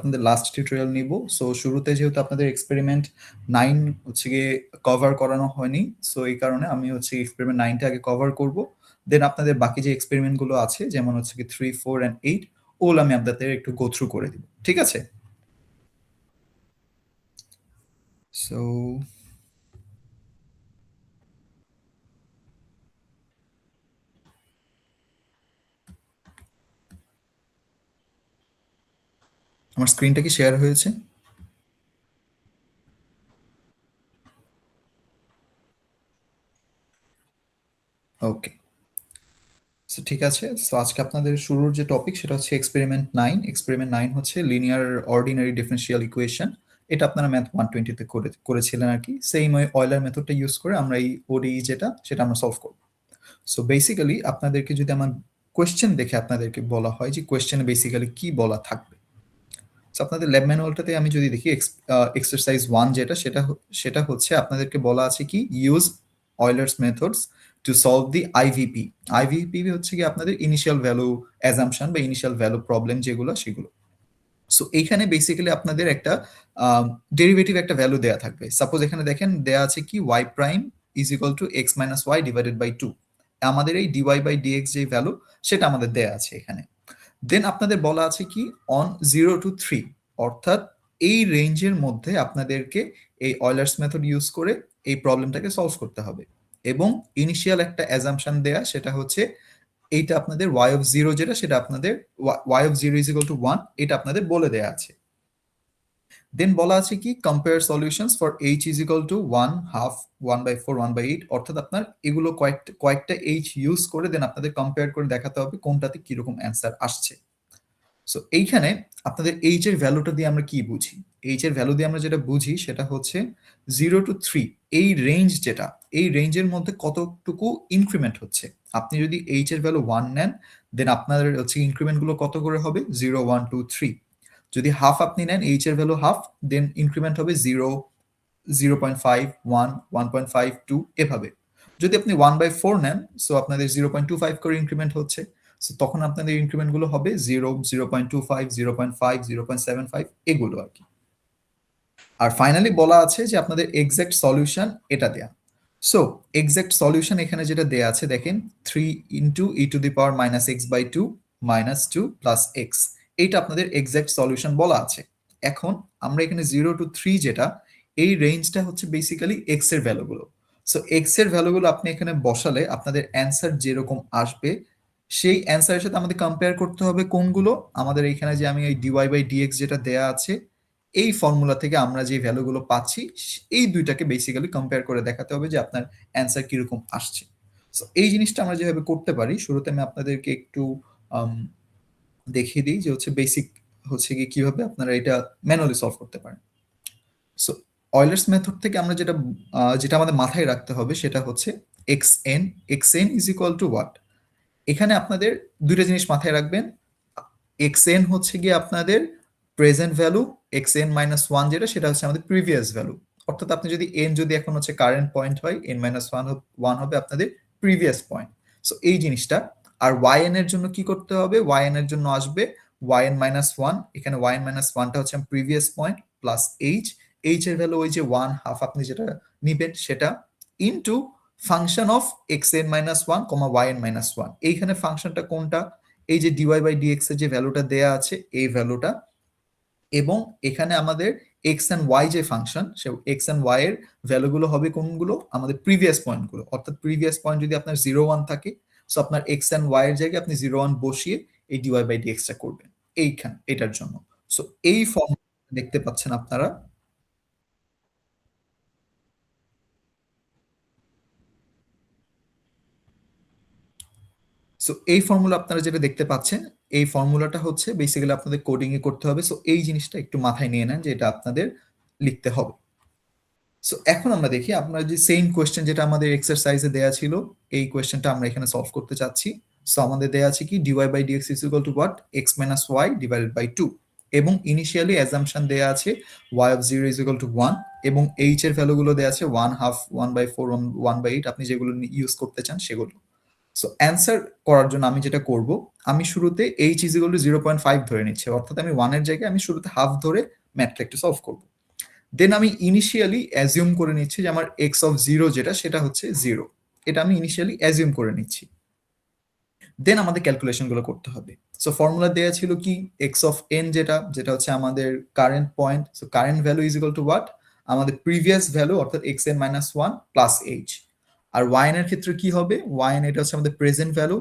আপনাদের last tutorial নিব। So শুরুতে যেহেতু আপনাদের এক্সপেরিমেন্ট 9 হচ্ছে গিয়ে কভার করানো হয়নি, সো এই কারণে আমি হচ্ছে এক্সপেরিমেন্ট 9টা আগে কভার করব। দেন আপনাদের বাকি যে এক্সপেরিমেন্ট গুলো আছে যেমন হচ্ছে কি 3, 4 এন্ড 8 ওগুলো আমি আপনাদের একটু গো থ্রু করে দিব। ঠিক আছে? সো আমার স্ক্রিনটা কি শেয়ার হয়েছে? ওকে, সো ঠিক আছে। সো আজকে আপনাদের শুরুর যে টপিক সেটা হচ্ছে এক্সপেরিমেন্ট 9। এক্সপেরিমেন্ট 9 হচ্ছে লিনিয়ার অর্ডিনারি ডিফারেনশিয়াল ইকুয়েশন। এটা আপনারা ম্যাথ 120 তে করেছিলেন আর কি। সেম ওই অয়লার মেথডটা ইউজ করে আমরা এই ওডিই যেটা সেটা আমরা সলভ করব। সো বেসিক্যালি আপনাদেরকে যদি আমার কোয়েশ্চেন দেখে আপনাদেরকে বলা হয় যে কোয়েশ্চেনে বেসিক্যালি কি বলা থাকবে। সো আপনাদের ল্যাব ম্যানুয়ালটাতে আমি যদি দেখি এক্সারসাইজ 1 যেটা সেটা হচ্ছে আপনাদেরকে বলা আছে কি use Euler's methods to solve the IVP. IVP হচ্ছে কি আপনাদের ইনিশিয়াল ভ্যালু অ্যাজাম্পশন বা ইনিশিয়াল ভ্যালু প্রবলেম যেগুলো সেগুলো। সো এইখানে বেসিক্যালি আপনাদের একটা ডেরিভেটিভ একটা ভ্যালু দেয়া থাকবে। সাপোজ এখানে দেখেন দেয়া আছে কি y prime is equal to x minus y divided by 2। আমাদের এই dy বাই dx যে ভ্যালু সেটা আমাদের দেয়া আছে এখানে। দেন আপনাদের বলা আছে কি অন 0 to 3, অর্থাৎ এই রেঞ্জের মধ্যে আপনাদেরকে এই অয়লার্স মেথড ইউজ করে এই প্রবলেমটাকে সলভ করতে হবে। এবং ইনিশিয়াল একটা অ্যাজাম্পশন দেয়া সেটা হচ্ছে এইটা আপনাদের y অফ 0 যেটা সেটা আপনাদের y of 0 is equal to 1 এটা আপনাদের বলে দেয়া আছে। দেন বলা আছে কি compare solutions for h is equal to 1 half 1/4 1/8, অর্থাৎ আপনার এগুলো কয়েকটা h ইউজ করে দেন আপনাদের কম্পেয়ার করে দেখাতে হবে কোনটাতে কিরকম অ্যান্সার আসছে। সো এইখানে আপনাদের এইচ এর ভ্যালুটা দিয়ে আমরা কি বুঝি? এইচ এর ভ্যালু দিয়ে আমরা যেটা বুঝি সেটা হচ্ছে 0 to 3 এই রেঞ্জ যেটা এই রেঞ্জের মধ্যে কতটুকু ইনক্রিমেন্ট হচ্ছে। আপনি যদি এইচ এর ভ্যালু 1 নেন দেন আপনার হচ্ছে ইনক্রিমেন্ট গুলো কত করে হবে 0 1 2 3। যদি হাফ আপনি নেন এইচ এর ভ্যালু হাফ দেন ইনক্রিমেন্ট হবে 0 0.5 1 1.5 2 এভাবে। যদি আপনি 1/4 নেন সো আপনাদের 0.25 করে ইনক্রিমেন্ট হচ্ছে। সো তখন আপনাদের ইনক্রিমেন্ট গুলো হবে 0 0.25 0.5 0.75 এগুলো আর কি। আর ফাইনালি বলা আছে যে আপনাদের এক্সাক্ট সলিউশন এটা দেয়া। সো এক্সাক্ট সলিউশন এখানে যেটা দেয়া আছে দেখেন 3 into e to the power minus x by 2 minus 2 plus x, এইটা আপনাদের এক্সাক্ট সলিউশন বলা আছে। এখন আমরা এখানে 0 টু 3 যেটা এই রেঞ্জটা হচ্ছে বেসিক্যালি x এর ভ্যালুগুলো। সো x এর ভ্যালুগুলো আপনি এখানে বসালে আপনাদের অ্যান্সার যেরকম আসবে সেই অ্যান্সারের সাথে আমাদের কম্পেয়ার করতে হবে কোনগুলো। আমাদের এখানে যে আমি এই dy বাই dx যেটা দেয়া আছে এই ফর্মুলা থেকে আমরা যে ভ্যালুগুলো পাচ্ছি এই দুইটাকে বেসিক্যালি কম্পেয়ার করে দেখাতে হবে যে আপনার অ্যান্সার কিরকম আসছে। সো এই জিনিসটা আমরা যেভাবে করতে পারি শুরুতে আমি আপনাদেরকে একটু দেখিয়ে দিই যে হচ্ছে বেসিক হচ্ছে কি কিভাবে আপনারা এটা ম্যানুয়ালি সলভ করতে পারেন। সো অয়লার্স মেথড থেকে আমরা যেটা আমাদের মাথায় রাখতে হবে সেটা হচ্ছে xn is equal to what. এখানে আপনাদের দুইটা জিনিস মাথায় রাখবেন। xn হচ্ছে গিয়ে আপনাদের present value, xn minus one যেটা সেটা হচ্ছে আমাদের প্রিভিয়াস ভ্যালু। অর্থাৎ আপনি যদি n যদি এখন হচ্ছে কারেন্ট পয়েন্ট হয় n মাইনাস ওয়ান হবে আপনাদের প্রিভিয়াস পয়েন্ট। সো এই জিনিসটা। আর yn এর জন্য কি করতে হবে? yn এর জন্য আসবে yn মাইনাস ওয়ান, এখানে yn মাইনাস ওয়ানটা হচ্ছে প্রিভিয়াস পয়েন্ট প্লাস h এর ভ্যালু ওই যে ওয়ান হাফ আপনি যেটা নিবেন সেটা into function of xn minus one comma yn minus one. এইখানে ফাংশনটা কোনটা? এই যে dy বাই dx এর যে ভ্যালুটা দেয়া আছে এই ভ্যালুটা, এবং এখানে আমাদের x এন্ড y যে ফাংশন সে x এন্ড y এর ভ্যালুগুলো হবে কোনগুলো? আমাদের প্রিভিয়াস পয়েন্টগুলো। অর্থাৎ প্রিভিয়াস পয়েন্ট যদি আপনার 0 1 থাকে সো আপনার x এন্ড y এর জায়গায় আপনি 0 1 বসিয়ে এই dy বাই dx টা করবেন এইখানে এটার জন্য। সো এই ফর্ম দেখতে পাচ্ছেন আপনারা। সো এই ফর্মুলা আপনারা যেটা দেখতে পাচ্ছেন এই ফর্মুলাটা হচ্ছে বেসিক্যালি আপনাদের কোডিং এ করতে হবে। সো এই জিনিসটা একটু মাথায় নিয়ে নেন যে এটা আপনাদের লিখতে হবে। সো এখন আমরা দেখি আপনার যে সেম কোয়েশ্চেন যেটা আমাদের এক্সারসাইজে দেয়া ছিল এই কোয়েশ্চেনটা আমরা এখানে সলভ করতে চাচ্ছি। সো আমাদের দেয়া আছে কি dy by dx is equal to what x minus y divided by 2, এবং ইনিশিয়ালি অ্যাজাম্পশন দেয়া আছে y of 0 is equal to 1 এবং h এর ভ্যালুগুলো দেয়া আছে 1 হাফ 1/4 1/8 আপনি যেগুলো ইউজ করতে চান সেগুলো। সো অ্যান্সার করার জন্য আমি যেটা করব, আমি শুরুতে h ইজ ইকুয়াল টু 0.5 ধরে নিচ্ছি, অর্থাৎ আমি 1 এর জায়গায় আমি শুরুতে হাফ ধরে ম্যাথটা একটু সলভ করব। দেন আমি ইনিশিয়ালি অ্যাজিউম করে নিচ্ছি যে আমার এক্স অফ 0 যেটা সেটা হচ্ছে 0। এটা আমি ইনিশিয়ালি অ্যাজিউম করে নিচ্ছি। দেন আমাদের ক্যালকুলেশনগুলো করতে হবে। সো ফর্মুলা দেয়া ছিল কি, এক্স অফ এন যেটা হচ্ছে আমাদের current point. So current value is equal to what, আমাদের প্রিভিয়াস ভ্যালু অর্থাৎ x n minus one plus h. আর ওয়াই এন এর ক্ষেত্রে কি হবে, ওয়াই এন এটা হচ্ছে আমাদের প্রেজেন্ট ভ্যালু,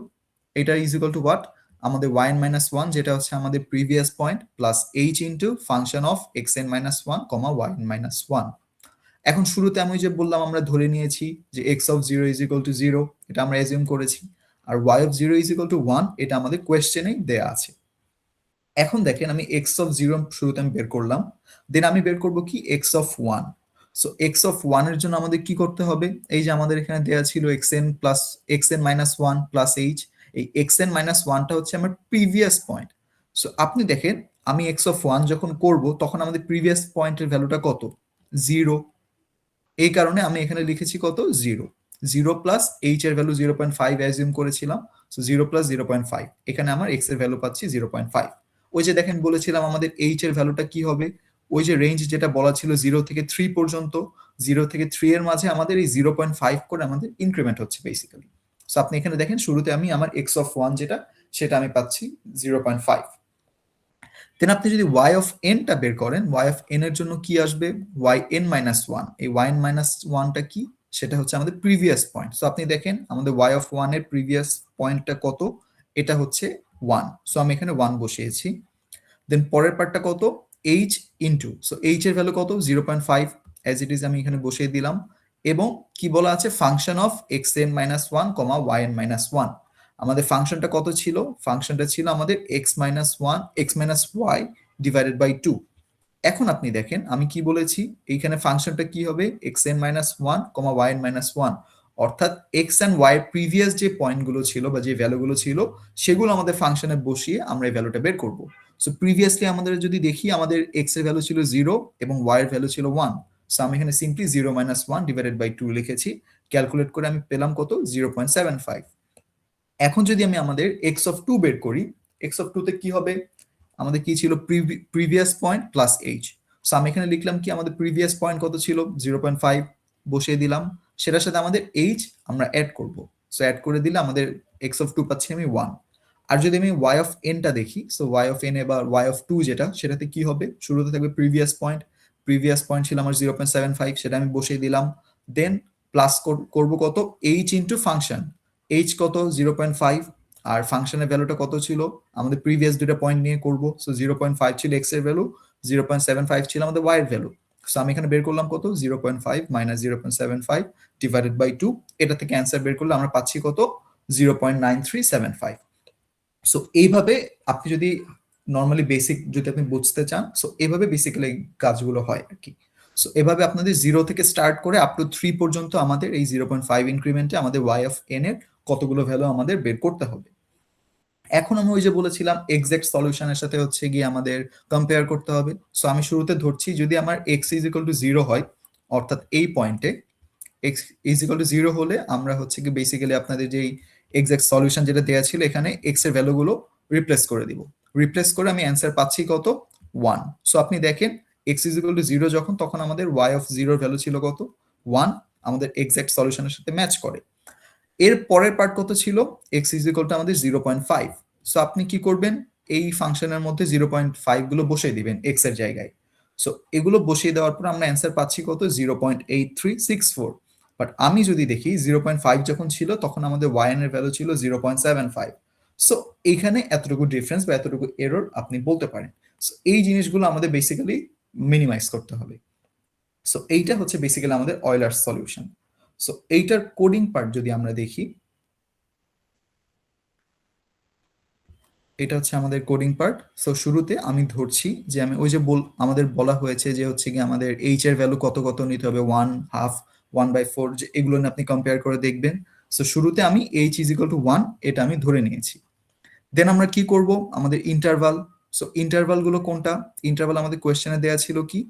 এটা ইজ ইকুয়াল টু হোয়াট, আমাদের ওয়াই এন মাইনাস ওয়ান যেটা হচ্ছে আমাদের previous point plus h into function of x n minus one comma y n minus one. এখন শুরুতে আমি যে বললাম আমরা ধরে নিয়েছি যে x of 0 is equal to 0, এটা আমরা অ্যাজিউম করেছি। আর y of 0 is equal to 1, এটা আমাদের কোয়েশ্চেনেই দেয়া আছে। এখন দেখেন আমি x অফ 0 শুরুতে আমি বের করলাম, দেন আমি বের করব কি x of 1। So x of 1 এর জন্য আমাদের কি করতে হবে, এই যে আমাদের এখানে দেয়া ছিল xn plus xn minus 1 plus h, এই xn মাইনাস 1টা হচ্ছে আমার প্রিভিয়াস পয়েন্ট। সো আপনি দেখেন আমি x অফ 1 যখন করব তখন আমাদের প্রিভিয়াস পয়েন্টের ভ্যালুটা কত, 0। এই কারণে আমি এখানে লিখেছি কত, 0। 0 প্লাস এইচ এর ভ্যালু 0.5 অ্যাজিউম করেছিলাম। সো 0 প্লাস 0.5, এখানে আমার এক্স এর ভ্যালু পাচ্ছি 0.5। ওই যে দেখেন বলেছিলাম আমাদের এইচ এর ভ্যালুটা কি হবে, ওই যে রেঞ্জ যেটা বলা ছিল 0 থেকে 3 পর্যন্ত, 0 থেকে 3 এর মাঝে আমাদের এই 0.5 করে আমাদের ইনক্রিমেন্ট হচ্ছে বেসিক্যালি। সো আপনি এখানে দেখেন শুরুতে আমি আমার এক্স অফ 1 সেটা আমি পাচ্ছি 0.5। দেন আপনি যদি y অফ n টা বের করেন, y অফ n এর জন্য কি আসবে, yn মাইনাস ওয়ান। এই yn মাইনাস ওয়ানটা কি, সেটা হচ্ছে আমাদের প্রিভিয়াস পয়েন্ট। সো আপনি দেখেন আমাদের y অফ 1 এর প্রিভিয়াস পয়েন্টটা কত, এটা হচ্ছে 1। সো আমি এখানে 1 বসিয়েছি। দেন পরের পার্টটা কত, h ইন্টু, সো h এর ভ্যালু কত, 0.5, অ্যাজ ইট ইজ আমি এখানে বসিয়ে দিলাম। এবং কি বলা আছে, function of x n minus one comma y n minus one. আমাদের ফাংশনটা কত ছিল, ফাংশনটা ছিল আমাদের x minus one x minus y divided by 2। এখন আপনি দেখেন আমি কি বলেছি, এইখানে ফাংশনটা কি হবে, x n minus one comma y n minus one, অর্থাৎ এক্স অ্যান্ড ওয়াই প্রিভিয়াস যে পয়েন্টগুলো ছিল বা যে ভ্যালুগুলো ছিল সেগুলো আমাদের ফাংশনে বসিয়ে আমরা এই ভ্যালুটা বের করব। সো প্রিভিয়াসলি আমাদের যদি দেখি, আমাদের এক্স এর ভ্যালু ছিল 0 এবং ওয়াই এর ভ্যালু ছিল 1। সো আমি এখানে সিম্পলি 0 মাইনাস 1 ডিভাইডেড বাই 2 লিখেছি। ক্যালকুলেট করে আমি পেলাম কত, 0.75। এখন যদি আমি আমাদের এক্স অফ 2 বের করি, এক্স অফ 2 তে কি হবে, আমাদের কি ছিল, previous point plus H. So আমি এখানে লিখলাম কি, আমাদের প্রিভিয়াস পয়েন্ট কত ছিল, 0.5 বসিয়ে দিলাম, সেটার সাথে আমাদের এইচ আমরা অ্যাড করব। সো অ্যাড করে দিলে আমাদের এক্স অফ 2 পাচ্ছি আমি 1। আর যদি আমি ওয়াই অফ এনটা দেখি, সো ওয়াই অফ এন এবার ওয়াই অফ 2 সেটাতে কি হবে, শুরুতে থাকবে প্রিভিয়াস পয়েন্ট ছিল আমার 0.75, সেটা আমি বসিয়ে দিলাম। দেন প্লাস করব কত, এইচ ইন্টু ফাংশন, এইচ কত, 0.5, আর ফাংশনের ভ্যালুটা কত ছিল, আমাদের প্রিভিয়াস দুটো পয়েন্ট নিয়ে করব। সো 0.5 ছিল এক্স এর ভ্যালু, 0.75 ছিল আমাদের ওয়াই এর ভ্যালু। সো আমি এখানে বের করলাম কত, 0.5 মাইনাস 0.75 ডিভাইডেড বাই 2। এটা থেকে অ্যান্সার বের করলে আমরা পাচ্ছি কত, 0.9375। সো এইভাবে আপনি যদি নর্মালি বেসিক যদি আপনি বুঝতে চান, সো এভাবে বেসিক্যালি কাজগুলো হয় আর কি। সো এভাবে আপনাদের 0 থেকে স্টার্ট করে আপ টু 3 পর্যন্ত আমাদের এই 0.5 ইনক্রিমেন্টে আমাদের ওয়াই অফ এন এর কতগুলো ভ্যালু আমাদের বের করতে হবে। এখন আমি ওই যে বলেছিলাম এক্সাক্ট সলিউশনের সাথে হচ্ছে গিয়ে আমাদের কম্পেয়ার করতে হবে। সো আমি শুরুতে ধরছি যদি আমার এক্স ইজ ইকুয়াল টু 0 হয়, অর্থাৎ এই পয়েন্টে এক্স ইজ ইকুয়াল টু 0 হলে আমরা হচ্ছে কি বেসিক্যালি আপনাদের যেই এক্সাক্ট সলিউশন যেটা দেওয়া ছিল এখানে এক্স এর ভ্যালুগুলো রিপ্লেস করে দিব। রিপ্লেস করে আমি অ্যান্সার পাচ্ছি কত, 1। সো আপনি দেখেন এক্স ইজ ইকুয়াল টু 0 যখন, তখন আমাদের ওয়াই অফ 0 ভ্যালু ছিল কত, 1, আমাদের এক্সাক্ট সলিউশনের সাথে ম্যাচ করে। এর পরের পার্ট কত ছিল, এক্স ইজ ইকুয়াল টু আমাদের 0.5। সো আপনি কি করবেন, এই ফাংশনের মধ্যে 0.5 গুলো বসিয়ে দিবেন এক্স এর জায়গায়। সো এগুলো বসিয়ে দেওয়ার পর আমরা অ্যান্সার পাচ্ছি কত, 0.8364। বাট আমি যদি দেখি 0.5 যখন ছিল তখন আমাদের ওয়াই এর ভ্যালু ছিল 0.75। সো এখানে এতটুকু ডিফারেন্স বা এতটুকু এরর আপনি বলতে পারেন। সো এই জিনিসগুলো আমাদের বেসিক্যালি মিনিমাইজ করতে হবে। সো এইটা হচ্ছে বেসিক্যালি আমাদের অয়লার্স সলিউশন। সো এইটার কোডিং পার্ট যদি আমরা দেখি, এটা হচ্ছে আমাদের কোডিং পার্ট। সো শুরুতে আমি ধরছি যে আমি ওই যে আমাদের বলা হয়েছে যে হচ্ছে কি আমাদের এইচ এর ভ্যালু কত কত নিতে হবে, 1 হাফ 1/4, যে এগুলো নিয়ে আপনি কম্পেয়ার করে দেখবেন। সো শুরুতে আমি এইচ ইজ ইকুয়াল টু 1 এটা আমি ধরে নিয়েছি। দেন আমরা কি করব, আমাদের ইন্টারভাল। সো ইন্টারভাল গুলো কোনটা, ইন্টারভাল আমাদের কোয়েশ্চেনে দেওয়া ছিল কি,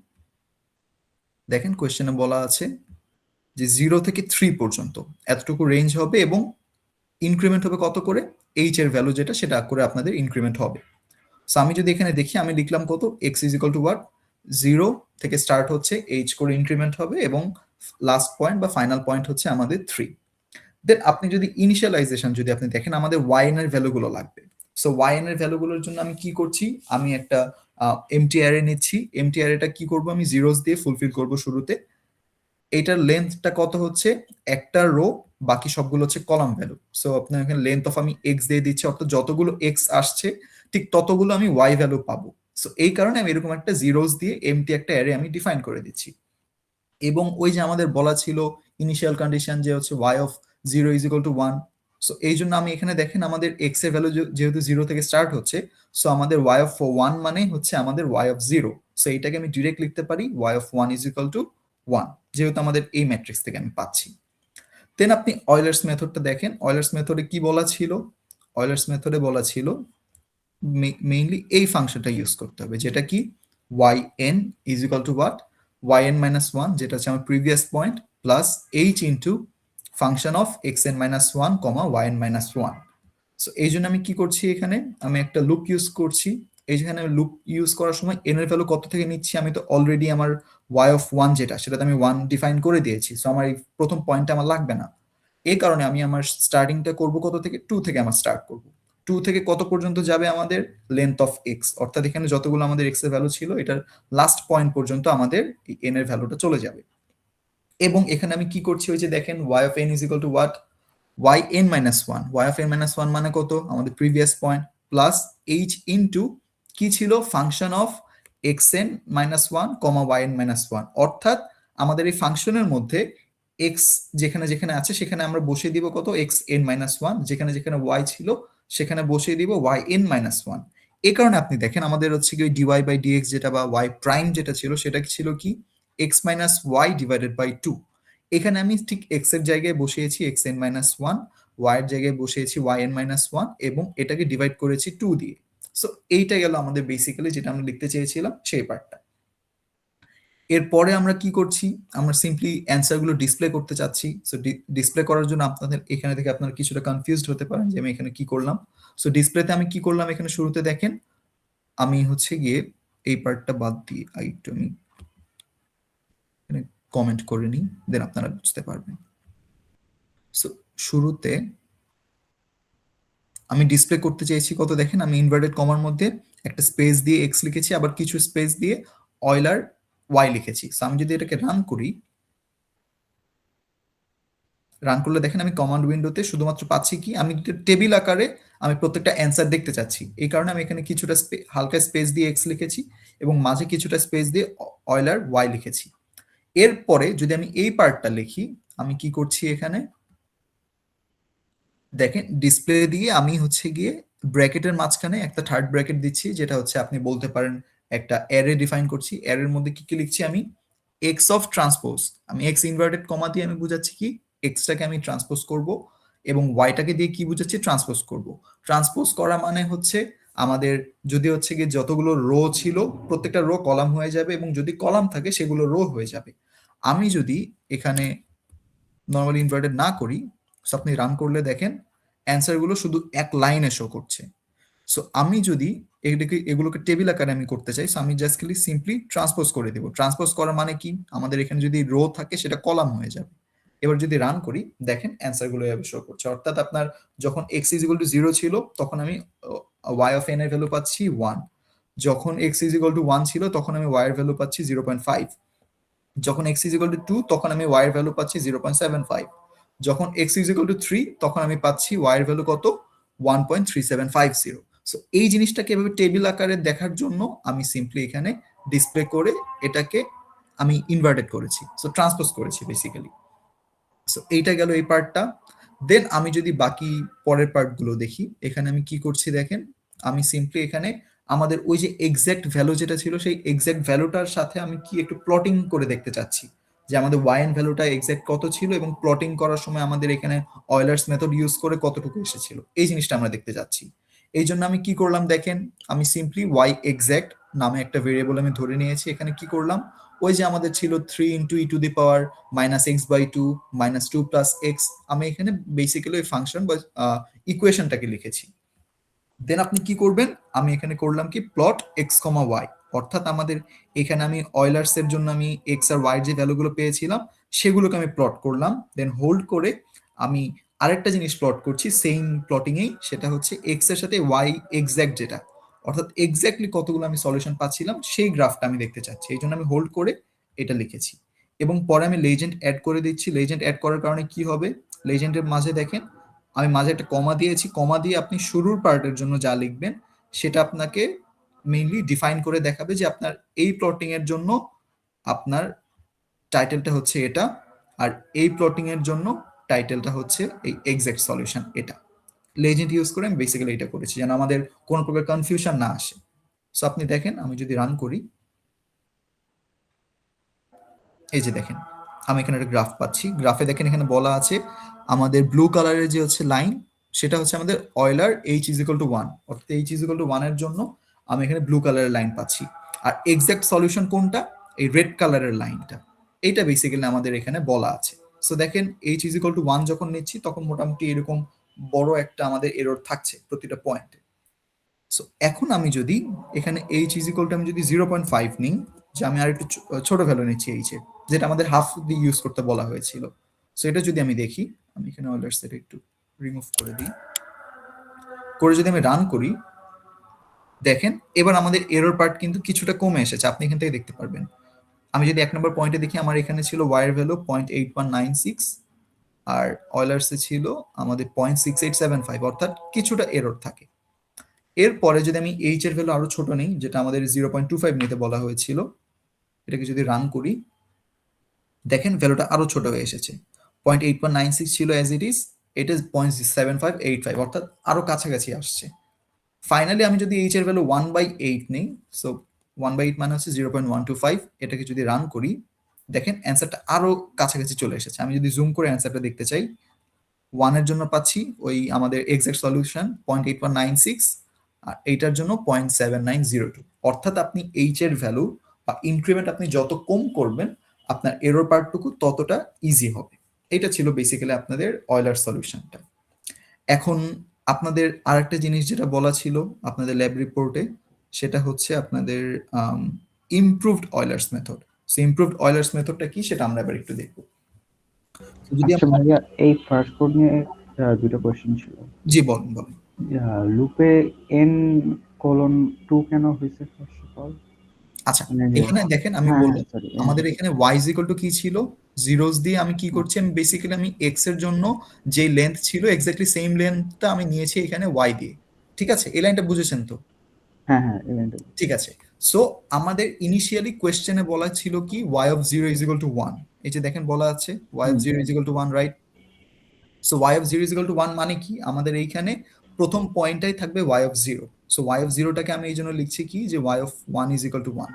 দেখেন কোয়েশ্চেনে বলা আছে যে 0 থেকে 3 পর্যন্ত এতটুকু রেঞ্জ হবে এবং ইনক্রিমেন্ট হবে কত করে, এইচ এর ভ্যালু যেটা সেটা করে আপনাদের ইনক্রিমেন্ট হবে। সো আমি যদি এখানে দেখি, আমি লিখলাম কত, x is equal to what, 0 থেকে স্টার্ট হচ্ছে, এইচ করে ইনক্রিমেন্ট হবে এবং লাস্ট পয়েন্ট বা ফাইনাল পয়েন্ট হচ্ছে আমাদের 3। দেন আপনি যদি ইনিশিয়ালাইজেশন যদি আপনি দেখেন, আমাদের ওয়াইএন এর ভ্যালুগুলো লাগবে। সো ওয়াইএন এর ভ্যালুগুলোর জন্য আমি কি করছি, আমি একটা এমটি অ্যারে নিচ্ছি। এমটি অ্যারেটা কি করব, আমি জিরোস দিয়ে ফুলফিল করব শুরুতে। এটার লেন্থটা কত হচ্ছে, একটা রো, বাকি সবগুলো হচ্ছে কলাম ভ্যালু। সো আপনার এখানে লেন্থ অফ আমি এক্স দিয়ে দিচ্ছি, অর্থাৎ যতগুলো এক্স আসছে ঠিক ততগুলো আমি ওয়াই ভ্যালু পাবো। সো এই কারণে আমি এরকম একটা জিরোস দিয়ে এমটি একটা অ্যারে আমি ডিফাইন করে দিচ্ছি। এবং ওই যে আমাদের বলা ছিল ইনিশিয়াল কন্ডিশন যে হচ্ছে y of 0 is equal to 1। So এই জন্য আমি এখানে দেখেন আমাদের এক্স এর ভ্যালু যেহেতু 0 থেকে স্টার্ট হচ্ছে, সো আমাদের ওয়াই অফ 1 মানে হচ্ছে আমাদের ওয়াই অফ 0। সো এইটাকে আমি ডিরেক্ট লিখতে পারি y of 1 is equal to 1, যেহেতু আমাদের এই ম্যাট্রিক্স থেকে আমি পাচ্ছি। দেন আপনি অয়লার্স মেথডটা দেখেন, অয়লার্স মেথডে কি বলা ছিল, অয়লার্স মেথডে বলা ছিল মেইনলি এই ফাংশনটা ইউজ করতে হবে, যেটা কি y n is equal to what, y n minus one, যেটা হচ্ছে আমার previous point, plus h into function of x n minus one comma y n minus one. So এই জন্য আমি কি করছি, এখানে আমি একটা লুপ ইউজ করছি। এইখানে লুপ ইউজ করার সময় এন এর ভ্যালু কত থেকে নিচ্ছি, আমি তো অলরেডি আমার ওয়াই অফ ওয়ান যেটা, সেটাতে আমি ওয়ান ডিফাইন করে দিয়েছি। সো আমার এই প্রথম পয়েন্টটা আমার লাগবে না। এই কারণে আমি আমার স্টার্টিংটা করব কত থেকে, 2 থেকে আমার স্টার্ট করব। 2 থেকে কত পর্যন্ত যাবে আমাদের, লেন্থ অফ এক্স, অর্থাৎ এখানে যতগুলো আমাদের এক্স এর ভ্যালু ছিল এটার লাস্ট পয়েন্ট পর্যন্ত আমাদের এন এর ভ্যালুটা চলে যাবে। এবং এখানে আমি কি করছি, ওই যে দেখেন y of n is equal to what, y n minus one, y of n minus one মানে কত, আমাদের previous point, plus h into কি ছিল, function of x n minus one comma y n minus one. অর্থাৎ আমাদের এই ফাংশনের মধ্যে এক্স যেখানে যেখানে আছে সেখানে আমরা বসিয়ে দিব কত, এক্স এন মাইনাস ওয়ান, যেখানে যেখানে ওয়াই ছিল সেখানে বসিয়ে দিব ওয়াই এন মাইনাস ওয়ান। এই কারণে আপনি দেখেন আমাদের হচ্ছে কি ডিওয়াই বাই ডিএক্স যেটা বা ওয়াই প্রাইম যেটা ছিল, সেটা কি ছিল কি, x minus y divided by two. এখানে আমি ঠিক এক্স এর জায়গায় বসিয়েছি x n minus one, y এর জায়গায় বসিয়েছি ওয়াই এন মাইনাস ওয়ান, এবং এটাকে ডিভাইড করেছি 2 দিয়ে। সো এইটা গেল আমাদের বেসিক্যালি যেটা আমরা লিখতে চেয়েছিলাম সেই পার্টটা। এরপরে আমরা কি করছি, আমরা সিম্পলি অ্যান্সার গুলো ডিসপ্লে করতে চাচ্ছি। সো ডিসপ্লে করার জন্য আপনাদের এখানে থেকে আপনারা কিছুটা কনফিউজড হতে পারেন যে আমি এখানে কি করলাম। সো ডিসপ্লেতে আমি কি করলাম, এখানে শুরুতে দেখেন আমি হচ্ছে গিয়ে এই পার্টটা বাদ দিয়ে একটু আমি কমেন্ট করে নিই, দেন আপনারা বুঝতে পারবেন। সো শুরুতে আমি ডিসপ্লে করতে চাইছি কত, দেখেন আমি ইনভার্টেড কমার মধ্যে একটা স্পেস দিয়ে এক্স লিখেছি, আবার কিছু স্পেস দিয়ে অয়লার ওয়াই লিখেছি। সো আমি যদি এটাকে রান করি, রান করলে দেখেন আমি কমান্ড উইন্ডোতে শুধুমাত্র পাচ্ছি কি, আমি টেবিল আকারে আমি প্রত্যেকটা অ্যান্সার দেখতে চাচ্ছি। এই কারণে আমি এখানে কিছুটা হালকা স্পেস দিয়ে এক্স লিখেছি এবং মাঝে কিছুটা স্পেস দিয়ে অয়লার ওয়াই লিখেছি। এরপরে যদি আমি এই পার্টটা লিখি, আমি কি করছি এখানে দেখেন ডিসপ্লে দিয়ে আমি হচ্ছে গিয়ে ব্র্যাকেটের মাঝখানে একটা থার্ড ব্র্যাকেট দিচ্ছি, যেটা হচ্ছে আপনি বলতে পারেন একটা অ্যারে ডিফাইন করছি। অ্যারের মধ্যে কি কি লিখছি আমি, এক্স অফ ট্রান্সপোজ, আমি এক্স ইনভার্টেড কমা দিয়ে আমি বুঝাচ্ছি কি এক্সটাকে আমি ট্রান্সপোজ করব, এবং ওয়াইটাকে দিয়ে কি বুঝাচ্ছি, ট্রান্সপোজ করব। ট্রান্সপোজ করা মানে হচ্ছে আমাদের যদি হচ্ছে গিয়ে যতগুলো রো ছিল প্রত্যেকটা রো কলাম হয়ে যাবে, এবং যদি কলাম থাকে সেগুলো রো হয়ে যাবে। আমি যদি এখানে নর্মালি ইনভার্টেড না করি, সো আপনি রান করলে দেখেন অ্যান্সারগুলো শুধু এক লাইনে শো করছে। সো আমি যদি এগুলোকে টেবিল আকারে আমি করতে চাই, সো আমি জাস্ট সিম্পলি ট্রান্সপোজ করে দেবো। ট্রান্সপোজ করা মানে কি, আমাদের এখানে যদি রো থাকে সেটা কলাম হয়ে যাবে। এবার যদি রান করি দেখেন অ্যান্সারগুলো এভাবে শো করছে। অর্থাৎ আপনার যখন এক্স ইজ ইকুয়াল টু 0 ছিল তখন আমি ওয়াই অফ এন এর ভ্যালু পাচ্ছি 1। যখন এক্স ইজ ইকুয়াল টু 1 ছিল তখন আমি ওয়াই এর ভ্যালু পাচ্ছি 0.5। যখন x ইজ ইকুয়াল টু 2 তখন আমি y এর ভ্যালু পাচ্ছি 0.75। যখন x ইজ ইকুয়াল টু 3 তখন আমি পাচ্ছি y এর ভ্যালু কত, 1.3750। সো এই জিনিসটাকে এভাবে টেবিল আকারে দেখার জন্য আমি সিম্পলি এখানে ডিসপ্লে করে এটাকে আমি ইনভার্টেড করেছি, সো ট্রান্সপোজ করেছি বেসিক্যালি। সো এইটা গেল এই পার্টটা। দেন আমি যদি বাকি পরের পার্টগুলো দেখি, এখানে আমি কি করছি দেখেন, আমি সিম্পলি এখানে আমাদের ওই যে এক্সাক্ট ভ্যালু যেটা ছিল সেই এক্সাক্ট ভ্যালুটার সাথে আমি কি একটু প্লটিং করে দেখতে চাচ্ছি যে আমাদের ওয়াইএন ভ্যালুটা এক্সাক্ট কত ছিল, এবং প্লটিং করার সময় আমাদের এখানে অয়লার্স মেথড ইউজ করে কতটুকু এসেছিল এই জিনিসটা আমরা দেখতে চাচ্ছি। এই জন্য আমি কি করলাম দেখেন, আমি সিম্পলি ওয়াই এক্সাক্ট নামে একটা ভেরিয়েবল আমি ধরে নিয়েছি। এখানে কি করলাম, ওই যে আমাদের ছিল 3 into e to the power minus x by two minus two plus x, আমি এখানে বেসিক্যালি ওই ফাংশন বা ইকুয়েশনটাকে লিখেছি। দেন আপনি কি করবেন, আমি এখানে করলাম কি প্লট এক্স কমা ওয়াই, অর্থাৎ আমাদের এখানে আমি অয়লার্স এর জন্য আমি এক্স আর ওয়াই যে ভ্যালুগুলো পেয়েছিলাম সেগুলোকে আমি প্লট করলাম। দেন হোল্ড করে আমি আরেকটা জিনিস প্লট করছি সেম প্লটিং এই, সেটা হচ্ছে এক্স এর সাথে ওয়াই এক্স্যাক্ট যেটা, অর্থাৎ এক্স্যাক্টলি কতগুলো আমি সলিউশন পাচ্ছিলাম সেই গ্রাফটা আমি দেখতে চাচ্ছি, এই জন্য আমি হোল্ড করে এটা লিখেছি। এবং পরে আমি লেজেন্ড অ্যাড করে দিচ্ছি। লেজেন্ড অ্যাড করার কারণে কি হবে, লেজেন্ডের মাঝে দেখেন আমি মাঝে একটা কমা দিয়েছি, কমা দিয়ে আপনি শুরুর পার্টের জন্য যা লিখবেন সেটা আপনাকে মেইনলি ডিফাইন করে দেখাবে যে আপনার এই প্লটিং এর জন্য আপনার টাইটেলটা হচ্ছে এটা, আর এই প্লটিং এর জন্য টাইটেলটা হচ্ছে এই এক্সাক্ট সলিউশন এটা। লেজেন্ড ইউজ করে আমি বেসিক্যালি এটা করেছি যেন আমাদের কোনো প্রকার কনফিউশন না আসে। সো আপনি দেখেন আমি যদি রান করি, এই যে দেখেন আমি এখানে একটা গ্রাফ পাচ্ছি। গ্রাফে দেখেন এখানে বলা আছে আমাদের ব্লু কালারের যে হচ্ছে লাইন সেটা হচ্ছে আমাদের Euler h is equal to one, অর্থাৎ h is equal to one এর জন্য আমি এখানে ব্লু কালারের লাইন পাচ্ছি। আর এক্সাক্ট সলিউশন কোনটা, এই রেড কালারের লাইনটা, এইটা বেসিক্যালি আমাদের এখানে বলা আছে। সো দেখেন H is equal to one যখন নিচ্ছি তখন মোটামুটি এরকম বড় একটা আমাদের এরর থাকছে প্রতিটা পয়েন্টে। সো এখন আমি যদি এখানে এইচ ইজ ইকুয়াল টু আমি যদি 0.5 নিই, যে আমি আর একটু ছোট ভ্যালু নিচ্ছি এইচ এর, যেটা আমাদের হাফ দিয়ে ইউজ করতে বলা হয়েছিল। সো এটা যদি আমি দেখি, আমি এখানে অর্ডার সেট একটু রিমুভ করে দিই, করে যদি আমি রান করি, দেখেন এবার আমাদের এরর পার্ট কিন্তু কিছুটা কমে এসেছে, আপনি এখান থেকে দেখতে পারবেন। আমি যদি 1 নম্বর পয়েন্টে দেখি, আমার এখানে ছিল ওয়াইয়ের ভ্যালু 0.8196 আর অয়লার্সে ছিল আমাদের 0.6875, অর্থাৎ কিছুটা এরর থাকে। এরপরে যদি আমি এইচ এর ভ্যালু আরো ছোট নেই, যেটা আমাদের 0.25 নিতে বলা হয়েছিল, এটাকে যদি রান করি, দেখেন ভ্যালুটা আরো ছোট হয়ে এসেছে। 0.8196 ছিল অ্যাজ ইট ইজ, এটা 0.7585, অর্থাৎ আরো কাছাকাছি আসছে। ফাইনালি আমি যদি এইচ এর ভ্যালু 1/8 নেই, সো 1/8 মানে হচ্ছে 0.125, এটাকে যদি রান করি, দেখেন অ্যান্সারটা আরো কাছাকাছি চলে এসেছে। আমি যদি জুম করে অ্যান্সারটা দেখতে চাই, 1 এর জন্য পাচ্ছি ওই আমাদের এক্সাক্ট সলিউশন 0.8196, আর এইটার জন্য 0.7902, অর্থাৎ আপনি এইচ এর ভ্যালু বা ইনক্রিমেন্ট আপনি যত কম করবেন আপনার এরর পার্টটুকু ততটা ইজি হবে। এটা ছিল বেসিক্যালি আপনাদের অয়লার সলিউশনটা। এখন আপনাদের আরেকটা জিনিস যেটা বলা ছিল আপনাদের ল্যাব রিপোর্টে, সেটা হচ্ছে আপনাদের ইমপ্রুভড অয়লার্স মেথড। সো ইমপ্রুভড অয়লার্স মেথডটা কি সেটা আমরা এবার একটু দেখব। যদি আচ্ছা ভাইয়া, এই ফার্স্ট কোড নিয়ে দুটো কোশ্চেন ছিল। জি বলুন বলুন। লুপে n:2 কেন হয়েছে ফার্স্ট অফ অল? আচ্ছা এখানে দেখেন আমি বললাম আমাদের এখানে y ইজ ইকুয়াল টু কি ছিল, জিরোস দিয়ে আমি কি করছি, আমি বেসিক্যালি আমি x এর জন্য যে লেন্থ ছিল এক্স্যাক্টলি সেম লেন্থটা আমি নিয়েছি এখানে y দিয়ে। ঠিক আছে, এই লাইনটা বুঝেছেন তো? হ্যাঁ হ্যাঁ, ইভেন্ট। ঠিক আছে। সো আমাদের ইনিশিয়ালি কোশ্চেনে বলা ছিল কি y of 0 is equal to 1, এই যে দেখেন বলা আছে y of 0 is equal to 1, right? So y of 0 is equal to 1 মানে কি, আমাদের এইখানে প্রথম পয়েন্টটাই থাকবে y of 0। So y of 0টাকে আমি এই জন্য লিখছি কি যে y of 1 is equal to 1।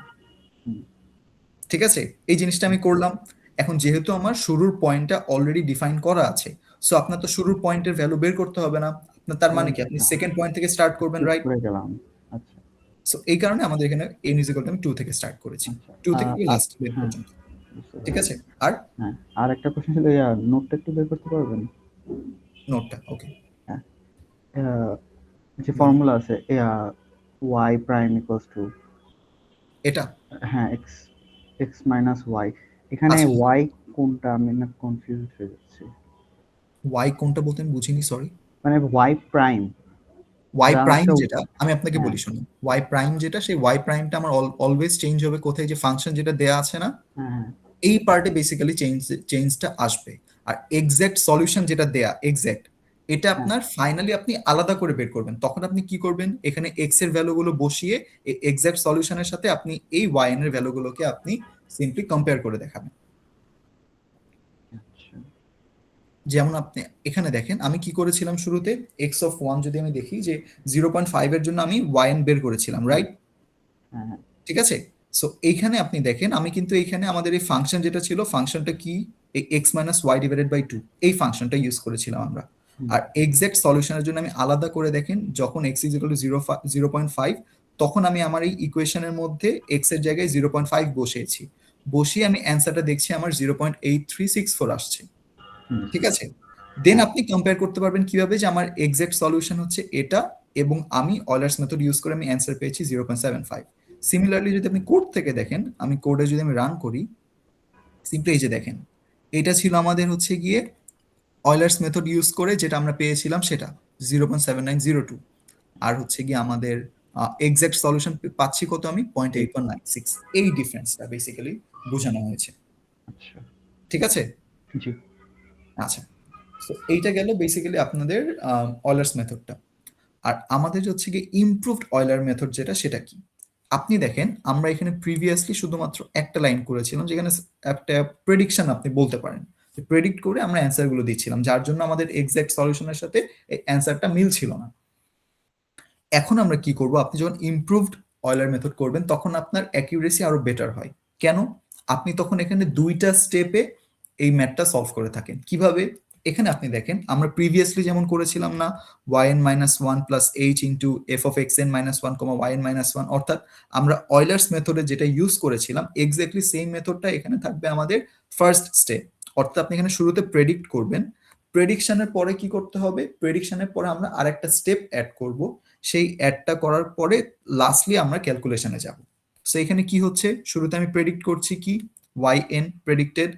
ঠিক আছে, এই জিনিসটা আমি করলাম। এখন যেহেতু আমার শুরুর পয়েন্টটা অলরেডি ডিফাইন করা আছে, সো আপনার তো শুরুর পয়েন্টের ভ্যালু বের করতে হবে না, আপনার তার মানে কি আপনি সেকেন্ড পয়েন্ট থেকে স্টার্ট করবেন, রাইট? আচ্ছা, সো এই কারণে আমাদের এখানে n ইজ ইকুয়াল টু আমি 2 থেকে স্টার্ট করেছি, 2 থেকে লাস্ট বের পর্যন্ত। ঠিক আছে, আর হ্যাঁ, আর একটা কোশ্চেন ছিল, নোটটা একটু বের করতে পারবেন? নোটটা ওকে, হ্যাঁ, যে ফর্মুলা আছে y প্রাইম ইকুয়ালস টু, এটা হ্যাঁ, x মাইনাস y, এখানে আচ্ছা y কোনটা, আমি না কনফিউজ হয়ে যাচ্ছি। y কোনটা বলতে আমি বুঝিনি, সরি। মানে y প্রাইম, y প্রাইম যেটা আমি আপনাকে বলি শুনুন, y প্রাইম যেটা, সেই y প্রাইমটা আমার অলওয়েজ চেঞ্জ হবে কোথায়, যে ফাংশন যেটা দেয়া আছে না, হ্যাঁ এই পার্টে বেসিক্যালি চেঞ্জটা আসবে। আর এক্সাক্ট সলিউশন যেটা দেয়া এক্সাক্ট, এটা আপনার ফাইনালি আপনি আলাদা করে বের করবেন। তখন আপনি কি করবেন, এখানে এক্স এর ভ্যালুগুলো বসিয়ে এই এক্সাক্ট সলিউশনের সাথে আপনি এই ওয়াই এর ভ্যালুগুলোকে আপনি সিম্পলি কম্পেয়ার করে দেখাবেন। যেমন আপনি এখানে দেখেন আমি কি করেছিলাম শুরুতে, এক্স অফ 1 যদি আমি দেখি যে 0.5 এর জন্য আমি ওয়াই এন বের করেছিলাম, রাইট? ঠিক আছে। সো এইখানে আপনি দেখেন আমি কিন্তু এইখানে আমাদের এই ফাংশন যেটা ছিল, ফাংশনটা কি, এই x minus y divided by 2 এই ফাংশনটা ইউজ করেছিলাম আমরা। আর এক্সাক্ট সলিউশনের জন্য আমি আলাদা করে দেখেন যখন x ইজ ইকুয়াল টু 0.5 তখন আমি আমার এই ইকুয়েশনের মধ্যে এক্স এর জায়গায় 0.5 বসিয়েছি, বসিয়ে আমি অ্যান্সারটা দেখছি আমার 0.8364 আসছে। ঠিক আছে, দেন আপনি কম্পেয়ার করতে পারবেন কিভাবে যে আমার এক্সাক্ট সলিউশন হচ্ছে এটা, এবং আমি অয়লার্স মেথড ইউজ করে আমি অ্যান্সার পেয়েছি 0.75। সিমিলারলি যদি আপনি কোড থেকে দেখেন, আমি কোডে যদি আমি রান করি, সিম্পলি এই যে দেখেন, এটা ছিল আমাদের হচ্ছে গিয়ে অয়লার্স মেথড ইউজ করে যেটা আমরা পেয়েছিলাম সেটা 0.7902, আর হচ্ছে গিয়ে আমাদের এক্সাক্ট সলিউশন পাচ্ছি কত, আমি 0.8196। এই ডিফারেন্সটা বেসিক্যালি বোঝানো হয়েছে। আচ্ছা, ঠিক আছে, জি। আচ্ছা। তো এইটা গেল বেসিক্যালি আপনাদের অয়লার্স মেথডটা। আর আমাদের হচ্ছে গিয়ে ইমপ্রুভড অয়লার মেথড যেটা, সেটা কি? আপনি দেখেন আমরা এখানে প্রিভিয়াসলি শুধুমাত্র একটা লাইন করেছিলাম, যেখানে একটা প্রেডিকশন আপনি বলতে পারেন, প্রেডিক্ট করে আমরা অ্যান্সার গুলো দিচ্ছিলাম, যার জন্য আমাদের এক্সাক্ট সলিউশনের সাথে অ্যান্সারটা মিলছিল না। এখন আমরা কি করব, আপনি যখন ইমপ্রুভড অয়লার মেথড করবেন তখন আপনার অ্যাকিউরেসি আরো বেটার হয়। কেন? আপনি তখন এখানে দুইটা স্টেপে এই ম্যাথটা সলভ করে থাকেন। কিভাবে? এখানে আপনি দেখেন আমরা প্রিভিয়াসলি যেমন করেছিলাম না, yn minus one plus h into F of x n minus one comma YN minus one, অর্থাৎ আমরা অয়লার্স মেথডে যেটা ইউজ করেছিলাম এক্স্যাক্টলি সেম মেথডটা এখানে থাকবে আমাদের ফার্স্ট স্টেপ। অর্থাৎ আপনি এখানে শুরুতে প্রেডিক্ট করবেন, প্রেডিকশনের পরে কি করতে হবে, প্রেডিকশনের পরে আমরা আরেকটা স্টেপ অ্যাড করব, সেই অ্যাডটা করার পরে লাস্টলি আমরা ক্যালকুলেশনে যাব। সো এখানে কি হচ্ছে, শুরুতে আমি প্রেডিক্ট করছি কি yn প্রেডিক্টেড,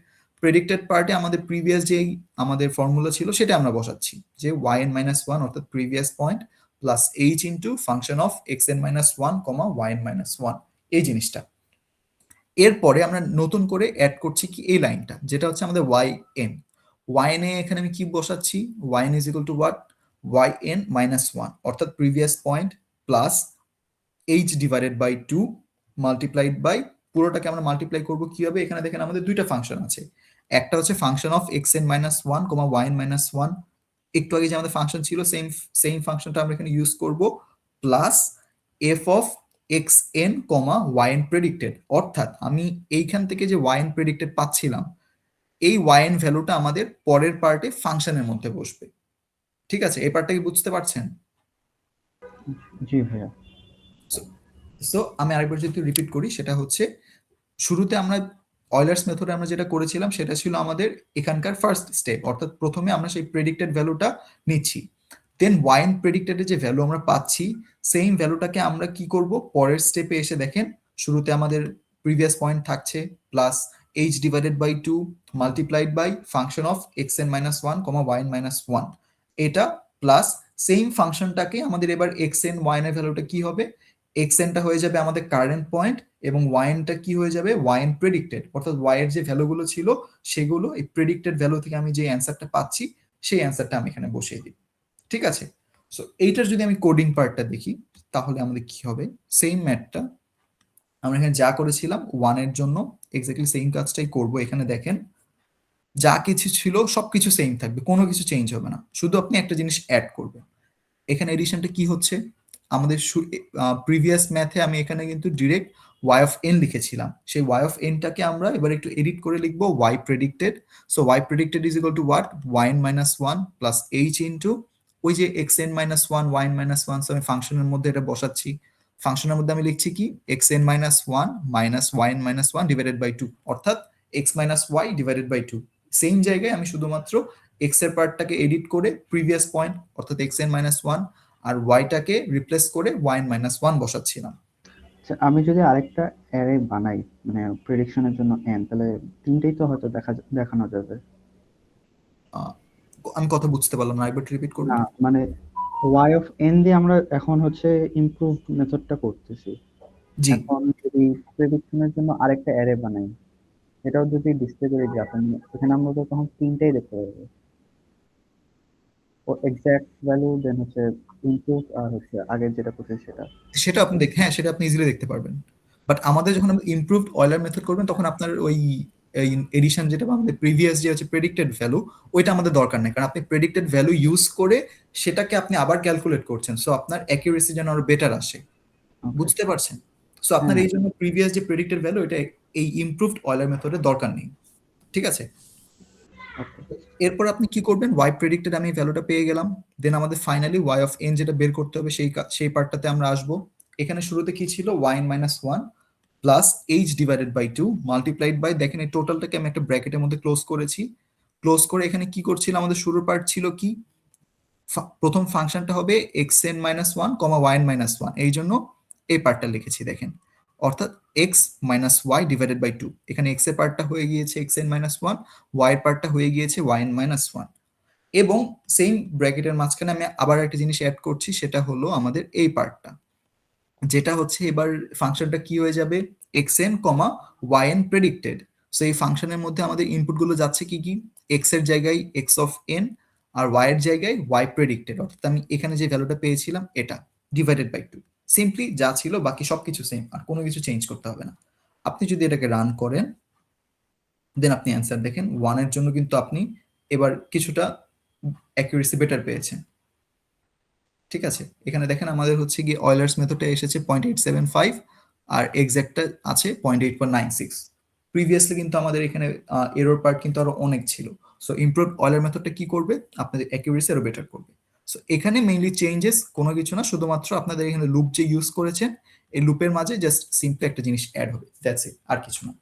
প্রেডিক্টেড পার্টে আমাদের প্রিভিয়াস যে আমাদের ফর্মুলা ছিল সেটা আমরা বসাচ্ছি, যে yn মাইনাস ওয়ান অর্থাৎ previous point plus h into function of x n minus one comma YN minus one, এই জিনিসটা। এরপরে আমরা নতুন করে অ্যাড করছি কি এই লাইনটা, যেটা হচ্ছে আমাদের yn এ এখানে আমি কি বসাচ্ছি, yn is equal to what, yn minus one অর্থাৎ previous point plus h divided by 2 multiplied by, পুরোটাকে আমরা মাল্টিপ্লাই করব কিভাবে, এখানে দেখেন আমাদের দুইটা ফাংশন আছে, একটা হচ্ছে function of xn minus one comma yn minus one, একটু আগে যে আমাদের ফাংশন ছিল সেম সেম ফাংশনটা আমরা এখানে ইউজ করব, plus f of xn comma yn predicted, অর্থাৎ আমি এইখান থেকে যে yn প্রেডিক্টেড পাচ্ছিলাম এই yn ভ্যালুটা আমাদের পরের পার্টে ফাংশনের মধ্যে বসবে। ঠিক আছে, এই পার্টটা কি বুঝতে পারছেন? জি ভাইয়া। সো আমি আরেকবার যদি রিপিট করি, সেটা হচ্ছে শুরুতে আমরা অয়লার্স মেথডে আমরা যেটা করেছিলাম সেটা ছিল আমাদের এখানকার ফার্স্ট স্টেপ, অর্থাৎ প্রথমে আমরা সেই প্রেডিক্টেড ভ্যালুটা নিচ্ছি, দেন ওয়াইন প্রেডিক্টেডের যে ভ্যালু আমরা পাচ্ছি সেম ভ্যালুটাকে আমরা কি করব, পরের স্টেপে এসে দেখেন শুরুতে আমাদের প্রিভিয়াস পয়েন্ট থাকছে plus h divided by 2 multiplied by function of x n minus one comma y n minus one, এটা প্লাস সেম ফাংশনটাকে আমাদের এবার এক্স এন ওয়াইন এর ভ্যালুটা কি হবে, এক্স এনটা হয়ে যাবে আমাদের কারেন্ট পয়েন্ট এবং ওয়াইনটা কি হয়ে যাবে, ওয়াইন প্রেডিক্টেড, অর্থাৎ ওয়াই এর যে ভ্যালুগুলো ছিল সেগুলো এই প্রেডিক্টেড ভ্যালু থেকে আমি যে অ্যান্সারটা পাচ্ছি সেই অ্যান্সারটা আমি এখানে বসিয়ে দিই। ঠিক আছে, সো এইটার যদি আমি কোডিং পার্টটা দেখি তাহলে আমাদের কি হবে, সেম ম্যাথটা আমরা এখানে যা করেছিলাম ওয়ান এর জন্য এক্স্যাক্টলি সেম কাজটাই করব। এখানে দেখেন যা কিছু ছিল সবকিছু সেম থাকবে, কোনো কিছু চেঞ্জ হবে না, শুধু আপনি একটা জিনিস অ্যাড করবেন। এখানে এডিশনটা কি হচ্ছে, আমাদের প্রিভিয়াস ম্যাথে আমি এখানে কিন্তু ডিরেক্ট y অফ n লিখেছিলাম, সেই y অফ nটাকে আমরা এবার একটু এডিট করে লিখবো y predicted. So y predicted is equal to what, yn minus one plus h into ওই যে xn minus one yn minus one, so আমি ফাংশনের মধ্যে এটা বসাচ্ছি, ফাংশনের মধ্যে আমি লিখছি কি xn minus one minus yn minus one divided by two, অর্থাৎ x minus y divided by two. Same জায়গায় আমি শুধুমাত্র x এর পার্টটাকে এডিট করে প্রিভিয়াস পয়েন্ট অর্থাৎ xn মাইনাস ওয়ান আর ওয়াইটাকে রিপ্লেস করে ওয়াইন মাইনাস ওয়ান বসাচ্ছিলাম। আচ্ছা, আমি যদি আরেকটা অ্যারে বানাই মানে প্রেডিকশনের জন্য n, তাহলে তিনটেই তো হয়তো দেখানো যাবে। আমি কথা বুঝতে পারলাম না, একবার রিপিট করুন। না মানে y অফ n দিয়ে আমরা এখন হচ্ছে ইমপ্রুভ মেথডটা করতেছি, জি, এখন যদি প্রেডিকশনের জন্য আরেকটা অ্যারে বানাই, এটাও যদি ডিসপ্লে করে দিই আপনি, এখানে আমরা তো তখন তিনটেই দেখতে পারবো, ও এক্সাক্ট ভ্যালু দেন হচ্ছে ইমপ্রুভ আর হচ্ছে আগের যেটা করছে সেটা। সেটা আপনি হ্যাঁ সেটা আপনি ইজিলি দেখতে পারবেন, বাট আমাদের যখন আপনি ইমপ্রুভড অয়লার মেথড করবেন তখন আপনার ওই এডিশন যেটা আমাদের প্রিভিয়াস যে হচ্ছে প্রেডিক্টেড ভ্যালু ওইটা আমাদের দরকার নেই, কারণ আপনি প্রেডিক্টেড ভ্যালু ইউজ করে সেটাকে আপনি আবার ক্যালকুলেট করছেন, সো আপনার অ্যাকিউরেসি যেন আরো বেটার আসে। বুঝতে পারছেন? সো আপনার এই জন্য প্রিভিয়াস যে প্রেডিক্টেড ভ্যালু এটা এই ইমপ্রুভড অয়লার মেথডের দরকার নেই। ঠিক আছে, এরপর আপনি কি করবেন, y প্রেডিক্টেড আমি ভ্যালুটা পেয়ে গেলাম, দেন আমাদের ফাইনালি y অফ n যেটা বের করতে হবে সেই পার্টটাতে আমরা আসবো। এখানে শুরুতে কি ছিল yn minus one plus h divided by two multiplied by, দেখেন এই টোটালটাকে আমি একটা ব্র্যাকেটের মধ্যে ক্লোজ করেছি। ক্লোজ করে এখানে কি করছিলাম, আমাদের শুরুর পার্ট ছিল কি, প্রথম ফাংশনটা হবে x n minus one comma y n minus one, এই জন্য এই পার্টটা লিখেছি দেখেন, অর্থাৎ x minus y divided by two. এখানে এক্স এর পার্টটা হয়ে গিয়েছে x n minus one, y এর পার্টটা হয়ে গিয়েছে ওয়াই এন মাইনাস ওয়ান। এবং সেম ব্র্যাকেটের মাঝখানে আমি আবার একটা জিনিস অ্যাড করছি, সেটা হলো আমাদের এই পার্টটা, যেটা হচ্ছে এবার ফাংশনটা কি হয়ে যাবে, এক্স এন কমা ওয়াই এন প্রেডিক্টেড। সো এই ফাংশনের মধ্যে আমাদের ইনপুট গুলো যাচ্ছে কি কি, এক্স এর জায়গায় এক্স অফ এন আর ওয়াই এর জায়গায় ওয়াই প্রেডিক্টেড, অর্থাৎ আমি এখানে যে ভ্যালুটা পেয়েছিলাম এটা ডিভাইডেড বাই টু। সিম্পলি যা ছিল বাকি সবকিছু সেম, আর কোনো কিছু চেঞ্জ করতে হবে না। আপনি যদি এটাকে রান করেন দেন আপনি অ্যান্সার দেখেন, ওয়ানের জন্য কিন্তু আপনি এবার কিছুটা অ্যাকুরেসি বেটার পেয়েছেন। ঠিক আছে, এখানে দেখেন আমাদের হচ্ছে গিয়ে অয়লার্স মেথডে এসেছে 0.875 আর এক্সাক্টটা আছে 0.8496। প্রিভিয়াসলি কিন্তু আমাদের এখানে এরর পার্ট কিন্তু আরো অনেক ছিল। সো ইমপ্রুভড অয়লার মেথডটা কি করবে, আপনাদের অ্যাকুরেসি আরো বেটার করবে। সো এখানে মেইনলি চেঞ্জেস কোনো কিছু না, শুধুমাত্র আপনাদের এখানে লুপ যে ইউজ করেছেন এই লুপের মাঝে জাস্ট সিম্পলি একটা জিনিস অ্যাড হবে, দ্যাটস ইট, আর কিছু না।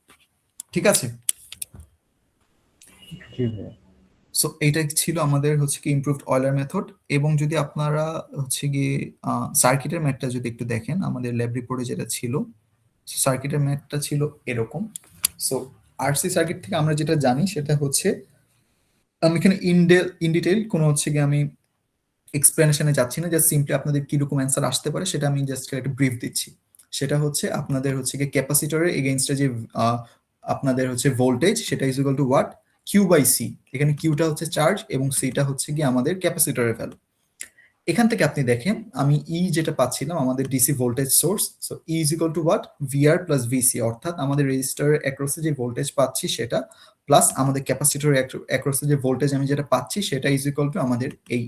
ঠিক আছে, জি ভাইয়া। সো এইটা ছিল আমাদের হচ্ছে কি ইমপ্রুভড অয়লার মেথড। এবং যদি আপনারা হচ্ছে গিয়ে সার্কিটের ম্যাথটা যদি একটু দেখেন, আমাদের ল্যাব রিপোর্টে যেটা ছিল সার্কিটের ম্যাথটা ছিল এরকম। সো আরসি সার্কিট থেকে আমরা যেটা জানি সেটা হচ্ছে, আমি এখানে ইন ডিটেইল কোনো হচ্ছে গিয়ে আমি এক্সপ্লেনেশনে যাচ্ছি না, জাস্ট সিম্পলি আপনাদের কিরকম অ্যান্সার আসতে পারে সেটা আমি জাস্ট একটা ব্রিফ দিচ্ছি। সেটা হচ্ছে আপনাদের হচ্ছে গিয়ে ক্যাপাসিটরের এগেইনস্টে যে আপনাদের হচ্ছে ভোল্টেজ, সেটা is equal to what, q by c. এখানে কিউটা হচ্ছে চার্জ এবং সিটা হচ্ছে গিয়ে আমাদের ক্যাপাসিটরের ভ্যালু। এখান থেকে আপনি দেখেন আমি যেটা পাচ্ছিলাম আমাদের DC voltage source, so is equal to what, VR plus VC, অর্থাৎ আমাদের রেজিস্টারের অ্যাক্রসে যে ভোল্টেজ পাচ্ছি সেটা প্লাস আমাদের ক্যাপাসিটরের অ্যাক্রসে যে ভোল্টেজ আমি যেটা পাচ্ছি সেটা ইজ ইকুয়াল টু আমাদের এই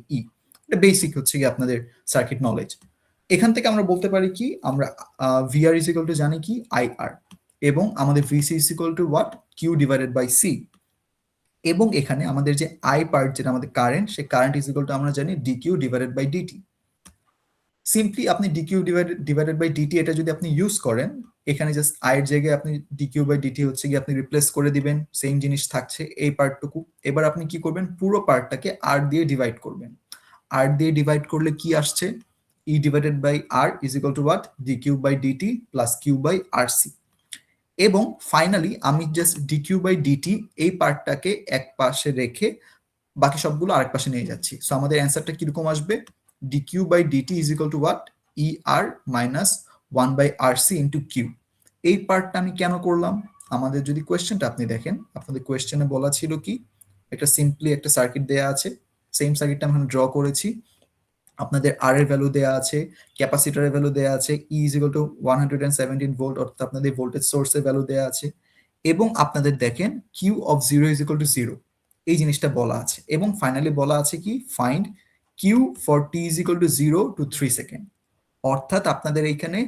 এটা বেসিক হচ্ছে কি আপনাদের সার্কিট নলেজ। এখান থেকে আমরা বলতে পারি কি, আমরা ভিআর ইজ ইকুয়াল টু জানি কি আইআর, এবং আমাদের VC is equal to what, q divided by c. এবং এখানে আমাদের যে আই পার্ট যেটা আমাদের কারেন্ট, সেই কারেন্ট ইজ ইকুয়াল টু আমরা জানি dq divided by dt. Simply আপনি ডিকিউ ডিভাইডেড বাই ডিটি এটা যদি আপনি ইউজ করেন, এখানে জাস্ট আই এর জায়গায় আপনি ডিকিউ বাই ডিটি হচ্ছে গিয়ে আপনি রিপ্লেস করে দিবেন, সেম জিনিস থাকছে এই পার্টটুকু। এবার আপনি কি করবেন, পুরো পার্টটাকে আর দিয়ে ডিভাইড করবেন। আর দিয়ে ডিভাইড করলে কি আসছে, e divided by r is equal to what, dq by dt plus q by r c. এবং ফাইনালি আমি জাস্ট ডিকিউ বাই ডিটি এই পার্টটাকে এক পাশে রেখে বাকি সবগুলো আরেক পাশে নিয়ে যাচ্ছি। সো আমাদের অ্যান্সারটা কিরকম আসবে, dq by dt is equal to what, e r minus one by r c into q. এই পার্টটা আমি কেন করলাম, আমাদের যদি কোয়েশ্চেনটা আপনি দেখেন, আপনাদের কোয়েশ্চেনে বলা ছিল কি, একটা সিম্পলি একটা সার্কিট দেয়া আছে, সেম সার্কিটটা আমি ড্র করেছি, আপনাদের আর এর ভ্যালু দেয়া আছে, ক্যাপাসিটরের ভ্যালু দেয়া আছে, ই ইজ ইকুয়াল টু 117 ভোল্ট, অর্থাৎ আপনাদের ভোল্টেজ সোর্সের ভ্যালু দেয়া আছে, এবং আপনাদের দেখেন q of zero is equal to zero, এই জিনিসটা বলা আছে। এবং ফাইনালি বলা আছে কি, find q for t is equal to 0 to 3 second, অর্থাৎ আপনাদের এইখানে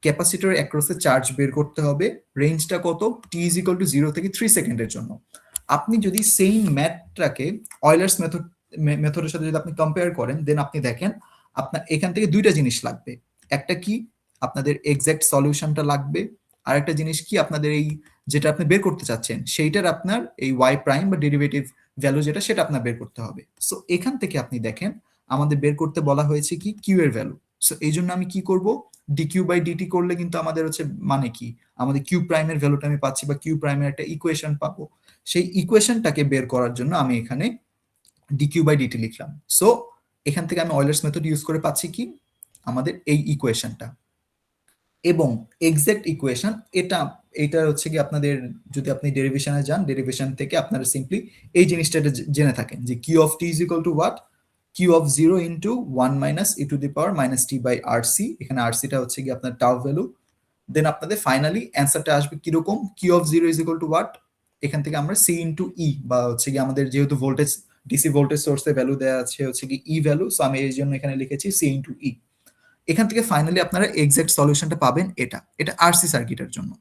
ক্যাপাসিটর অ্যাক্রসে চার্জ বের করতে হবে, রেঞ্জটা কত, টি ইজ ইকুয়াল টু 0 থেকে 3 সেকেন্ডের জন্য। আপনি যদি সেম ম্যাথটাকে অয়লার্স মেথডের সাথে যদি আপনি কম্পেয়ার করেন, দেন আপনি দেখেন আপনার এখান থেকে দুইটা জিনিস লাগবে। একটা কি, আপনাদের এক্সাক্ট সলিউশনটা লাগবে, আর একটা জিনিস কি, আপনাদের এই যেটা আপনি বের করতে চাচ্ছেন সেইটার আপনার এই ওয়াই প্রাইম বা ডেরিভেটিভ ভ্যালু যেটা, সেটা আপনার বের করতে হবে। সো এখান থেকে আপনি দেখেন আমাদের বের করতে বলা হয়েছে কি, কিউ এর ভ্যালু। সো এই জন্য আমি কি করব, ডিকিউ বাই ডিটি করলে কিন্তু আমাদের হচ্ছে মানে কি, আমাদের কিউ প্রাইমের ভ্যালুটা আমি পাচ্ছি বা কিউ প্রাইমের একটা ইকুয়েশন পাবো। সেই ইকুয়েশনটাকে বের করার জন্য আমি এখানে ডিকিউ বাই ডিটি লিখলাম। সো এখান থেকে আমি অয়লার্স মেথড ইউজ করে পাচ্ছি কি, আমাদের এই ইকুয়েশনটা এবং এক্সাক্ট ইকুয়েশন এটা, এটা হচ্ছে কি আপনাদের যদি আপনি ডেরিভেশনে যান, ডেরিভেশন থেকে আপনারা সিম্পলি এই জিনিসটা জেনে থাকেন যে q of t is equal to what, q of 0 into 1 minus e to the power minus t by r c. এখানে আর সিটা হচ্ছে কি আপনার টাউ ভ্যালু। দেন আপনাদের ফাইনালি অ্যান্সারটা আসবে কিরকম, q of 0 is equal to what, এখান থেকে আমরা সি ইন্টু ই বা হচ্ছে কি আমাদের যেহেতু ভোল্টেজ ডিসি ভোল্টেজ সোর্সের ভ্যালু দেওয়া আছে হচ্ছে কি ই ভ্যালু, সো আমি এই জন্য এখানে লিখেছি সি ইন্টু ই। এখান থেকে ফাইনালি আপনারা এক্সাক্ট সলিউশনটা পাবেন, এটা এটা আরসি সার্কিটের জন্য।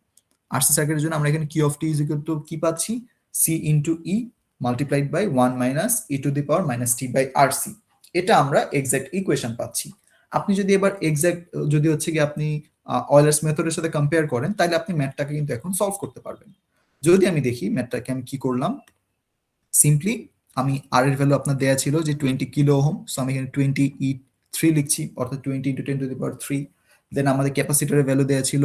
আরসি সার্কিটের জন্য আমরা এখানে q of t is equal to কি পাচ্ছি, c into e multiplied by 1 minus e to the power minus t by r c. এটা আমরা এক্সাক্ট ইকুয়েশন পাচ্ছি। আপনি যদি এবার এক্সাক্ট যদি হচ্ছে কি আপনি অয়েলার্স মেথডের সাথে কম্পেয়ার করেন, তাহলে আপনি ম্যাথটাকে কিন্তু এখন সলভ করতে পারবেন। যদি আমি দেখি ম্যাথটাকে আমি কি করলাম, সিম্পলি আমি আর এর ভ্যালু আপনার দেয়া ছিল যে 20 কিলো ওহম, সো আমি এখানে 23 লিখছি, অর্থাৎ 20 × 10⁻3। দেন আমাদের ক্যাপাসিটরের ভ্যালু দেয়া ছিল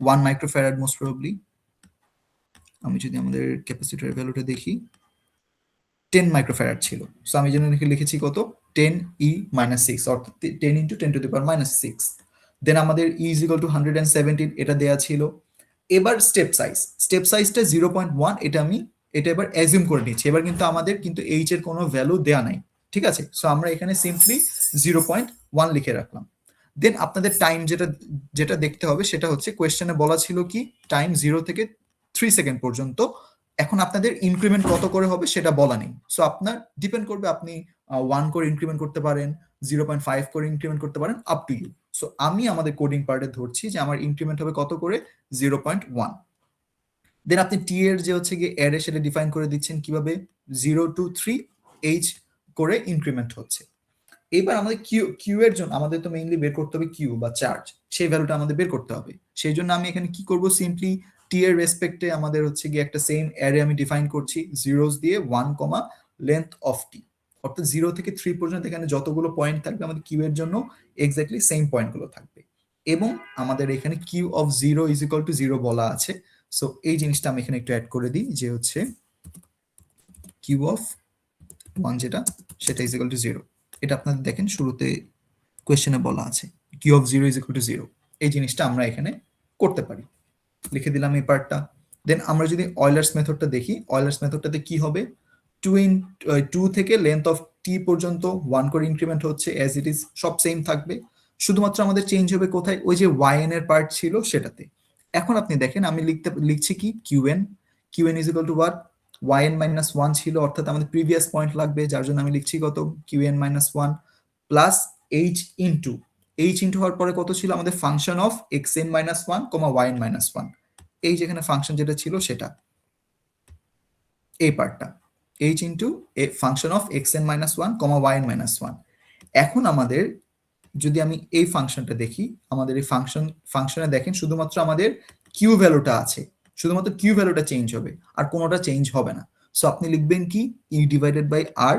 1 মাইক্রোফ্যারাড মোস্ট প্রবাবলি। আমি যদি আমাদের ক্যাপাসিটরের ভ্যালুটা দেখি, 10 মাইক্রোফ্যারাড ছিল, সো আমি জন্য লিখেছি কত, 10e-6, অর্থাৎ 10 × 10⁻6। দেন আমাদের e = 117, এটা দেয়া ছিল। এবার স্টেপ সাইজটা 0.1, এটা এবার অ্যাজিউম করে নিচ্ছি। এবার কিন্তু আমাদের কিন্তু এইচ এর কোনো ভ্যালু দেয়া নাই, ঠিক আছে? সো আমরা এখানে সিম্পলি 0.1 লিখে রাখলাম। দেন আপনাদের টাইম যেটা যেটা দেখতে হবে সেটা হচ্ছে, কোয়েশ্চেনে বলা ছিল কি টাইম 0 থেকে 3 সেকেন্ড পর্যন্ত। এখন আপনাদের ইনক্রিমেন্ট কত করে হবে সেটা বলা নেই, সো আপনার ডিপেন্ড করবে, আপনি 1 করে ইনক্রিমেন্ট করতে পারেন, 0.5 করে ইনক্রিমেন্ট করতে পারেন, আপ টু ইউ। সো আমি আমাদের কোডিং পার্টে ধরছি যে আমার ইনক্রিমেন্ট হবে কত করে, 0.1। দেন আপনি টি এর যে হচ্ছে গিয়ে অ্যারে সেটা ডিফাইন করে দিচ্ছেন কিভাবে, 0 to 3 এইচ করে ইনক্রিমেন্ট হচ্ছে। এবার আমাদের কিউ এর জন্য আমাদের তো মেইনলি বের করতে হবে কিউ বা চার্জ, সেই ভ্যালুটা আমাদের বের করতে হবে। সেই জন্য আমি এখানে কি করব, সিম্পলি টি এর রেসপেক্টে আমাদের হচ্ছে গিয়ে একটা সেম অ্যারে আমি ডিফাইন করছি, জিরোস দিয়ে 1, লেন্থ অফ টি, অর্থাৎ 0 থেকে 3 পর্যন্ত এখানে যতগুলো পয়েন্ট থাকবে আমাদের কিউ এর জন্য এক্স্যাক্টলি সেম পয়েন্টগুলো থাকবে। এবং আমাদের এখানে কিউ অফ 0 = 0 বলা আছে। সো এই জিনিসটা আমি এখানে একটু অ্যাড করে দিই, যে হচ্ছে কিউ অফ 1 যেটা, সেটা = 0। এটা আপনাদের দেখেন শুরুতে কোয়েশ্চেনে বলা আছে, কিউ অফ 0 = 0। এই জিনিসটা আমরা এখানে করতে পারি, লিখে দিলাম এই পার্টটা। দেন আমরা যদি অয়েলার্স মেথডটা দেখি, অয়েলার্স মেথডটাতে কি হবে, 2 থেকে লেন্থ অফ টি পর্যন্ত 1 করে ইনক্রিমেন্ট হচ্ছে, অ্যাজ ইট ইজ সব সেম থাকবে। শুধুমাত্র আমাদের চেঞ্জ হবে কোথায়, ওই যে ওয়াইএন এর পার্ট ছিল সেটাতে। এখন আপনি দেখেন আমি লিখছি কি কিউএন, কিউএন = what, yn-1 ছিল, অর্থাৎ আমাদের প্রিভিয়াস পয়েন্ট লাগবে, যার জন্য আমি লিখছি কত, qn-1 প্লাস এইচ ইন্টু হওয়ার পরে কত ছিল আমাদের, ফাংশন অফ xn-1, yn-1, এই যেখানে ফাংশন যেটা ছিল সেটা, এই পার্টটা, H into function of xn-1, yn-1। এখন আমাদের যদি আমি এই ফাংশনটা দেখি, আমাদের এই ফাংশনে দেখেন শুধুমাত্র আমাদের কিউ ভ্যালুটা আছে, শুধুমাত্র কিউ ভ্যালুটা চেঞ্জ হবে, আর কোনোটা চেঞ্জ হবে না। সো আপনি লিখবেন কি, e/r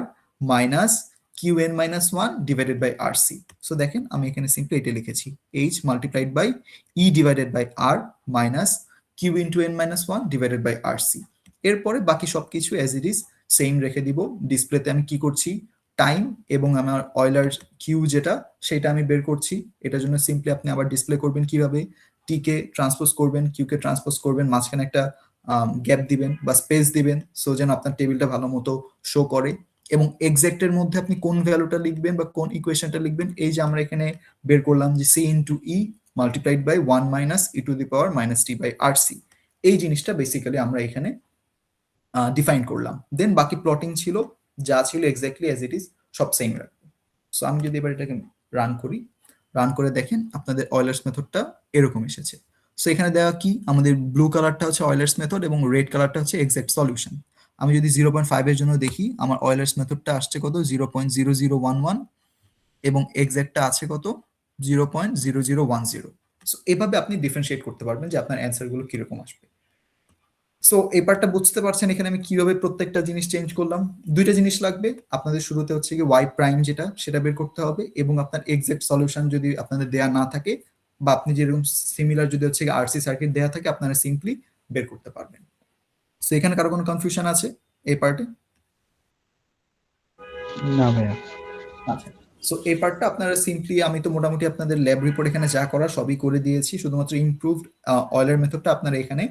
minus qn-1 divided by rc। So দেখেন আমি এখানে সিম্পলি এটা লিখেছি, h multiplied by e/r minus q into n-1 divided by rc। এরপরে বাকি সবকিছু অ্যাজ ইট ইজ সেম রেখে দিব। ডিসপ্লেতে আমি কি করছি, টাইম এবং আমার অয়েলার কিউ যেটা সেটা আমি বের করছি। এটার জন্য সিম্পলি আপনি আবার ডিসপ্লে করবেন কিভাবে, টি কে ট্রান্সপোজ করবেন, কিউ কে ট্রান্সপোজ করবেন, মাঝখানে একটা গ্যাপ দিবেন বা স্পেস দিবেন, সো যেন আপনার টেবিলটা ভালো মতো শো করে। এবং এক্সাক্টের মধ্যে আপনি কোন ভ্যালুটা লিখবেন বা কোন ইকুয়েশনটা লিখবেন, এই যে আমরা এখানে বের করলাম যে c into e multiplied by 1 minus e⁻−t/rc, এই জিনিসটা বেসিক্যালি আমরা এখানে ডিফাইন করলাম। দেন বাকি প্লটিং ছিল, যা ছিল এক্স্যাক্টলি অ্যাজ ইট ইজ সব সেম রাখবো। সো আমি যদি এবার এটাকে রান করি, রান করে দেখেন আপনাদের অয়েলার্স মেথডটা এরকম এসেছে। সো এখানে দেওয়া কি, আমাদের ব্লু কালারটা হচ্ছে অয়েলার্স মেথড এবং রেড কালারটা হচ্ছে এক্সাক্ট সলিউশন। আমি যদি 0.5 এর জন্য দেখি, আমার অয়েলার্স মেথডটা আসছে কত, 0.0011 এবং এক্সাক্টটা আছে কত, 0.0010। সো এভাবে আপনি ডিফারেন্সিয়েট করতে পারবেন যে আপনার অ্যান্সারগুলো কিরকম আসবে। সো এই পার্টটা বুঝতে পারছেন এখানে আমি কিভাবে প্রত্যেকটা জিনিস চেঞ্জ করলাম। দুইটা জিনিস লাগবে আপনাদের, শুরুতে হচ্ছে কি ওয়াই প্রাইম যেটা সেটা বের করতে হবে, এবং আপনার এক্সাক্ট সলিউশন যদি আপনাদের দেয়া না থাকে, বা আপনি যেরকম সিমিলার যদি হচ্ছে আরসি সার্কিট দেয়া থাকে, আপনারা সিম্পলি বের করতে পারবেন। সো এখানে কারো কোনো কনফিউশন আছে এই পার্টে? না ভাইয়া। আচ্ছা, সো এই পার্টটা আপনারা সিম্পলি, আমি তো মোটামুটি আপনাদের ল্যাব রিপোর্ট এখানে যা করা সবই করে দিয়েছি, শুধুমাত্র ইমপ্রুভড অয়েলার মেথডটা আপনারা এখানে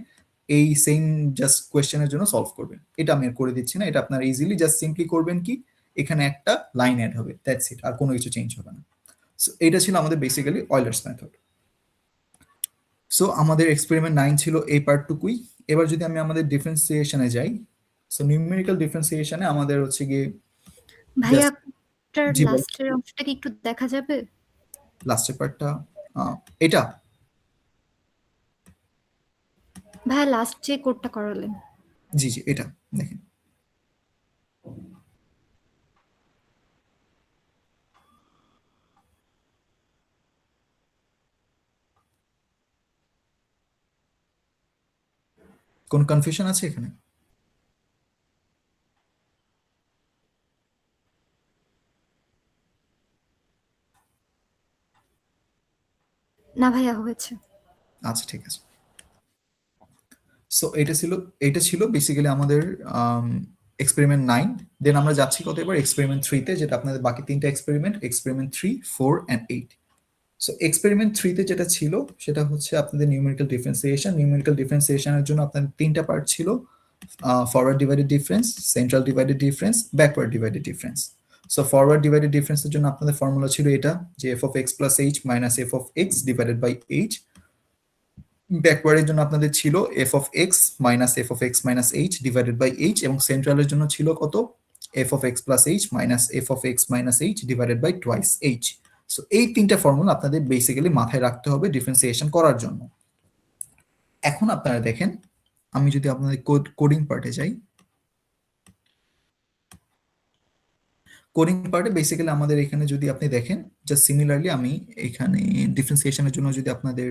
এই সেম জাস্ট কোয়েশ্চেনের জন্য সলভ করবেন। এটা আমি আর করে দিচ্ছি না, এটা আপনারা ইজিলি জাস্ট সিম্পলি করবেন কি, এখানে একটা লাইন অ্যাড হবে, দ্যাটস ইট, আর কোনো কিছু চেঞ্জ হবে না। সো এটা ছিল আমাদের বেসিক্যালি অয়েলার্স মেথড। সো আমাদের এক্সপেরিমেন্ট 9 ছিল এই পার্টটুকুই। এবার যদি আমি আমাদের ডিফারেন্সিয়েশনে যাই, সো নিউমেরিক্যাল ডিফারেন্সিয়েশনে আমাদের হচ্ছে গিয়ে ভাইয়া জি বল, লাস্টের অংশটা কি একটু দেখা যাবে? লাস্টের পার্টটা এটা ভাইয়া লাস্ট যে কোডটা করালেন। জি জি, এটা দেখেন, কোন কনফিউশন আছে এখানে? না ভাইয়া হয়েছে। আচ্ছা ঠিক আছে। সো এটা ছিল বেসিক্যালি আমাদের এক্সপেরিমেন্ট 9। দেন আমরা যাচ্ছি কত এবার এক্সপেরিমেন্ট 3 তে, যেটা আপনাদের বাকি তিনটা এক্সপেরিমেন্ট 3, 4 এন্ড 8। সো এক্সপেরিমেন্ট 3 তে যেটা ছিল সেটা হচ্ছে আপনাদের নিউমেরিক্যাল ডিফারেন্সিয়েশনের জন্য আপনাদের তিনটা পার্ট ছিল, forward divided difference, central divided difference, backward divided difference. So forward divided ডিফারেন্সের জন্য আপনাদের ফর্মুলা ছিল এটা, যে f of x plus h minus f of x divided by h. ব্যাকওয়ার্ডের জন্য আপনাদের ছিল f of x minus h divided by h, এবং সেন্ট্রালের জন্য ছিল কত, f of x plus h minus f of x minus h divided by twice h. So এই তিনটা ফর্মুলা আপনাদের বেসিক্যালি মাথায় রাখতে হবে ডিফারেন্সিয়েশন করার জন্য। এখন আপনারা দেখেন, আমি যদি আপনাদের কোডিং পার্টে যাই, কোডিং পার্টে বেসিক্যালি আমাদের এখানে যদি আপনি দেখেন, জাস্ট সিমিলারলি আমি এখানে ডিফারেন্সিয়েশনের জন্য যদি আপনাদের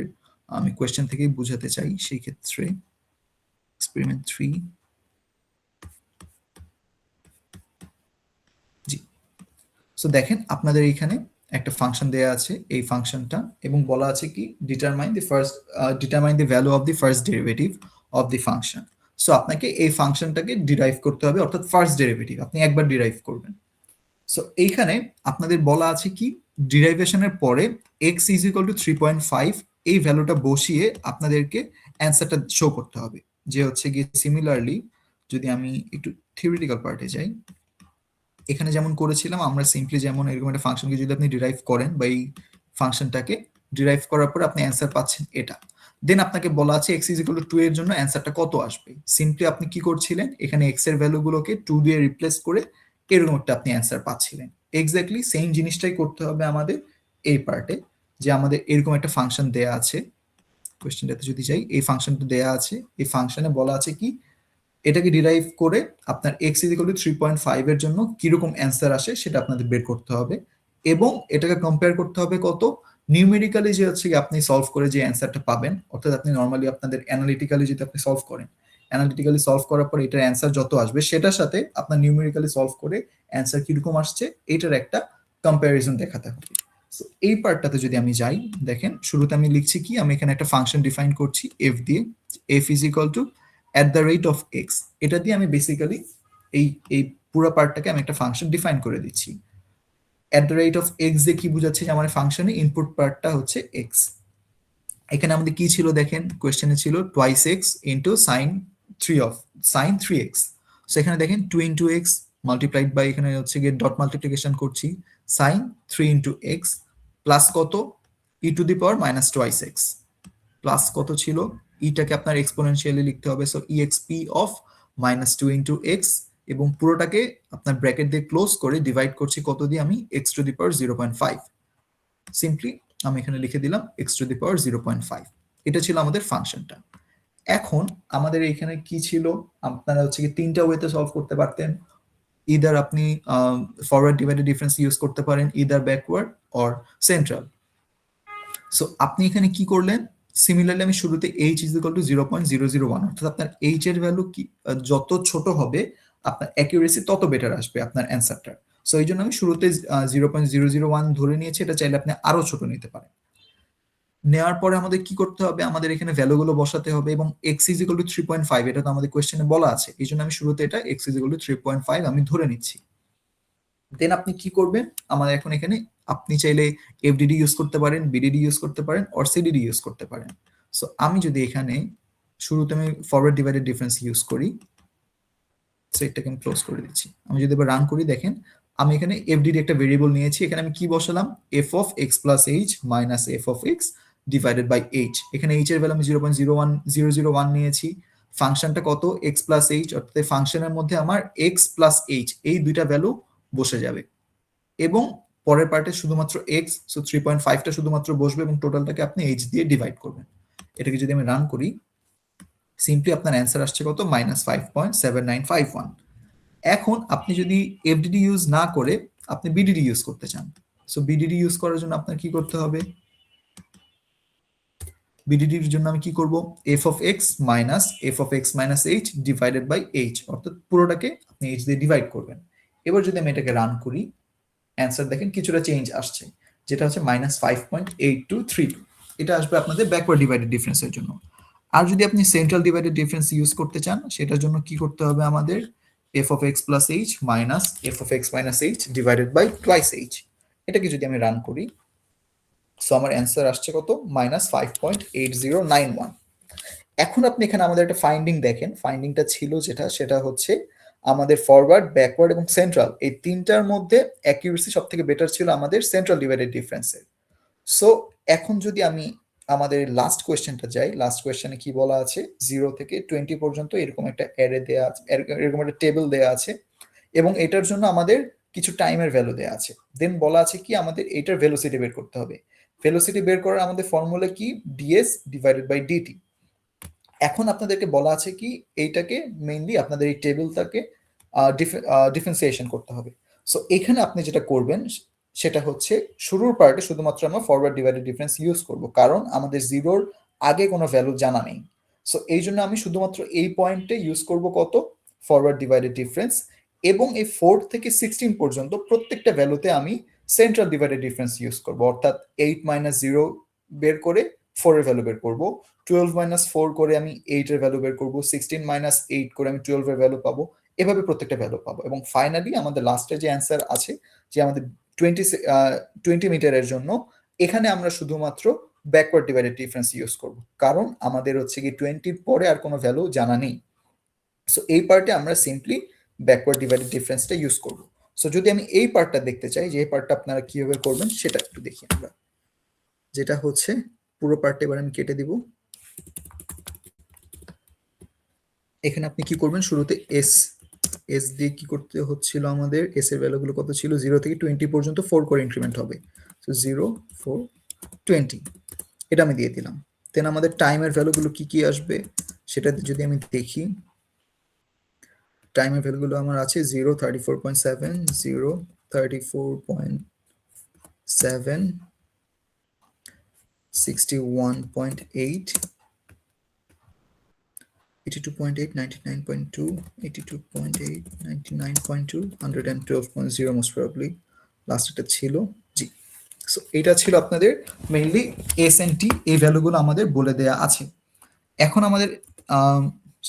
আমি কোয়েশ্চেন থেকেই বুঝাতে চাই, সেই ক্ষেত্রে এক্সপেরিমেন্ট 3, জি। সো দেখেন আপনাদের এখানে একটা ফাংশন দেয়া আছে, এই ফাংশনটা, এবং বলা আছে কি determine the value of the first derivative of the function. So আপনাকে এই ফাংশনটাকে ডিরাইভ করতে হবে, অর্থাৎ ফার্স্ট ডেরিভেটিভ আপনি একবার ডিরাইভ করবেন। সো এইখানে আপনাদের বলা আছে কি ডিরাইভেশনের পরে x ইজ ইকুয়াল টু 3.5 এই ভ্যালুটা বসিয়ে আপনাদেরকে অ্যান্সারটা শো করতে হবে, যে হচ্ছে গিয়ে সিমিলারলি যদি আমি একটু থিওরিটিক্যাল পার্টে যাই, এখানে যেমন করেছিলাম আমরা সিম্পলি যেমন এরকম একটা ফাংশনকে যদি আপনি ডিরাইভ করেন বা এই ফাংশনটাকে ডিরাইভ করার পর আপনি অ্যান্সার পাচ্ছেন এটা, দেন আপনাকে বলা আছে x ইজ ইকুয়াল টু 2 এর জন্য অ্যান্সারটা কত আসবে। সিম্পলি আপনি কি করছিলেন, এখানে x এর ভ্যালুগুলোকে 2 দিয়ে রিপ্লেস করে এরকম একটা আপনি অ্যান্সার পাচ্ছিলেন। এক্স্যাক্টলি সেম জিনিসটাই করতে হবে আমাদের এই পার্টে, যে আমাদের এরকম একটা ফাংশন দেয়া আছে, কোশ্চেনটাতে যদি যাই, এই ফাংশনটা দেয়া আছে, এই ফাংশনে বলা আছে কি এটাকে ডিরাইভ করে আপনার x ইজ ইকুয়াল টু 3.5 এর জন্য কিরকম অ্যান্সার আসে সেটা আপনাদের বের করতে হবে, এবং এটাকে কম্পেয়ার করতে হবে কত নিউমেরিক্যালি, যে হচ্ছে আপনি সলভ করে যে অ্যান্সারটা পাবেন, অর্থাৎ আপনি নর্মালি আপনাদের অ্যানালিটিক্যালি যদি আপনি সলভ করেন, অ্যানালিটিক্যালি সলভ করার পর এটার অ্যান্সার যত আসবে সেটার সাথে আপনার নিউমেরিক্যালি সলভ করে অ্যান্সার কিরকম আসছে এটার একটা কম্প্যারিজন দেখাতে হবে। সো এই পার্টটাতে যদি আমি যাই, দেখেন শুরুতে আমি লিখছি কি, আমি এখানে একটা ফাংশন ডিফাইন করছি f দিয়ে, f is equal two at the rate of x, এটা দিয়ে আমি বেসিক্যালি এই এই পুরো পার্টটাকে আমি একটা ফাংশন ডিফাইন করে দিচ্ছি। at the rate of x দিয়ে কি বোঝাচ্ছে, যে আমার ফাংশনে ইনপুট পার্টটা হচ্ছে x। এখানে আমাদের কি ছিল দেখেন, কোশ্চেনে ছিল twice x into sin 3x। So এখানে দেখেন 2 ইনটু x মাল্টিপ্লাইড বাই, এখানে হচ্ছে গিয়ে ডট মাল্টিপ্লিকেশন করছি, sin 3 ইনটু x প্লাস কত e to the power minus twice x, plus কত ছিল, ইটাকে আপনার এক্সপোনেনশিয়ালি লিখতে হবে, so exp of minus 2 into x, এবং পুরোটাকে আপনার ব্র্যাকেট দিয়ে ক্লোজ করে ডিভাইড করছি কত দিয়ে, আমি x two the power 0.5। Simply আমি এখানে লিখে দিলাম x টু দি পাওয়ার 0.5। এটা ছিল আমাদের ফাংশনটা। এখন আমাদের এখানে কি ছিল, আপনারা হচ্ছে কি তিনটা ওয়েতে সলভ করতে পারতেন, ইদার আপনি ফরওয়ার্ড ডিভাইডেড ডিফারেন্স ইউজ করতে পারেন, either backward or central. So আপনি এখানে কি করলেন, সিমিলারলি আমি শুরুতে h ইজ ইকুয়াল টু 0.001, অর্থাৎ আপনার h এর ভ্যালু কি যত ছোট হবে আপনার অ্যাকিউরেসি তত বেটার আসবে আপনার অ্যান্সারটা। সো এই জন্য আমি শুরুতে 0.001 ধরে নিয়েছি, এটা চাইলে আপনি আরো ছোট নিতে পারেন। নেওয়ার পরে আমাদের কি করতে হবে, আমাদের এখানে ভ্যালুগুলো বসাতে হবে, এবং x ইজ ইকুয়াল টু 3.5 এটা তো আমাদের কোশ্চেনে বলা আছে, এই জন্য আমি শুরুতে এটা x ইজ ইকুয়াল টু 3.5 আমি ধরে নিচ্ছি। দেন আপনি কি করবেন, আমাদের এখন এখানে আপনি চাইলে এফডিডি ইউজ করতে পারেন, বিডিডি ইউজ করতে পারেন, অর সিডিডি ইউজ করতে পারেন। সো আমি যদি এখানে শুরুতে আমি ফরওয়ার্ড ডিভাইডেড ডিফারেন্স ইউজ করি, সেটটাকে আমি ক্লোজ করে দিচ্ছি, আমি যদি এবার রান করি, দেখেন আমি এখানে এফডিডি একটা ভেরিয়েবল নিয়েছি, এখানে আমি কি বসালাম, f of x plus h minus f of x divided by h. এখানে এইচ এর ভ্যালু আমি 0.001 নিয়েছি, ফাংশনটা কত এক্স প্লাস এইচ, অর্থাৎ ফাংশনের মধ্যে আমার এক্স প্লাস এইচ এই দুইটা ভ্যালু বসে যাবে, এবং পরের পার্টে শুধুমাত্র এক্স, সো 3.5টা শুধুমাত্র বসবে, এবং টোটালটাকে আপনি এইচ দিয়ে ডিভাইড করবেন। এটাকে যদি আমি রান করি, সিম্পলি আপনার অ্যান্সার আসছে কত, -5.7951। এখন আপনি যদি এফডিডি ইউজ না করে আপনি বিডিডি ইউজ করতে চান, সো বিডিডি ইউজ করার জন্য আপনার কি করতে হবে, বিডিডির জন্য আমি কি করব, f of x minus h divided by h, অর্থাৎ পুরোটাকে আপনি এইচ দিয়ে ডিভাইড করবেন। এবার যদি আমি এটাকে রান করি, অ্যান্সার দেখেন কিছুটা চেঞ্জ আসছে, যেটা হচ্ছে -5.8232। এটা আসবে আপনাদের ব্যাকওয়ার্ড ডিভাইডেড ডিফারেন্সের জন্য। আর যদি আপনি সেন্ট্রাল ডিভাইডেড ডিফারেন্স ইউজ করতে চান, সেটার জন্য কি করতে হবে আমাদের, f of x plus h minus f of x minus h divided by twice h. এটাকে যদি আমি রান করি, সো আমার অ্যান্সার আসছে কত, -5.8091। এখন আপনি এখানে আমাদের একটা ফাইন্ডিং দেখেন, ফাইন্ডিংটা ছিল যেটা, সেটা হচ্ছে আমাদের ফরওয়ার্ড, ব্যাকওয়ার্ড এবং সেন্ট্রাল, এই তিনটার মধ্যে অ্যাকিউরেসি সব থেকে বেটার ছিল আমাদের সেন্ট্রাল ডিভাইডেড ডিফারেন্সের। সো এখন যদি আমি আমাদের লাস্ট কোয়েশ্চেনটা যাই, লাস্ট কোয়েশ্চেনে কি বলা আছে, 0 থেকে 20 পর্যন্ত এরকম একটা অ্যারে দেয়া আছে, এরকম একটা টেবিল দেয়া আছে, এবং এটার জন্য আমাদের কিছু টাইমের ভ্যালু দেয়া আছে। দেন বলা আছে কি আমাদের এটার ভেলোসিটি বের করতে হবে। ভেলোসিটি বের করার আমাদের ফর্মুলা কি, ডিএস ডিভাইডেড বাই ডিটি। এখন আপনাদেরকে বলা আছে কি এইটাকে মেইনলি আপনাদের এই টেবিলটাকে ডিফারেন্সিয়েশন করতে হবে। সো এখানে আপনি যেটা করবেন সেটা হচ্ছে শুরুর পার্টে শুধুমাত্র আমরা ফরওয়ার্ড ডিভাইডেড ডিফারেন্স ইউজ করব, কারণ আমাদের জিরোর আগে কোনো ভ্যালু জানা নেই। সো এই জন্য আমি শুধুমাত্র এই পয়েন্টে ইউজ করব কত, ফরওয়ার্ড ডিভাইডেড ডিফারেন্স, এবং এই 4 থেকে 16 পর্যন্ত প্রত্যেকটা ভ্যালুতে আমি সেন্ট্রাল ডিভাইডেড ডিফারেন্স ইউজ করব, অর্থাৎ 8 মাইনাস 0 বের করে 4 এর ভ্যালু বের করব, 12 মাইনাস 4 করে আমি 8 এর ভ্যালু বের করব, 16 মাইনাস 8 করে আমি 12 এর ভ্যালু পাবো, এভাবে প্রত্যেকটা ভ্যালু পাবো। এবং ফাইনালি আমাদের লাস্টে যে অ্যান্সার আছে, যে আমাদের 20 মিটারের জন্য, এখানে আমরা শুধুমাত্র ব্যাকওয়ার্ড ডিভাইডেড ডিফারেন্স ইউজ করব, কারণ আমাদের হচ্ছে কি 20 পরে আর কোনো ভ্যালু জানা নেই। সো এই পার্টে আমরা সিম্পলি ব্যাকওয়ার্ড ডিভাইডেড ডিফারেন্সটা ইউজ করব। সো যদি আমি এই পার্টটা দেখতে চাই, যে এই পার্টটা আপনারা কিভাবে করবেন সেটা একটু দেখি আমরা, যেটা হচ্ছে পুরো পার্টটা এবার আমি কেটে দিব। এখানে আপনি কি করবেন, শুরুতে এস এস দিয়ে কি করতে হচ্ছিল, আমাদের এস এর ভ্যালুগুলো কত ছিল, 0 থেকে 20 পর্যন্ত 4 করে ইনক্রিমেন্ট হবে। সো 0 4 20 এটা আমি দিয়ে দিলাম। দেন আমাদের টাইমের ভ্যালুগুলো কি কি আসবে সেটা যদি আমি দেখি, টাইমের ভ্যালুগুলো আমার আছে 0 34.7 0 34.7 61.8 82.8 99.2 82.8 99.2 112.0 most probably লাস্ট এটা ছিল, জি। সো এটা ছিল আপনাদের মেইনলি এস এন্ড টি, এই ভ্যালুগুলো আমাদের বলে দেয়া আছে। এখন আমাদের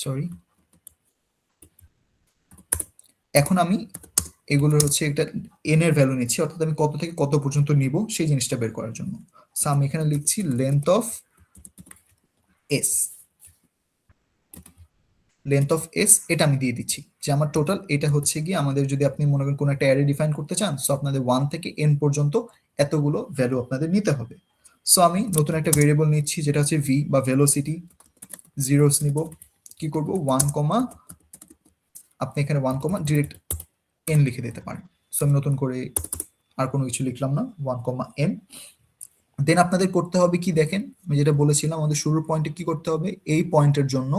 সরি, এখন আমি এগুলোর হচ্ছে একটা এন এর ভ্যালু নিচ্ছি, অর্থাৎ আমি কত থেকে কত পর্যন্ত নিব সেই জিনিসটা বের করার জন্য। সো আমি এখানে লিখছি length of S, length of S এটা আমি দিয়ে দিচ্ছি, যে আমার টোটাল এটা হচ্ছে গিয়ে আমাদের, যদি আপনি মনে করেন কোনো একটা অ্যারে ডিফাইন করতে চান, সো আপনাদের 1 থেকে n পর্যন্ত এতগুলো ভ্যালু আপনাদের নিতে হবে। সো আমি নতুন একটা ভেরিয়েবল নিচ্ছি, যেটা হচ্ছে ভি বা ভেলোসিটি, জিরোস নিব, কি করব 1 কমা, আপনি এখানে 1 কমা ডিরেক্ট n লিখে দিতে পারেন। সো আমি নতুন করে আর কোনো কিছু লিখলাম না, 1 কমা n। দেন আপনাদের করতে হবে কি দেখেন, আমি যেটা বলেছিলাম, আমাদের শুরুর পয়েন্টে কি করতে হবে, এই পয়েন্টের জন্য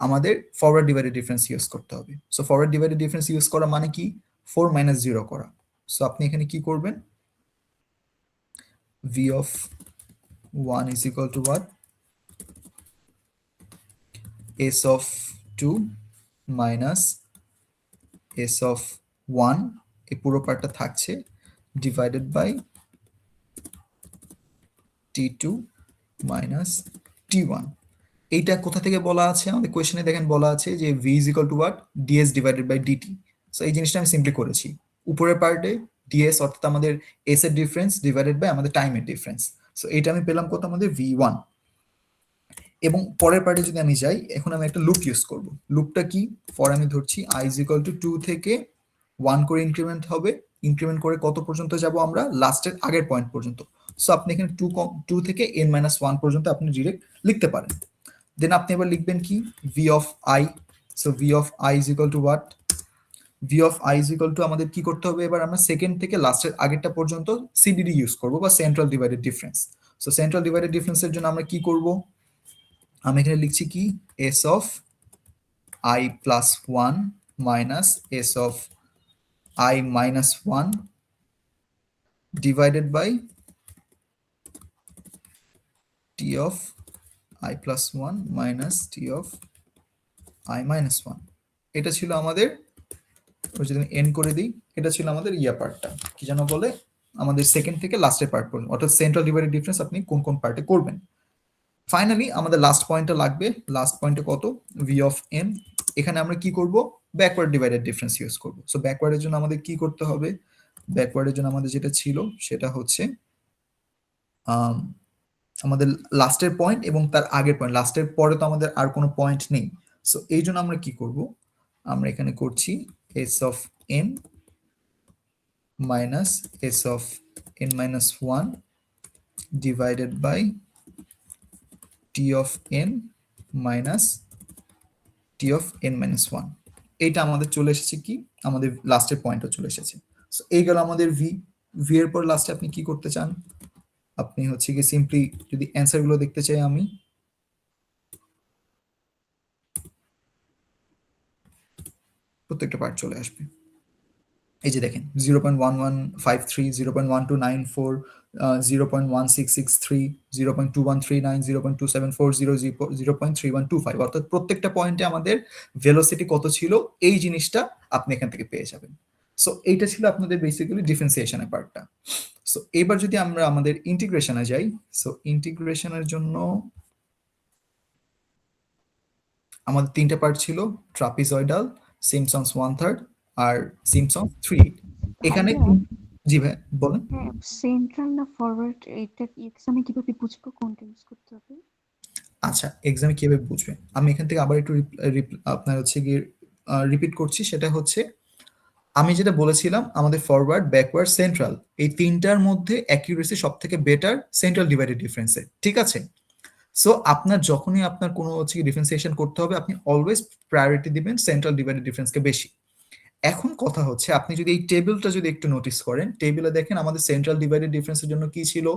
আমাদের ফরওয়ার্ড ডিভাইডেড ডিফারেন্স ইউজ করতে হবে। So forward divided difference use করা মানে কি, 4 মাইনাস 0 করা। সো আপনি এখানে কি করবেন, v of 1 is equal to what, s of 2 minus s of 1, এই পুরো পার্টটা থাকছে, divided by t2 minus t1। এইটা কোথা থেকে বলা আছে, আমাদের কোয়েশ্চেনে দেখেন বলা আছে যে v is equal to what, ds divided by dt। So এই জিনিসটা আমি সিম্পলি করেছি, উপরের পার্টে ds অর্থাৎ আমাদের s এর ডিফারেন্স ডিভাইডেড বাই আমাদের টাইমের ডিফারেন্স। সো এটা আমি পেলাম কত, আমাদের v1। এবং পরের পার্টে যদি আমি যাই, এখন আমি একটা লুপ ইউজ করব। লুপটা কি, ফর আমি ধরছি i is equal to 2 থেকে 1 করে ইনক্রিমেন্ট হবে, ইনক্রিমেন্ট করে কত পর্যন্ত যাব আমরা, লাস্টের আগের পয়েন্ট পর্যন্ত। সো আপনি এখানে 2 থেকে n-1 পর্যন্ত আপনি ডিরেক্ট লিখতে পারেন। দেন আপনি এবার লিখবেন কি, v of i, so v of i is equal to what, v of i is equal to, আমাদের কি করতে হবে, এবার আমরা সেকেন্ড থেকে লাস্টের আগেরটা পর্যন্ত সিডিডি ইউজ করব, বা central divided difference. So central divided ডিফারেন্সের জন্য আমরা কি করব, আমি এখানে লিখছি কি, s of i plus 1 minus s of i minus 1 divided by t of i plus one minus t of i minus one. এটা ছিল আমাদের, ওই যদি আমি এন করে দিই, এটা ছিল আমাদের ইয়া পার্টটা, কি যেন বলে, আমাদের সেকেন্ড থেকে লাস্টের পার্ট পর্যন্ত, অর্থাৎ সেন্ট্রাল ডিভাইডেড ডিফারেন্স আপনি কোন কোন পার্টে করবেন। ফাইনালি আমাদের লাস্ট পয়েন্টটা লাগবে। লাস্ট পয়েন্টে কত, ভি অফ এন। এখানে আমরা কি করব, ব্যাকওয়ার্ড ডিভাইডেড ডিফারেন্স ইউজ করব। সো ব্যাকওয়ার্ডের জন্য আমাদের কি করতে হবে, ব্যাকওয়ার্ডের জন্য আমাদের যেটা ছিল সেটা হচ্ছে আমাদের লাস্টের পয়েন্ট এবং তার আগের পয়েন্ট, লাস্টের পরে তো আমাদের আর কোনো পয়েন্ট নেই। সো এই জন্য আমরা কি করব, আমরা এখানে করছি s of n minus s of n minus one divided by t of n minus t of n minus one. এইটা আমাদের চলে এসেছে কি, আমাদের লাস্টের পয়েন্টও চলে এসেছে। সো এই গেল আমাদের ভি। ভি এর পর লাস্টে আপনি কি করতে চান, আপনি হচ্ছে কি সিম্পলি যদি অ্যান্সার গুলো দেখতে চাই আমি, প্রত্যেকটা পার্ট চলে আসবে। এই যে দেখেন 0.1153, 0.1294, 0.1663, 0.2139, 0.2740, 0.3125, অর্থাৎ প্রত্যেকটা পয়েন্টে আমাদের ভেলোসিটি কত ছিল এই জিনিসটা আপনি এখান থেকে পেয়ে যাবেন। সো এইটা ছিল আপনাদের বেসিক্যালি ডিফারেন্সিয়েশনের পার্টটা। সো এবার যদি আমরা আমাদের ইন্টিগ্রেশনে যাই, সো ইন্টিগ্রেশনের জন্য আমাদের তিনটা পার্ট ছিল, ট্রাপিজয়েডাল, সিমপসনস 1/3 আর সিমপসনস 3/8। এখানে ভাইয়া, জি ভাই বলেন। হ্যাঁ, সেন্ট্রাল না ফরওয়ার্ড এটা এক্সামে কিভাবে বুঝবো কোনটা ইউজ করতে হবে? আচ্ছা, এক্সামে কিভাবে বুঝবেন, আমি এখান থেকে আবার একটু আপনার হচ্ছে গিয়ে রিপিট করছি। সেটা হচ্ছে আমি যেটা বলেছিলাম, আমাদের ফরওয়ার্ড, ব্যাকওয়ার্ড, সেন্ট্রাল, এই তিনটার মধ্যে অ্যাকিউরেসি সব থেকে বেটার সেন্ট্রাল ডিভাইডেড ডিফারেন্সে, ঠিক আছে? সো আপনার যখনই আপনার কোনো হচ্ছে ডিফারেন্সিয়েশন করতে হবে, আপনি অলওয়েজ প্রায়োরিটি দিবেন সেন্ট্রাল ডিভাইডেড ডিফারেন্সকে বেশি। এখন কথা হচ্ছে, আপনি যদি এই টেবিলটা যদি একটু নোটিস করেন, টেবিলে দেখেন আমাদের সেন্ট্রাল ডিভাইডেড ডিফারেন্সের জন্য কি ছিল,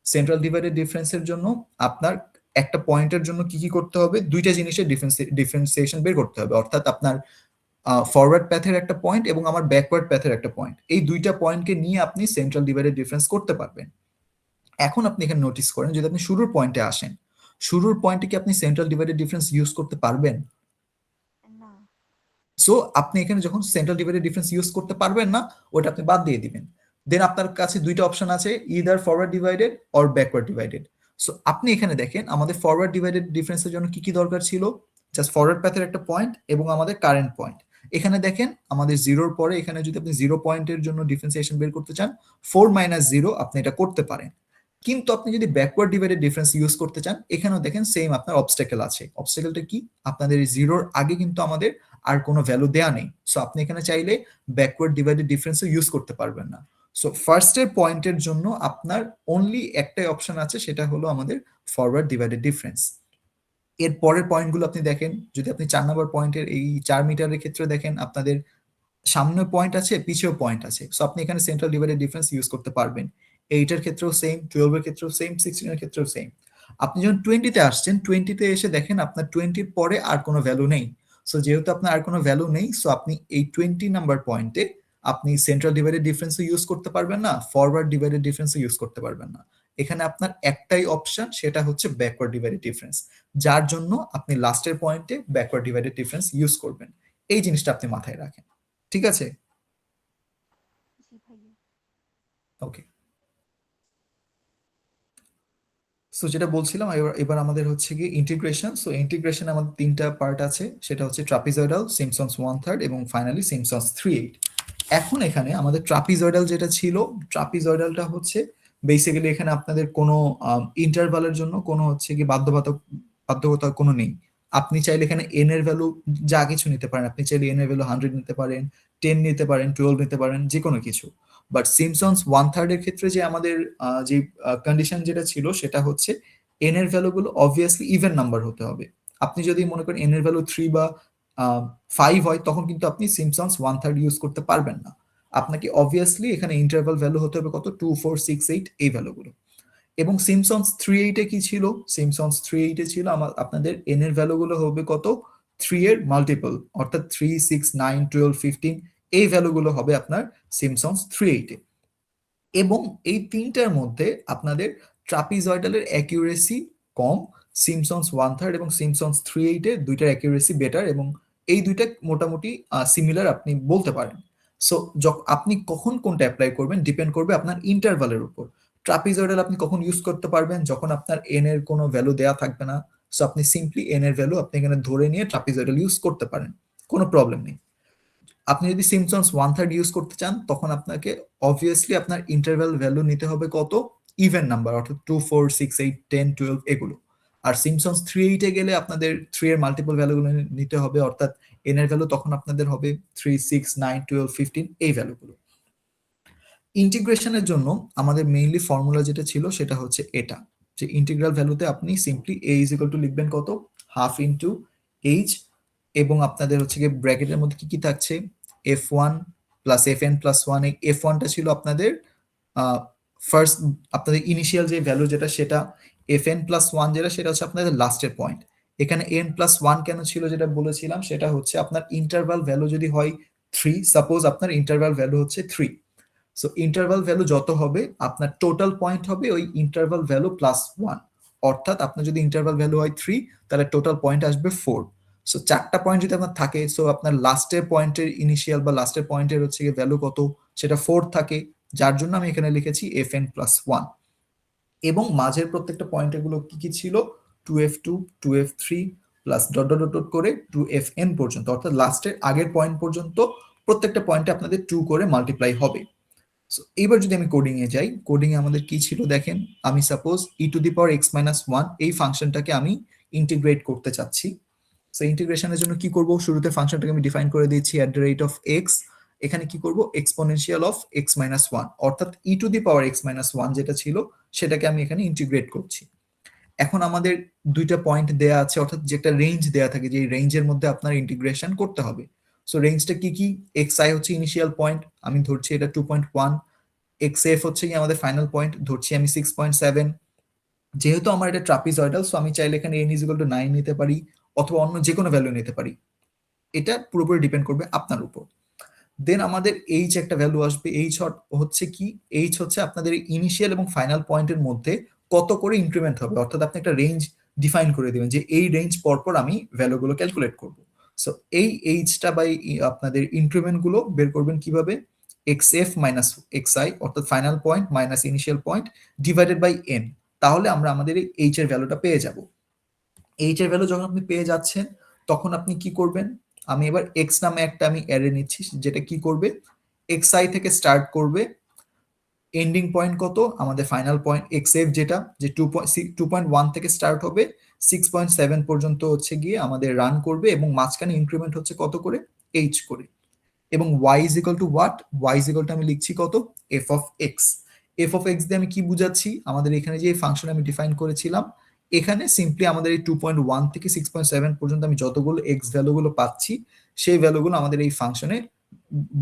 সেন্ট্রাল ডিভাইডেড ডিফারেন্সের জন্য আপনার একটা পয়েন্টের জন্য কি কি করতে হবে, দুইটা জিনিসের ডিফারেন্সিয়েশন বের করতে হবে, অর্থাৎ আপনার ফরওয়ার্ড প্যাথের একটা পয়েন্ট এবং আমার ব্যাকওয়ার্ড প্যাথের একটা পয়েন্ট, এই দুইটা পয়েন্টকে নিয়ে আপনি সেন্ট্রাল ডিভাইডেড ডিফারেন্স করতে পারবেন। এখন আপনি এখানে নোটিস করেন, যদি আপনি শুরুর পয়েন্টে আসেন, শুরুর পয়েন্টে কি আপনি সেন্ট্রাল ডিভাইডেড ডিফারেন্স ইউজ করতে পারবেন? না। সো আপনি এখানে যখন সেন্ট্রাল ডিভাইডেড ডিফারেন্স ইউজ করতে পারবেন না, ওটা আপনি বাদ দিয়ে দিবেন। দেন আপনার কাছে দুইটা অপশন আছে, either forward divided or backward divided. So আপনি এখানে দেখেন আমাদের ফরওয়ার্ড ডিভাইডেড ডিফারেন্সের জন্য কি কি দরকার ছিল, জাস্ট ফরওয়ার্ড প্যাথের একটা পয়েন্ট এবং আমাদের কারেন্ট পয়েন্ট। এখানে দেখেন আমাদের জিরোর পরে এখানে যদি আপনি 0 পয়েন্টের জন্য ডিফারেন্সিয়েশন বের করতে চান, 4 - 0 আপনি এটা করতে পারেন। কিন্তু আপনি যদি ব্যাকওয়ার্ড ডিভাইডেড ডিফারেন্স ইউজ করতে চান, এখানেও দেখেন সেম আপনার অবস্টাকেল আছে। অবস্টাকেলটা কি, আপনাদের এই জিরোর আগে কিন্তু আমাদের আর কোনো ভ্যালু দেয়া নেই। সো আপনি এখানে চাইলে ব্যাকওয়ার্ড ডিভাইডেড ডিফারেন্সও ইউজ করতে পারবেন না। সো ফার্স্টের পয়েন্টের জন্য আপনার অনলি একটাই অপশন আছে, সেটা হলো আমাদের ফরওয়ার্ড ডিভাইডেড ডিফারেন্স। এর পরের পয়েন্টগুলো আপনি দেখেন, যদি আপনি 4 নম্বর পয়েন্টের এই 4 মিটারের ক্ষেত্রে দেখেন, আপনাদের সামনে পয়েন্ট আছে, পিছেও পয়েন্ট আছে। সো আপনি এখানে সেন্ট্রাল ডিভাইডেড ডিফারেন্স ইউজ করতে পারবেন। 8 এর ক্ষেত্রেও সেম, 12 এর ক্ষেত্রেও সেম, 16 এর ক্ষেত্রেও সেম। আপনি যখন 20 তে আসছেন, 20 তে এসে দেখেন আপনার 20 এর পরে আর কোনো ভ্যালু নেই। সো যেহেতু আপনার আর কোনো ভ্যালু নেই, সো আপনি এই 20 নাম্বার পয়েন্টে আপনি সেন্ট্রাল ডিভাইডেড ডিফারেন্সও ইউজ করতে পারবেন না, ফরওয়ার্ড ডিভাইডেড ডিফারেন্সও ইউজ করতে পারবেন না। এখানে আপনার একটাই অপশন, সেটা হচ্ছে ব্যাকওয়ার্ড ডিভাইডেড ডিফারেন্স, যার জন্য আপনি লাস্টের পয়েন্টে ব্যাকওয়ার্ড ডিভাইডেড ডিফারেন্স ইউজ করবেন। এই জিনিসটা আপনি মাথায় রাখেন, ঠিক আছে? জি ভাইয়া। ওকে। সো যেটা বলছিলাম, এবার আমাদের হচ্ছে কি ইন্টিগ্রেশন। সো ইন্টিগ্রেশন আমাদের তিনটা পার্ট আছে, সেটা হচ্ছে ট্রাপিজয়েডাল, সিমপসনস 1/3 এবং ফাইনালি সিমপসনস 3/8। এখন এখানে আমাদের ট্রাপিজয়েডাল যেটা ছিল, ট্রাপিজয়েডালটা হচ্ছে বেসিক্যালি এখানে আপনাদের কোনো ইন্টারভালের জন্য কোনো হচ্ছে কি বাধ্যকতা কোনো নেই। আপনি চাইলে এখানে এন এর ভ্যালু যা কিছু নিতে পারেন, আপনি চাইলে এন এর ভ্যালু 100 নিতে পারেন, 10 নিতে পারেন, 12 নিতে পারেন, যে কোনো কিছু। বাট সিমপসনস 1/3 এর ক্ষেত্রে যে আমাদের যে কন্ডিশন যেটা ছিল, সেটা হচ্ছে এন এর ভ্যালুগুলো অবভিয়াসলি ইভেন নাম্বার হতে হবে। আপনি যদি মনে করেন এন এর ভ্যালু 3 বা 5 হয়, তখন কিন্তু আপনি সিমপসনস 1/3 ইউজ করতে পারবেন না। আপনাকে অবভিয়াসলি এখানে ইন্টারভাল ভ্যালু হতে হবে কত, 2, 4, 6, 8 এই ভ্যালুগুলো। এবং সিমপসনস 3/8 এ কি ছিল, সিমপসনস 3/8 এ ছিল আপনাদের এন এর ভ্যালুগুলো হবে কত, 3 এর মাল্টিপল, অর্থাৎ 3, 6, 9, 12, 15 এই ভ্যালুগুলো হবে আপনার সিমপসনস 3/8 এ। এবং এই তিনটার মধ্যে আপনাদের ট্রাপিজয়েডালের অ্যাকিউরেসি কম, সিমসন্স 1/3 এবং সিমসন্স 3/8 এর দুইটার অ্যাকুরেসি বেটার, এবং এই দুইটা মোটামুটি সিমিলার আপনি বলতে পারেন। সো আপনি কখন কোনটা অ্যাপ্লাই করবেন ডিপেন্ড করবে আপনার ইন্টারভালের উপর। ট্রাপিজয়েডাল আপনি কখন ইউজ করতে পারবেন, যখন আপনার এন এর কোনো ভ্যালু দেয়া থাকবে না। সো আপনি সিম্পলি এন এর ভ্যালু আপনি এখানে ধরে নিয়ে ট্রাপিজয়েডাল ইউজ করতে পারেন, কোনো প্রবলেম নেই। আপনি যদি সিমসন্স 1/3 ইউজ করতে চান তখন আপনাকে অবভিয়াসলি আপনার ইন্টারভ্যাল ভ্যালু নিতে হবে কত, ইভেন নাম্বার, অর্থাৎ 2, 4, 6, 8, 10, 12 এগুলো। আর সিমসন্স 3/8 এ গেলে আপনাদের 3 এর মাল্টিপল ভ্যালুগুলো নিতে হবে, অর্থাৎ এন এর ভ্যালু তখন আপনাদের হবে 3, 6, 9, 12, 15 এই ভ্যালুগুলো। ইন্টিগ্রেশনের জন্য আমাদের মেইনলি ফর্মুলা যেটা ছিল সেটা হচ্ছে এটা, যে ইন্টিগ্রাল ভ্যালুতে আপনি simply a is equal two লিখবেন কত, হাফ ইনটু h, এবং আপনাদের হচ্ছে গিয়ে ব্র্যাকেটের মধ্যে কি কি থাকছে, f1 প্লাস fn প্লাস 1। এই f1টা ছিল আপনাদের ফার্স্ট, আপনাদের ইনিশিয়াল যে ভ্যালু যেটা সেটা, fn প্লাস 1 যেটা সেটা হচ্ছে আপনাদের লাস্টের পয়েন্ট। এখানে n প্লাস 1 কেন ছিল যেটা বলেছিলাম, সেটা হচ্ছে আপনার ইন্টারভাল ভ্যালু যদি হয় 3, সাপোজ আপনার ইন্টারভাল ভ্যালু হচ্ছে 3, সো ইন্টারভাল ভ্যালু যত হবে আপনার টোটাল পয়েন্ট হবে ওই ইন্টারভাল ভ্যালু প্লাস 1। অর্থাৎ আপনার যদি ইন্টারভাল ভ্যালু হয় 3, তাহলে টোটাল পয়েন্ট আসবে 4। সো 4টা পয়েন্ট যদি আপনার থাকে, সো আপনার লাস্টের পয়েন্টের ইনিশিয়াল বা লাস্টের পয়েন্টের হচ্ছে ভ্যালু কত, সেটা 4 থাকে, যার জন্য আমি এখানে লিখেছি fn প্লাস 1। এবং মাঝের প্রত্যেকটা পয়েন্টের গুলো কি কি ছিল, 2f2, 2f3 plus dot dot dot করে 2fn পর্যন্ত, অর্থাৎ লাস্টের আগের পয়েন্ট পর্যন্ত প্রত্যেকটা পয়েন্টে আপনাদের 2 করে মাল্টিপ্লাই হবে। সো এইবার যদি আমি কোডিং এ যাই, কোডিং এ আমাদের কি ছিল দেখেন, আমি সাপোজ e⁻x-1 এই ফাংশনটাকে আমি ইন্টিগ্রেট করতে চাচ্ছি। সো ইন্টিগ্রেশনের জন্য কি করব, শুরুতে ফাংশনটাকে আমি ডিফাইন করে দিয়েছি @x, এখানে কি করব, এক্সপোনেনশিয়াল অফ x-1, অর্থাৎ e⁻x-1 যেটা ছিল সেটাকে আমি এখানে ইন্টিগ্রেট করছি। এখন আমাদের দুইটা পয়েন্ট দেয়া আছে, অর্থাৎ যে একটা রেঞ্জ দেয়া থাকে, যে রেঞ্জের মধ্যে আপনার ইন্টিগ্রেশন করতে হবে। সো রেঞ্জটা কি কি, xi হচ্ছে ইনিশিয়াল পয়েন্ট, আমি ধরছি এটা 2.1, xf হচ্ছে কি আমাদের ফাইনাল পয়েন্ট, ধরছি আমি 6.7। যেহেতু আমার এটা ট্রাপিজয়েডাল, সো আমি চাইলে এখানে n = 9 নিতে পারি, অথবা অন্য যে কোনো ভ্যালু নিতে পারি, এটা পুরোপুরি ডিপেন্ড করবে আপনার উপর। দেন আমাদের এইচ একটা ভ্যালু আসবে, এইচ হচ্ছে কি, এইচ হচ্ছে আপনাদের ইনিশিয়াল এবং ফাইনাল পয়েন্টের মধ্যে কত করে ইনক্রিমেন্ট হবে, অর্থাৎ আপনি একটা রেঞ্জ ডিফাইন করে দিবেন যে এই রেঞ্জ পরপর আমি ভ্যালুগুলো ক্যালকুলেট করব। সো এই এইচটা বাই আপনাদের ইনক্রিমেন্ট গুলো বের করবেন কিভাবে, xf মাইনাস xi, অর্থাৎ final point minus initial point divided by n, তাহলে আমরা আমাদের এই এইচ এর ভ্যালুটা পেয়ে যাব। এইচ এর ভ্যালু যখন আপনি পেয়ে যাচ্ছেন তখন আপনি কি করবেন, আমি এবার x নামে একটা আমি অ্যারে নিচ্ছি, যেটা কি করবে, xi থেকে স্টার্ট করবে, এন্ডিং পয়েন্ট কত আমাদের ফাইনাল পয়েন্ট xf, যেটা যে 2.1 থেকে স্টার্ট হবে 6.7 পর্যন্ত হচ্ছে গিয়ে আমাদের রান করবে, এবং মাঝখানে ইনক্রিমেন্ট হচ্ছে কত করে, h করে। এবং y is equal to what, y is equal two আমি লিখছি কত, f of x। f of x দিয়ে আমি কি বুঝাচ্ছি, আমাদের এখানে যে ফাংশন আমি ডিফাইন করেছিলাম, এখানে সিম্পলি আমাদের এই 2.1 থেকে 6.7 পর্যন্ত আমি যতগুলো x ভ্যালুগুলো পাচ্ছি, সেই ভ্যালুগুলো আমাদের এই ফাংশনে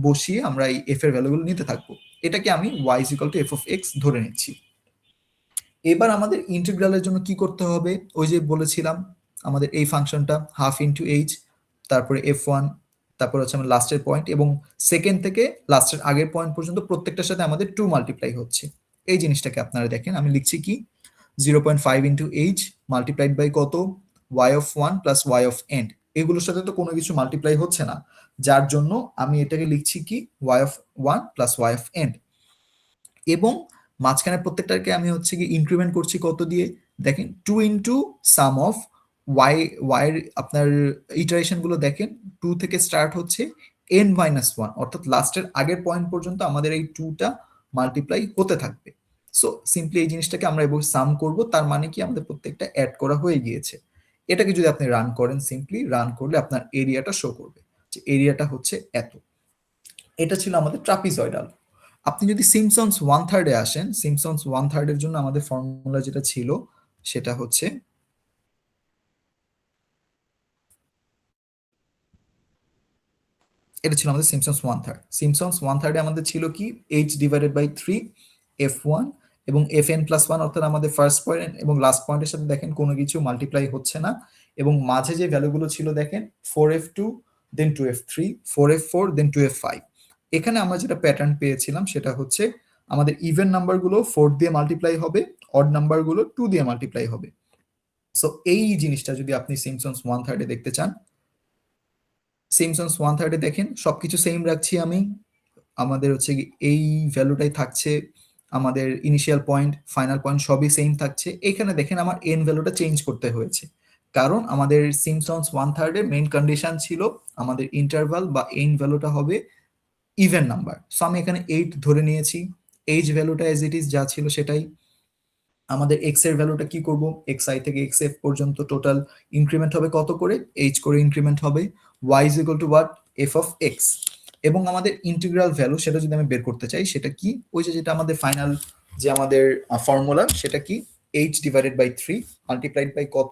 বসিয়ে আমরা এই f এর ভ্যালুগুলো নিতে থাকবো। এটাকে আমি y is equal two f of x ধরে নিচ্ছি। এবার আমাদের ইন্টিগ্রালের জন্য কি করতে হবে, ওই যে বলেছিলাম আমাদের এই ফাংশনটা হাফ ইনটু h, তারপরে f1, তারপর হচ্ছে আমার লাস্টের পয়েন্ট, এবং সেকেন্ড থেকে লাস্টের আগের পয়েন্ট পর্যন্ত প্রত্যেকটার সাথে আমাদের 2 মাল্টিপ্লাই হচ্ছে। এই জিনিসটাকে আপনারা দেখেন, আমি লিখছি কি 0.5 ইনটু h মাল্টিপ্লাইড বাই কত, y of 1 plus y of end, এগুলোর সাথে তো কোনো কিছু মাল্টিপ্লাই হচ্ছে না, যার জন্য আমি এটাকে লিখছি কি y of 1 plus y of end. এবং মাঝখানে প্রত্যেকটাকে আমি হচ্ছে কি ইনক্রিমেন্ট করছি কত দিয়ে, দেখেন 2 ইনটু সাম অফ y, এর আপনার ইটারেশন গুলো দেখেন, 2 থেকে স্টার্ট হচ্ছে n-1, অর্থাৎ লাস্টের আগের পয়েন্ট পর্যন্ত আমাদের এই 2টা মাল্টিপ্লাই হতে থাকবে। সো সিম্পলি এই জিনিসটাকে আমরা এবার সাম করব, তার মানে কি আমাদের প্রত্যেকটা অ্যাড করা হয়ে গিয়েছে। এটাকে যদি আপনি রান করেন, সিম্পলি রান করলে আপনার এরিয়াটা শো করবে যে এরিয়াটা হচ্ছে এত। এটা ছিল আমাদের ট্রাপিজয়েডাল। আপনি যদি সিমসন্স 1/3 এ আসেন, সিমসন্স 1/3 এর জন্য আমাদের ফর্মুলা যেটা ছিল সেটা হচ্ছে, এটা ছিল আমাদের সিমসন্স 1/3। সিমসন্স 1/3 এ আমাদের ছিল কি h ডিভাইডেড বাই 3 f1 এবং fn প্লাস 1, অর্থাৎ আমাদের ফার্স্ট পয়েন্ট এবং লাস্ট পয়েন্টের সাথে দেখেন কোনো কিছু মাল্টিপ্লাই হচ্ছে না, এবং মাঝে যে ভ্যালুগুলো ছিল দেখেন 4f2 দেন 2f3, 4f4 দেন 2f5। এখানে আমরা যেটা প্যাটার্ন পেয়েছিলাম সেটা হচ্ছে আমাদের ইভেন নাম্বারগুলো 4 দিয়ে মাল্টিপ্লাই হবে, অড নাম্বারগুলো 2 দিয়ে মাল্টিপ্লাই হবে। সো এই জিনিসটা যদি আপনি সিমসন্স 1/3 দেখতে চান, সিমসন্স 1/3 দেখেন সবকিছু সেম রাখছি আমি। আমাদের হচ্ছে এই ভ্যালুটাই থাকছে, আমাদের ইনিশিয়াল পয়েন্ট ফাইনাল পয়েন্ট সবই সেম থাকছে। এখানে দেখেন আমার এন ভ্যালুটা চেঞ্জ করতে হয়েছে, কারণ আমাদের সিমসন্স 1/3 এর মেইন কন্ডিশন ছিল আমাদের ইন্টারভাল বা এন ভ্যালুটা হবে ইভেন নাম্বার। সো আমি এখানে 8 ধরে নিয়েছি, এইচ ভ্যালুটা এজ ইট ইজ যা ছিল সেটাই। আমাদের এক্স এর ভ্যালুটা কি করব, এক্স আই থেকে এক্স এফ পর্যন্ত টোটাল ইনক্রিমেন্ট হবে কত করে, এইচ করে ইনক্রিমেন্ট হবে, y is equal to what, f of x. এবং আমাদের ইন্টিগ্রাল ভ্যালু সেটা যদি আমি বের করতে চাই সেটা কি, ওই যে যেটা আমাদের ফাইনাল যে আমাদের ফর্মুলা সেটা কি, h divided by 3 multiplied by কত,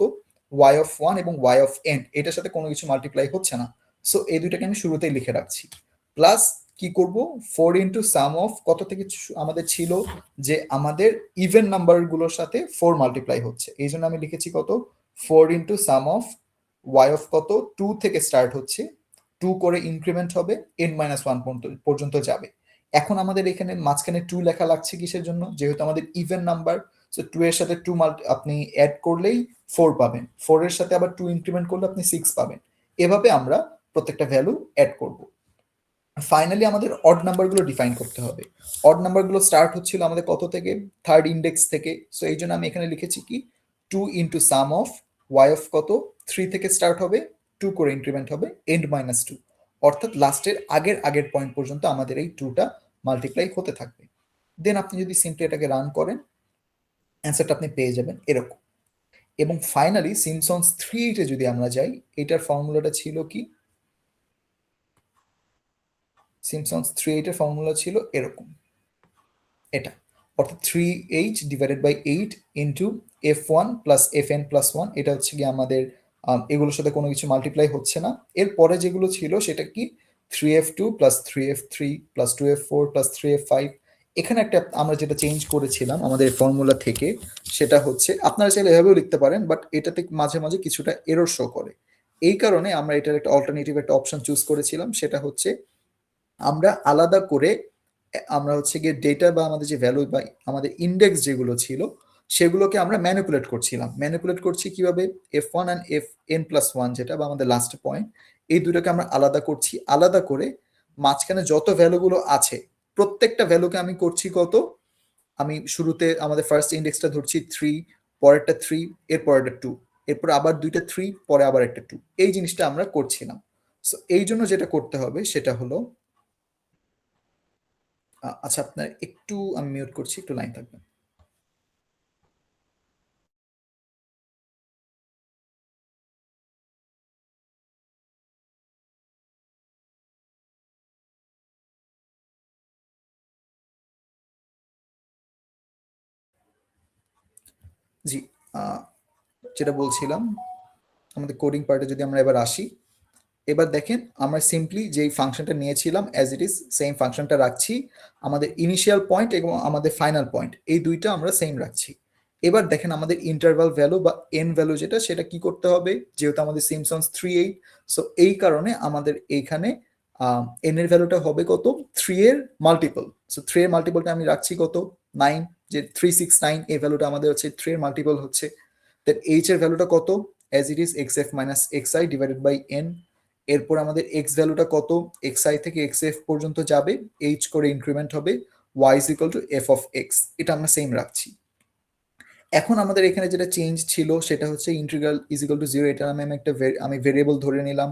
ওয়াই অফ 1 এবং ওয়াই অফ এন, এটার সাথে কোনো কিছু মাল্টিপ্লাই হচ্ছে না। সো এই দুইটাকে আমি শুরুতেই লিখে রাখছি। প্লাস কি করব, 4 ইন্টু সাম অফ কত থেকে আমাদের ছিল যে আমাদের ইভেন নাম্বার গুলোর সাথে 4 মাল্টিপ্লাই হচ্ছে, এই জন্য আমি লিখেছি কত, 4 into sum of y of কত 2 থেকে স্টার্ট হচ্ছে, 2 করে ইনক্রিমেন্ট হবে n-1 পর্যন্ত যাবে। এখন আমাদের এখানে মাঝখানে 2 লেখা লাগছে কিসের জন্য, যেহেতু আমাদের ইভেন নাম্বার, সো 2 এর সাথে 2 আপনি অ্যাড করলেই 4 পাবেন, 4 এর সাথে আবার 2 ইনক্রিমেন্ট করলে আপনি 6 পাবেন। এভাবে আমরা প্রত্যেকটা ভ্যালু অ্যাড করব। ফাইনালি আমাদের অড নাম্বারগুলো ডিফাইন করতে হবে। অড নাম্বারগুলো স্টার্ট হচ্ছিল আমাদের কত থেকে, থার্ড ইন্ডেক্স থেকে। সো এই জন্য আমি এখানে লিখেছি কি, 2 into sum of y of কত 3 থেকে স্টার্ট হবে, 2 করে ইনক্রিমেন্ট হবে n-2, অর্থাৎ লাস্টের আগের পয়েন্ট পর্যন্ত আমাদের এই 2টা মাল্টিপ্লাই হতে থাকবে। দেন আপনি যদি সিম্পলি এটাকে রান করেন, অ্যান্সারটা আপনি পেয়ে যাবেন এরকম। এবং ফাইনালি সিমসন্স 3 যদি আমরা যাই, এটার ফর্মুলাটা ছিল কি, সিমসন্স 3 এর ফর্মুলা ছিল এরকম, এটা অর্থাৎ 3h divided by 8 into f1 plus fn plus 1, এটা হচ্ছে কি আমাদের এগুলোর সাথে কোনো কিছু মাল্টিপ্লাই হচ্ছে না। এরপরে যেগুলো ছিল সেটা কি, 3f2 plus 3f3 plus 2f4 plus 3f5। এখানে একটা আমরা যেটা চেঞ্জ করেছিলাম আমাদের ফর্মুলা থেকে, সেটা হচ্ছে আপনারা চাইলে এভাবেও লিখতে পারেন, বাট এটাতে মাঝে মাঝে কিছুটা এরর শো করে। এই কারণে আমরা এটার একটা অল্টারনেটিভ একটা অপশন চুজ করেছিলাম, সেটা হচ্ছে আমরা আলাদা করে আমরা হচ্ছে গিয়ে ডেটা বা আমাদের যে ভ্যালু বা আমাদের ইন্ডেক্স যেগুলো ছিল সেগুলোকে আমরা ম্যানিপুলেট করছিলাম। ম্যানিপুলেট করছি কিভাবে, f1 অ্যান্ড fn+1 যেটা বা আমাদের লাস্ট পয়েন্ট, এই দুটোকে আমরা আলাদা করছি। আলাদা করে মাঝখানে যত ভ্যালুগুলো আছে প্রত্যেকটা ভ্যালুকে আমি করছি কত, আমি শুরুতে আমাদের ফার্স্ট ইন্ডেক্সটা ধরছি 3, পরেরটা 3, এর পরেরটা 2, এরপর আবার দুইটা 3, পরে আবার একটা 2, এই জিনিসটা আমরা করছিলাম। সো এই জন্য যেটা করতে হবে সেটা হলো, আচ্ছা আপনার একটু আমি মিউট করছি, একটু লাইন থাকবেন। জি, যেটা বলছিলাম আমাদের কোডিং পার্টে যদি আমরা এবার আসি, এবার দেখেন আমরা সিম্পলি যেই ফাংশনটা নিয়েছিলাম অ্যাজ ইট ইজ সেম ফাংশনটা রাখছি। আমাদের ইনিশিয়াল পয়েন্ট এবং আমাদের ফাইনাল পয়েন্ট এই দুইটা আমরা সেম রাখছি। এবার দেখেন আমাদের ইন্টারভাল ভ্যালু বা এন ভ্যালু যেটা, সেটা কি করতে হবে, যেহেতু আমাদের সিমসন্স 3/8, সো এই কারণে আমাদের এইখানে এন এর ভ্যালুটা হবে কত, 3 এর মাল্টিপল। সো 3 এর মাল্টিপলটা আমি রাখছি কত, 9, যে 369 এই ভ্যালুটা আমাদের হচ্ছে 3 এর মাল্টিপল হচ্ছে। দেন এইচ এর ভ্যালুটা কত, as it is xf minus xi divided by n। এরপর আমাদের এক্স ভ্যালুটা কত, xi থেকে xf পর্যন্ত যাবে, এইচ করে ইনক্রিমেন্ট হবে, y is equal two f of x, এটা আমরা সেম রাখছি। এখন আমাদের এখানে যেটা চেঞ্জ ছিল সেটা হচ্ছে ইন্টিগ্রাল ইজ ইকুয়াল টু 0, এটা আমি একটা আমি ভেরিয়েবল ধরে নিলাম।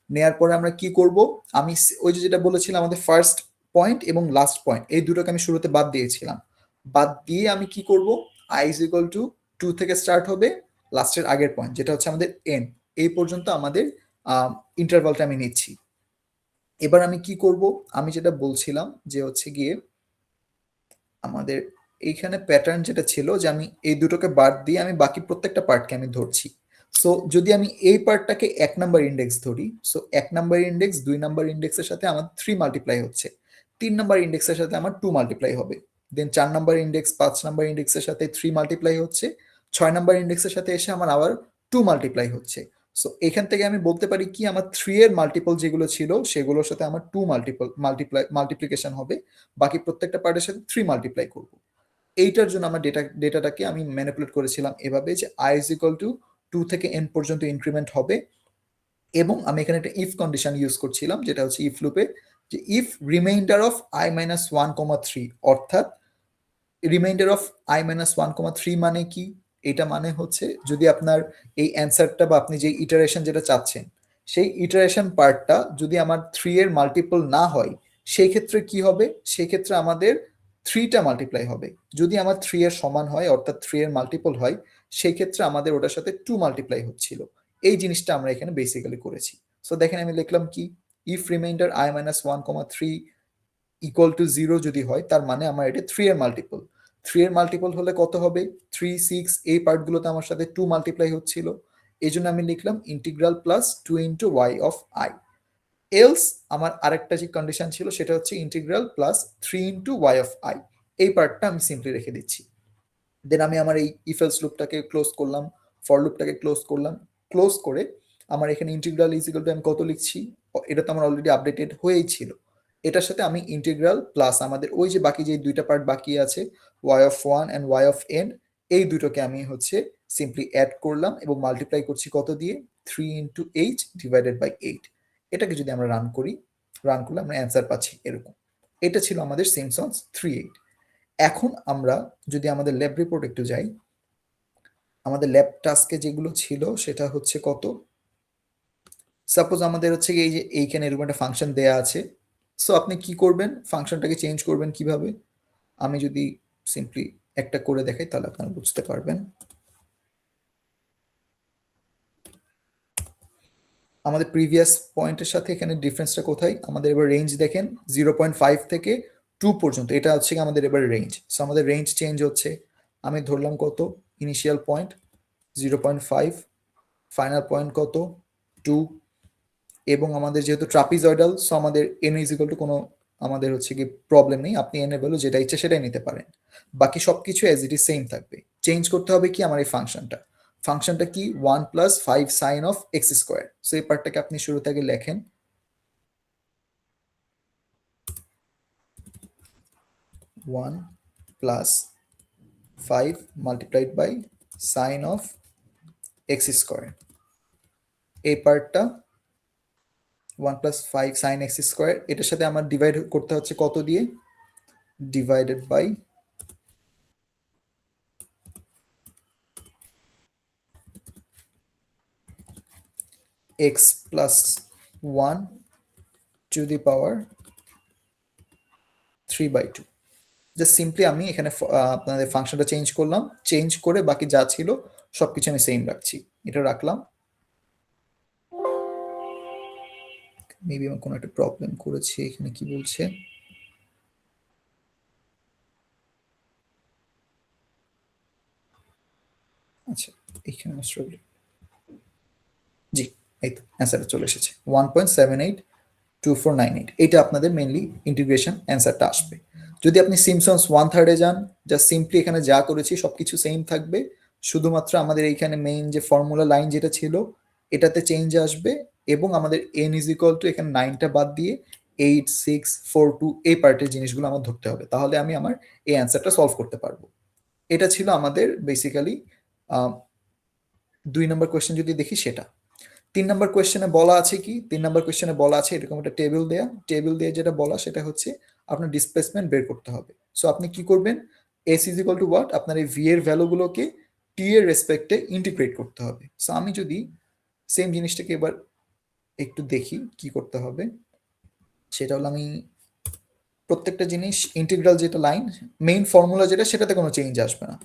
নেয়ার পরে আমরা কি করব, আমি ওই যে যেটা বলেছিলাম আমাদের ফার্স্ট পয়েন্ট এবং লাস্ট পয়েন্ট এই দুটোকে আমি শুরুতে বাদ দিয়েছিলাম। বাদ দিয়ে আমি কি করব, i ইজ ইকুয়াল টু 2 থেকে স্টার্ট হবে, লাস্টের আগের পয়েন্ট যেটা হচ্ছে আমাদের n, এই পর্যন্ত আমাদের ইন্টারভালটা আমি নিচ্ছি। এবার আমি কি করব, আমি যেটা বলছিলাম যে হচ্ছে গিয়ে আমাদের এইখানে প্যাটার্ন যেটা ছিল যে আমি এই দুটোকে বাদ দিয়ে আমি বাকি প্রত্যেকটা পার্টকে আমি ধরছি। সো যদি আমি এই পার্টটাকে 1 নাম্বার ইন্ডেক্স ধরি, সো 1 নাম্বার ইন্ডেক্স 2 নাম্বার ইন্ডেক্সের সাথে আমার 3 মাল্টিপ্লাই হচ্ছে, 3 নাম্বার ইন্ডেক্সের সাথে আমার 2 মাল্টিপ্লাই হবে, দেন 4 নাম্বার ইন্ডেক্স 5 নাম্বার ইন্ডেক্সের সাথে 3 মাল্টিপ্লাই হচ্ছে, 6 নাম্বার ইন্ডেক্সের সাথে এসে আমার আবার 2 মাল্টিপ্লাই হচ্ছে। সো এখান থেকে আমি বলতে পারি কি, আমার 3 এর মাল্টিপল যেগুলো ছিল সেগুলোর সাথে আমার 2 মাল্টিপ্লিকেশন হবে, বাকি প্রত্যেকটা পার্টের সাথে 3 মাল্টিপ্লাই করব। এইটার জন্য আমার ডেটাটাকে আমি ম্যানিপুলেট করেছিলাম এভাবে যে i ইজ ইকুয়াল টু 2 থেকে n পর্যন্ত ইনক্রিমেন্ট হবে। এবং আমি এখানে একটা ইফ কন্ডিশন ইউজ করছিলাম, যেটা হচ্ছে ইফ লুপে, যে if reminder of i minus 1,3, অর্থাৎ রিমাইন্ডার অফ i মাইনাস 1,3 মানে কি? এটা মানে হচ্ছে যদি আপনার এই অ্যান্সারটা বা আপনি যে ইটারেশন যেটা চাচ্ছেন সেই ইটারেশন পার্টটা যদি আমার 3 এর মাল্টিপল না হয়, সেই ক্ষেত্রে কি হবে? সেই ক্ষেত্রে আমাদের 3টা মাল্টিপ্লাই হবে। যদি আমার 3 এর সমান হয়, অর্থাৎ 3 এর মাল্টিপল হয়, সেই ক্ষেত্রে আমাদের ওটার সাথে 2 মাল্টিপ্লাই হচ্ছিল। এই জিনিসটা আমরা এখানে বেসিক্যালি করেছি। সো দেখেন আমি লিখলাম কি, if reminder i minus 1,3 equal to 0 যদি হয়, তার মানে আমার এটা 3 এর মাল্টিপল। 3 এর মাল্টিপল হলে কত হবে? 3, 6, এই পার্টগুলোতে আমার সাথে 2 মাল্টিপ্লাই হচ্ছিল। এই জন্য আমি লিখলাম integral plus 2 into y of i. Else আমার আরেকটা যে কন্ডিশন ছিল সেটা হচ্ছে integral plus 3 into y of i. এই পার্টটা আমি সিম্পলি রেখে দিচ্ছি। দেন আমি আমার এই ইফ এলস লুপটাকে ক্লোজ করলাম, ফর লুপটাকে ক্লোজ করলাম। ক্লোজ করে আমার এখানে ইন্টিগ্রাল ইজ ইকুয়াল টু আমি কত লিখছি? এটা তো আমার অলরেডি আপডেটেড হয়েই ছিল। এটার সাথে আমি ইন্টিগ্রাল প্লাস আমাদের ওই যে বাকি যে দুইটা পার্ট বাকি আছে, y of 1 and y of n, এই দুটোকে আমি হচ্ছে সিম্পলি অ্যাড করলাম এবং মাল্টিপ্লাই করছি কত দিয়ে? 3 ইন্টু এইচ ডিভাইডেড বাই 8। এটাকে যদি আমরা রান করলে আমরা অ্যান্সার পাচ্ছি এরকম। এটা ছিল আমাদের সিমসন্স 3.8। এখন আমরা যদি আমাদের ল্যাব রিপোর্ট একটু যাই, আমাদের ল্যাব টাস্কে যেগুলো ছিল সেটা হচ্ছে কত? সাপোজ আমাদের হচ্ছে এই যে এইখানে এরকম একটা ফাংশন দেয়া আছে। সো আপনি কি করবেন? ফাংশনটাকে চেঞ্জ করবেন কিভাবে? আমি যদি সিম্পলি একটা করে দেখাই তাহলে আপনারা বুঝতে পারবেন। আমাদের প্রিভিয়াস পয়েন্টের সাথে এখানে ডিফারেন্সটা কোথায়? আমাদের এবার রেঞ্জ দেখেন 0.5 থেকে 2 পর্যন্ত, এটা হচ্ছে আমাদের এবার রেঞ্জ। সো আমাদের রেঞ্জ চেঞ্জ হচ্ছে। আমি ধরলাম কত? ইনিশিয়াল পয়েন্ট 0.5, ফাইনাল পয়েন্ট কত? 2। এবং আমাদের যেহেতু ট্রাপিজয়েডাল, সো আমাদের n ইজ ইকুয়াল টু কোনো আমাদের হচ্ছে কি প্রবলেম নেই, আপনি n এর ভ্যালু যেটা ইচ্ছে সেটাই নিতে পারেন। বাকি সবকিছু অ্যাজ ইট ইজ সেম থাকবে। চেঞ্জ করতে হবে কি আমার এই ফাংশনটা কি? 1 plus 5 sine of x square. So এই পার্টটাকে আপনি শুরু থেকে লেখেন 1 plus 5 multiplied by sine of x square. এই পার্টটা 1 প্লাস 5 সাইন এক্স স্কোয়ার, এটার সাথে আমার ডিভাইড করতে হচ্ছে কত দিয়ে? Divided by x plus 1 to the power 3/2। Just simply আমি এখানে আপনাদের ফাংশনটা চেঞ্জ করলাম, চেঞ্জ করে বাকি যা ছিল সবকিছু আমি সেম রাখছি। এটা রাখলাম। মেবি আমার কোনো একটা প্রবলেম করেছি এখানে, কি বলছে? আচ্ছা, এখানে জি, এই তো অ্যান্সারটা চলে এসেছে 1.782498। এটা আপনাদের মেইনলি ইন্টিগ্রেশন অ্যান্সারটা আসবে। যদি আপনি সিমসন্স 1/3 যান, জাস্ট সিম্পলি এখানে যা করেছি সবকিছু সেম থাকবে, শুধুমাত্র আমাদের এইখানে মেইন যে ফর্মুলা লাইন যেটা ছিল এটাতে চেঞ্জ আসবে এবং আমাদের n ইজ ইকুয়াল টু এখানে 9টা বাদ দিয়ে 8, 6, 4, 2 এই পার্টের জিনিসগুলো আমার ধরতে হবে, তাহলে আমি আমার এই অ্যান্সারটা সলভ করতে পারবো। এটা ছিল আমাদের বেসিক্যালি 2 নম্বর কোয়েশ্চেন। যদি দেখি সেটা 3 নম্বর কোয়েশ্চেনে বলা আছে কি? 3 নম্বর কোয়েশ্চেনে বলা আছে এরকম একটা টেবিল দিয়ে যেটা বলা সেটা হচ্ছে আপনার ডিসপ্লেসমেন্ট বের করতে হবে। সো আপনি কি করবেন? s is equal to what? আপনার এই v এর ভ্যালুগুলোকে t এর রেসপেক্টে ইন্টিগ্রেট করতে হবে। সো আমি যদি সেম জিনিসটাকে এবার একটু দেখি কি করতে হবে, সেটা হলো আমি প্রত্যেকটা জিনিস ইন্টিগ্রাল যেটা লাইন মেইন ফর্মুলা যেটা সেটাতে কোনো চেঞ্জ আসবে না।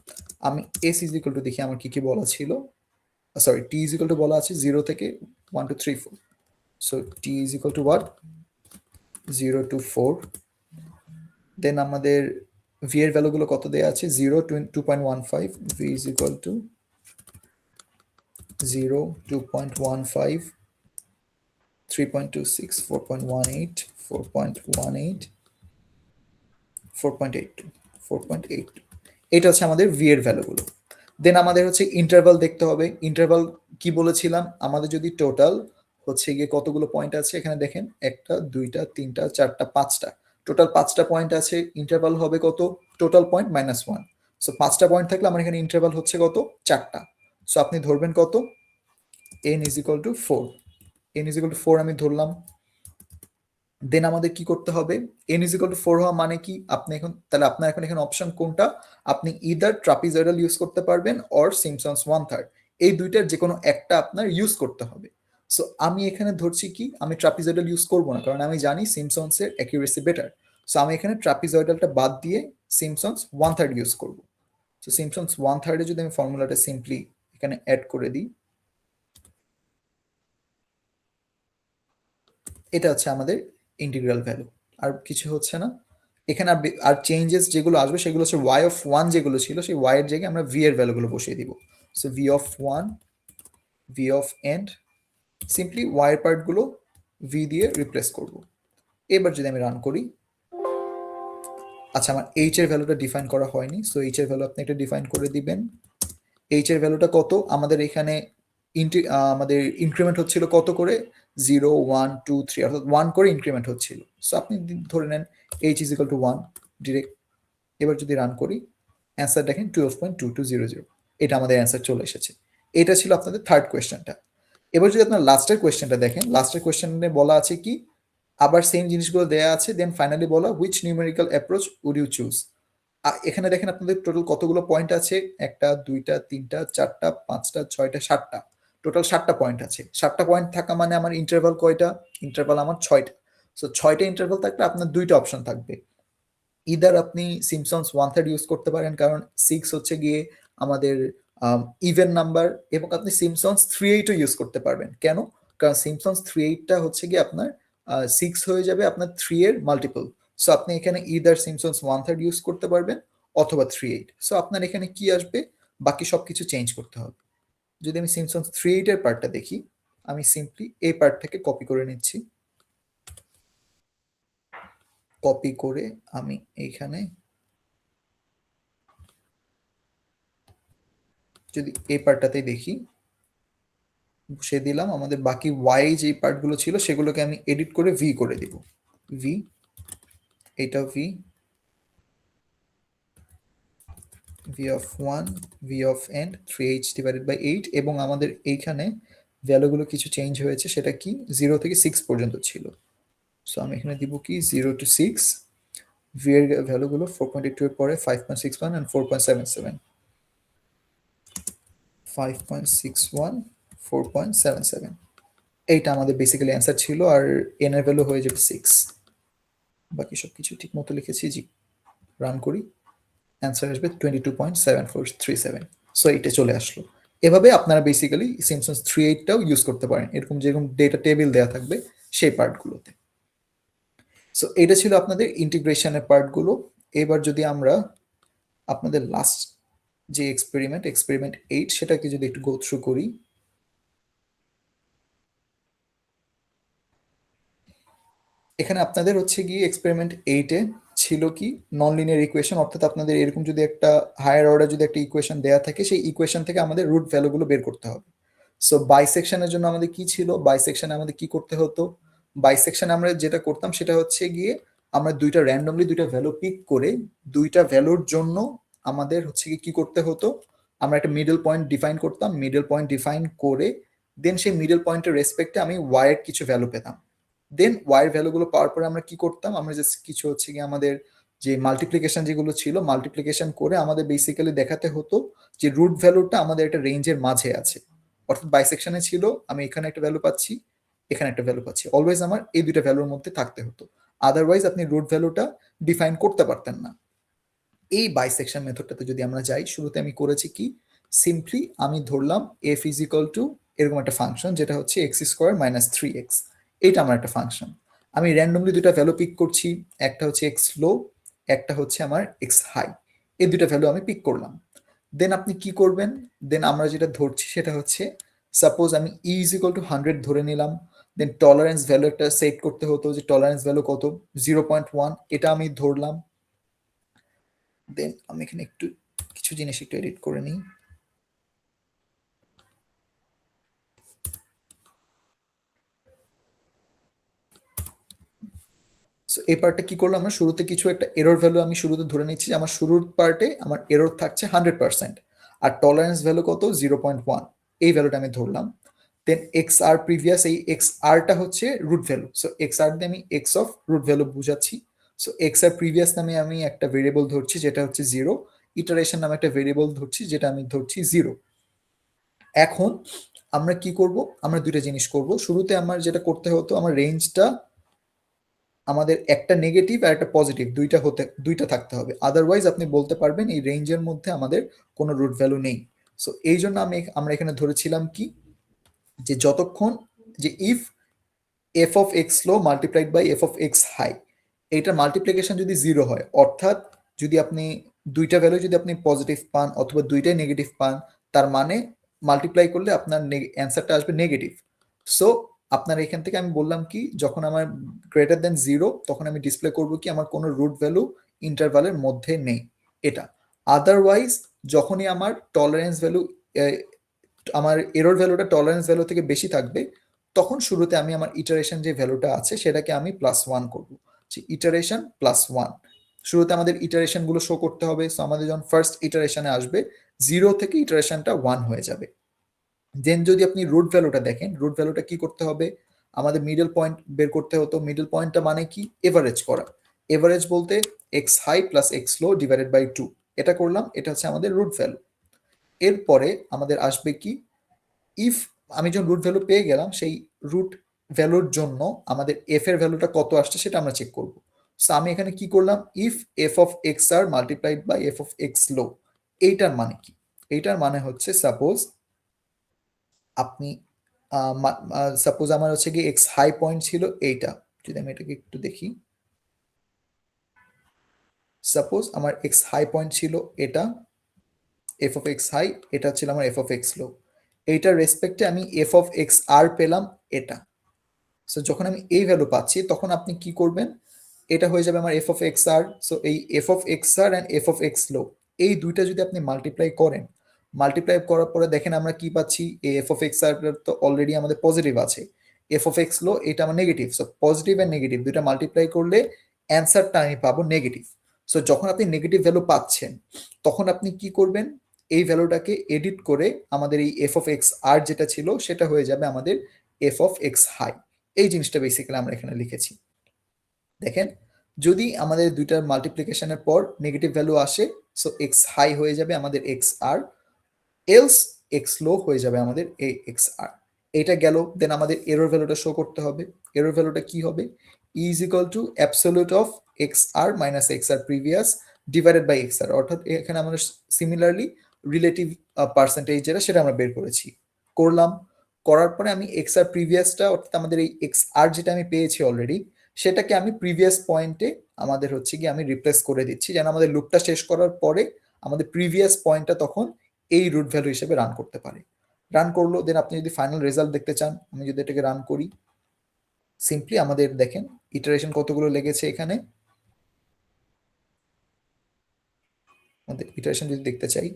আমি s ইজ ইকুয়াল টু দেখি আমার কি কি বলা ছিল। Sorry, t is equal two বলা আছে 0 থেকে 1 2 3 4। So t is equal to what? 0 to 4। দেন আমাদের v এর ভ্যালুগুলো কত দেয়া আছে? 0 2.15, v ইজ ইকুয়াল টু 0 2.15 3.26 4.18 4.18 4.82 4.82। এটা হচ্ছে আমাদের v এর ভ্যালুগুলো। দেন আমাদের হচ্ছে ইন্টারভাল দেখতে হবে। ইন্টারভাল কি বলেছিলাম? আমাদের যদি টোটাল হচ্ছে গিয়ে কতগুলো পয়েন্ট আছে এখানে দেখেন, 1টা 2টা 3টা 4টা 5টা, টোটাল 5টা পয়েন্ট আছে। ইন্টারভাল হবে কত? Total point -1। সো 5টা পয়েন্ট থাকলে আমার এখানে ইন্টারভাল হচ্ছে কত? 4টা। সো আপনি ধরবেন কত, n is equal to 4, n is equal to 4 আমি ধরলাম। দেন আমাদের কি করতে হবে, n is equal to 4 হওয়া মানে কি, আপনি এখন তাহলে আপনার এখন এখানে অপশন কোনটা, আপনি ইদার ট্রাপিজয়েডাল ইউজ করতে পারবেন অর সিম্পসনস 1/3, এই দুইটার যে কোনো একটা আপনার ইউজ করতে হবে। সো আমি এখানে ধরছি কি, আমি ট্রাপিজয়েডাল ইউজ করব না, কারণ আমি জানি সিম্পসনস এর অ্যাকিউরেসি বেটার। সো আমি এখানে ট্রাপিজয়েডালটা বাদ দিয়ে সিম্পসনস 1/3 ইউজ করব। সো সিম্পসনস 1/3 এ যদি আমি ফর্মুলাটা সিম্পলি এখানে অ্যাড করে দিই, এটা হচ্ছে আমাদের ইন্টিগ্রাল ভ্যালু, আর কিছু হচ্ছে না এখানে। আর চেঞ্জেস যেগুলো আসবে সেগুলো হচ্ছে y অফ 1 যেগুলো ছিল, সেই y এর জায়গায় আমরা v এর ভ্যালুগুলো বসিয়ে দিব। So v of 1, v of n, simply y এর পার্টগুলো v দিয়ে রিপ্লেস করব। এবার যদি আমি রান করি, আচ্ছা আমার h এর ভ্যালুটা ডিফাইন করা হয়নি, সো h এর ভ্যালু আপনি এটা ডিফাইন করে দিবেন। h এর ভ্যালুটা কত, আমাদের এখানে আমাদের ইনক্রিমেন্ট হচ্ছিল কত করে, 0 1 2 3, অর্থাৎ 1 করে ইনক্রিমেন্ট হচ্ছিল। সো আপনি ধরে নেন h is equal to 1 direct. এবার যদি রান করি, অ্যান্সার দেখেন 12.2200, এটা আমাদের অ্যান্সার চলে এসেছে। এটা ছিল আপনাদের থার্ড কোয়েশ্চেনটা। এবার যদি আপনার লাস্টের কোয়েশ্চেনটা দেখেন, লাস্টের কোয়েশ্চেনে বলা আছে কি, আবার সেম জিনিসগুলো দেয়া আছে, দেন ফাইনালি বলা which numerical approach would you choose. এখানে দেখেন আপনাদের টোটাল কতগুলো পয়েন্ট আছে, 1টা 2টা 3টা 4টা 5টা 6টা 7টা, টোটাল 7টা পয়েন্ট আছে। 7টা পয়েন্ট থাকা মানে আমার ইন্টারভাল কয়টা, ইন্টারভাল আমার 6টা। সো 6টা ইন্টারভাল থাকলে আপনার দুইটা অপশন থাকবে, ইদার আপনি সিম্পসনস 1/3 ইউজ করতে পারেন, কারণ 6 হচ্ছে গিয়ে আমাদের ইভেন নাম্বার, এবং আপনি সিম্পসনস 3/8 ইউজ করতে পারবেন। কেন, কারণ সিম্পসনস 3/8টা হচ্ছে গিয়ে আপনার 6 হয়ে যাবে আপনার 3 এর মাল্টিপল। সো আপনি এখানে ইদার সিম্পসনস 1/3 ইউজ করতে পারবেন অথবা 3/8। সো আপনার এখানে কি আসবে, বাকি সবকিছু চেঞ্জ করতে হবে। যদি আমি সিম্পসনস 3/8 এর পার্টটা দেখি, আমি সিম্পলি এই পার্ট থেকে কপি করে নিচ্ছি, কপি করে আমি এইখানে যদি এই পার্টটাতেই দেখি, বসে দিলাম। আমাদের বাকি ওয়াই যে পার্টগুলো ছিল সেগুলোকে আমি এডিট করে ভি করে দিব, ভি, এটা v, v of 1, v of n 3h divided by 8, এবং আমাদের এইখানে ভ্যালুগুলো কিছু চেঞ্জ হয়েছে, সেটা কি 0 থেকে 6 পর্যন্ত ছিল। সো আমি এখানে দিব কি 0 to 6, ভি এর ভ্যালুগুলো 4.82 এর পরে 5.61 and 4.77, 5.61 4.77, এইটা আমাদের বেসিক্যালি অ্যান্সার ছিল। আর এন এর ভ্যালু হয়ে যাবে 6। বাকি সব কিছু ঠিক মতো লিখেছি, জি। রান করি, অ্যান্সার আসবে 22.7437। সো এইটা চলে আসলো। এভাবে আপনারা বেসিক্যালি সিম্পসনস 3/8টাও ইউজ করতে পারেন, এরকম যেরকম ডেটা টেবিল দেওয়া থাকবে সেই পার্টগুলোতে। সো এটা ছিল আপনাদের ইন্টিগ্রেশনের পার্টগুলো। এবার যদি আমরা আপনাদের লাস্ট যে এক্সপেরিমেন্ট 8 সেটাকে যদি একটু গো থ্রু করি, এখানে আপনাদের হচ্ছে গিয়ে এক্সপেরিমেন্ট 8-এ ছিল কি নন লিনিয়ার ইকুয়েশন, অর্থাৎ আপনাদের এরকম যদি একটা হায়ার অর্ডার যদি একটা ইকুয়েশন দেওয়া থাকে, সেই ইকুয়েশন থেকে আমাদের রুট ভ্যালুগুলো বের করতে হবে। সো বাইসেকশনের জন্য আমাদের কি ছিল, বাইসেকশনে আমাদের কি করতে হতো, বাইসেকশনে আমরা যেটা করতাম সেটা হচ্ছে গিয়ে আমরা র্যান্ডমলি দুইটা ভ্যালু পিক করে দুইটা ভ্যালুর জন্য আমাদের হচ্ছে কি করতে হতো, আমরা একটা মিডল পয়েন্ট ডিফাইন করতাম, মিডল পয়েন্ট ডিফাইন করে দেন সেই মিডল পয়েন্টের রেসপেক্টে আমি ওয়াই এর কিছু ভ্যালু পেতাম। দেন ওয়াই এর ভ্যালুগুলো পাওয়ার পরে আমরা কি করতাম, আমরা জাস্ট কিছু হচ্ছে গিয়ে আমাদের যে মাল্টিপ্লিকেশন যেগুলো ছিল, মাল্টিপ্লিকেশন করে আমাদের বেসিক্যালি দেখাতে হতো যে রুট ভ্যালুটা আমাদের একটা রেঞ্জের মাঝে আছে। অর্থাৎ বাইসেকশনে ছিল আমি এখানে একটা ভ্যালু পাচ্ছি, এখানে একটা ভ্যালু পাচ্ছি, অলওয়েজ আমার এই দুইটা ভ্যালুর মধ্যে থাকতে হতো, আদারওয়াইজ আপনি রুট ভ্যালুটা ডিফাইন করতে পারতেন না। এই বাইসেকশন মেথডটাতে যদি আমরা যাই, শুরুতে আমি করেছি কি, সিম্পলি আমি ধরলাম এফ ইজ ইকুয়াল টু এরকম একটা ফাংশন যেটা হচ্ছে x² - 3x, এইটা আমার একটা ফাংশন। আমি র্যান্ডমলি দুইটা ভ্যালু পিক করছি, একটা হচ্ছে x লো, একটা হচ্ছে আমার x হাই, এই দুইটা ভ্যালু আমি পিক করলাম। দেন আপনি কি করবেন, দেন আমরা যেটা ধরছি সেটা হচ্ছে সাপোজ আমি ই ইজ ইকুয়াল টু 100 ধরে নিলাম, দেন টলারেন্স ভ্যালু একটা সেট করতে হতো, যে টলারেন্স ভ্যালু কত 0.1, এটা আমি ধরলাম। দেন আমি এখানে একটু কিছু জিনিস একটু এডিট করে নিই। সো এই পার্টটা কি করলাম, আমরা শুরুতে কিছু একটা এরর ভ্যালু আমি শুরুতে ধরে নিচ্ছি যে আমার শুরুর পার্টে আমার এরর থাকছে 100%, আর টলারেন্স ভ্যালু কত 0.1, এই ভ্যালুটা আমি ধরলাম। দেন এক্স আর প্রিভিয়াস, এই এক্স আরটা হচ্ছে root value, so x r দিয়ে আমি এক্স অফ রুট ভ্যালু বুঝাচ্ছি। সো এক্স আর প্রিভিয়াস নামে আমি একটা ভেরিয়েবল ধরছি যেটা হচ্ছে 0, ইটারেশন নামে একটা ভেরিয়েবল ধরছি যেটা আমি ধরছি 0। এখন আমরা কি করব, আমরা দুইটা জিনিস করব। শুরুতে আমার যেটা করতে হতো, আমার রেঞ্জটা আমাদের একটা নেগেটিভ আর একটা পজিটিভ দুইটা থাকতে হবে, আদারওয়াইজ আপনি বলতে পারবেন এই রেঞ্জের মধ্যে আমাদের কোনো রুট ভ্যালু নেই। সো এই জন্য আমরা এখানে ধরেছিলাম কি, যে যতক্ষণ যে if f of x low multiplied by f of x high, এইটার মাল্টিপ্লিকেশন যদি 0 হয়, অর্থাৎ যদি আপনি দুইটা ভ্যালু যদি আপনি পজিটিভ পান অথবা দুইটাই নেগেটিভ পান, তার মানে মাল্টিপ্লাই করলে আপনার অ্যান্সারটা আসবে নেগেটিভ। সো আপনার এখান থেকে আমি বললাম কি, যখন আমার গ্রেটার দেন 0 তখন আমি ডিসপ্লে করব কি আমার কোনো রুট ভ্যালু ইন্টারভালের মধ্যে নেই, এটা। আদারওয়াইজ যখনই আমার টলারেন্স ভ্যালু, আমার এরর ভ্যালুটা টলারেন্স ভ্যালু থেকে বেশি থাকবে, তখন শুরুতে আমি আমার ইটারেশন যে ভ্যালুটা আছে সেটাকে আমি +1 করব, যে ইটারেশন +1। শুরুতে আমাদের ইটারেশন গুলো শো করতে হবে। সো আমাদের যখন ফার্স্ট ইটারেশনে আসবে 0 থেকে ইটারেশনটা 1 হয়ে যাবে। দেন যদি আপনি রুট ভ্যালুটা দেখেন, রুট ভ্যালুটা কি করতে হবে, আমাদের মিডল পয়েন্ট বের করতে হতো। মিডল পয়েন্টটা মানে কি, এভারেজ করা। এভারেজ বলতে x high plus x low divided by 2, এটা করলাম, এটা হচ্ছে আমাদের রুট ভ্যালু। এরপরে আমাদের আসবে কি, ইফ আমি যখন রুট ভ্যালু পেয়ে গেলাম, সেই রুট ভ্যালুর জন্য আমাদের এফ এর ভ্যালুটা কত আসছে সেটা আমরা চেক করব। সো আমি এখানে কি করলাম, if f of x r multiplied by f of x low, এইটার মানে কি, এইটার মানে হচ্ছে সাপোজ আপনি সাপোজ আমার হচ্ছে কি এক্স হাই পয়েন্ট ছিল এইটা, যদি আমি এটাকে একটু দেখি, সাপোজ আমার এক্স হাই পয়েন্ট ছিল এটা, এফ অফ এক্স হাই, এটা ছিল আমার এফ অফ এক্স লো, এইটার রেসপেক্টে আমি এফ অফ এক্স আর পেলাম এটা। সো যখন আমি এই ভ্যালু পাচ্ছি তখন আপনি কি করবেন, এটা হয়ে যাবে আমার f of x r. So এই f of x r and f of x low, এই দুইটা যদি আপনি মাল্টিপ্লাই করেন, মাল্টিপ্লাই করার পরে দেখেন আমরা কি পাচ্ছি, এই এফ অফ এক্স আর তো অলরেডি আমাদের পজিটিভ আছে, এফ অফ এক্স লো এটা আমার negative. So positive and negative দুইটা মাল্টিপ্লাই করলে অ্যান্সারটা আমি পাবো নেগেটিভ। সো যখন আপনি নেগেটিভ ভ্যালু পাচ্ছেন তখন আপনি কি করবেন, এই ভ্যালুটাকে এডিট করে আমাদের এই এফ অফ এক্স আর যেটা ছিল সেটা হয়ে যাবে আমাদের এফ অফ এক্স হাই। এই জিনিসটা বেসিক্যালি আমরা এখানে লিখেছি। দেখেন যদি আমাদের দুইটার মাল্টিপ্লিকেশনের পর নেগেটিভ ভ্যালু আসে, সো এক্স হাই হয়ে যাবে আমাদের এক্স আর, এলস এক্স লো হয়ে যাবে আমাদের এই এক্স আর। এটা গেল। দেন আমাদের এরর ভ্যালুটা শো করতে হবে। এরর ভ্যালুটা কি হবে, e is equal to absolute of x r minus x r previous divided by x r, অর্থাৎ এখানে আমাদের সিমিলারলি রিলেটিভ পার্সেন্টেজ যেটা সেটা আমরা বের করেছি, করলাম। করার পরে আমি এক্স আর প্রিভিয়াসটা, অর্থাৎ আমাদের এই এক্স আর যেটা আমি পেয়েছি অলরেডি, সেটাকে আমি প্রিভিয়াস পয়েন্টে আমাদের হচ্ছে কি আমি রিপ্লেস করে দিচ্ছি, যেন আমাদের লুপটা শেষ করার পরে আমাদের প্রিভিয়াস পয়েন্টটা তখন এই রুট ভ্যালু হিসেবে রান করতে পারে। রান করলো, দেন আপনি যদি ফাইনাল রেজাল্ট দেখতে চান, আমি যদি এটাকে রান করি, সিম্পলি আমাদের দেখেন ইটারেশন কতগুলো লেগেছে এখানে, আমাদের ইটারেশন যদি দেখতে চাই,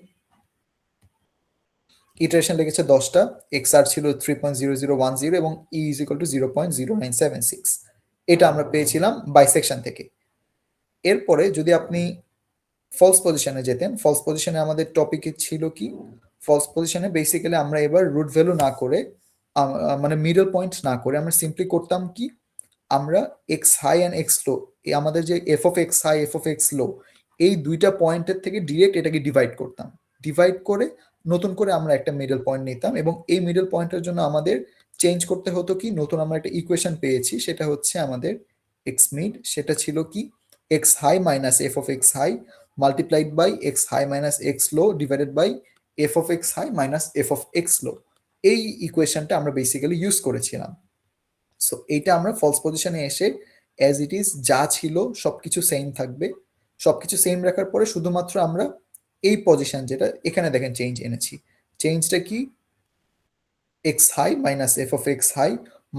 ইটারেশন লেগেছে 10টা, এক্স আর ছিল 3.0010 এবং ই ইজ ইকুয়াল টু 0.0976, এটা আমরা পেয়েছিলাম বাইসেকশন থেকে। এরপরে যদি আপনি ফলস পজিশনে যেতেন, ফলস পজিশনে আমাদের টপিকে ছিল কি, ফলস পজিশনে বেসিক্যালি আমরা এবার রুট ভ্যালু না করে, মানে মিডল পয়েন্ট না করে আমরা সিম্পলি করতাম কি, আমরা x high and x low, আমাদের যে f of x high f of x low, এই দুইটা পয়েন্টের থেকে ডিরেক্ট এটাকে ডিভাইড করতাম। ডিভাইড করে নতুন করে আমরা একটা মিডল পয়েন্ট নিতাম, এবং এই মিডল পয়েন্টের জন্য আমাদের চেঞ্জ করতে হতো কি, নতুন আমরা একটা ইকুয়েশন পেয়েছি, সেটা হচ্ছে আমাদের এক্স মিড, সেটা ছিল কি x high minus f of x high multiplied by x high minus x low divided by f of x high minus f of x low. এই ইকুয়েশনটা আমরা বেসিক্যালি ইউজ করেছিলাম। সো এইটা আমরা ফলস পজিশনে এসে অ্যাজ ইট ইজ যা ছিল সবকিছু সেম থাকবে। সবকিছু সেম রাখার পরে শুধুমাত্র আমরা এই পজিশন যেটা এখানে দেখেন চেঞ্জ এনেছি, চেঞ্জটা কি, x high minus f of x high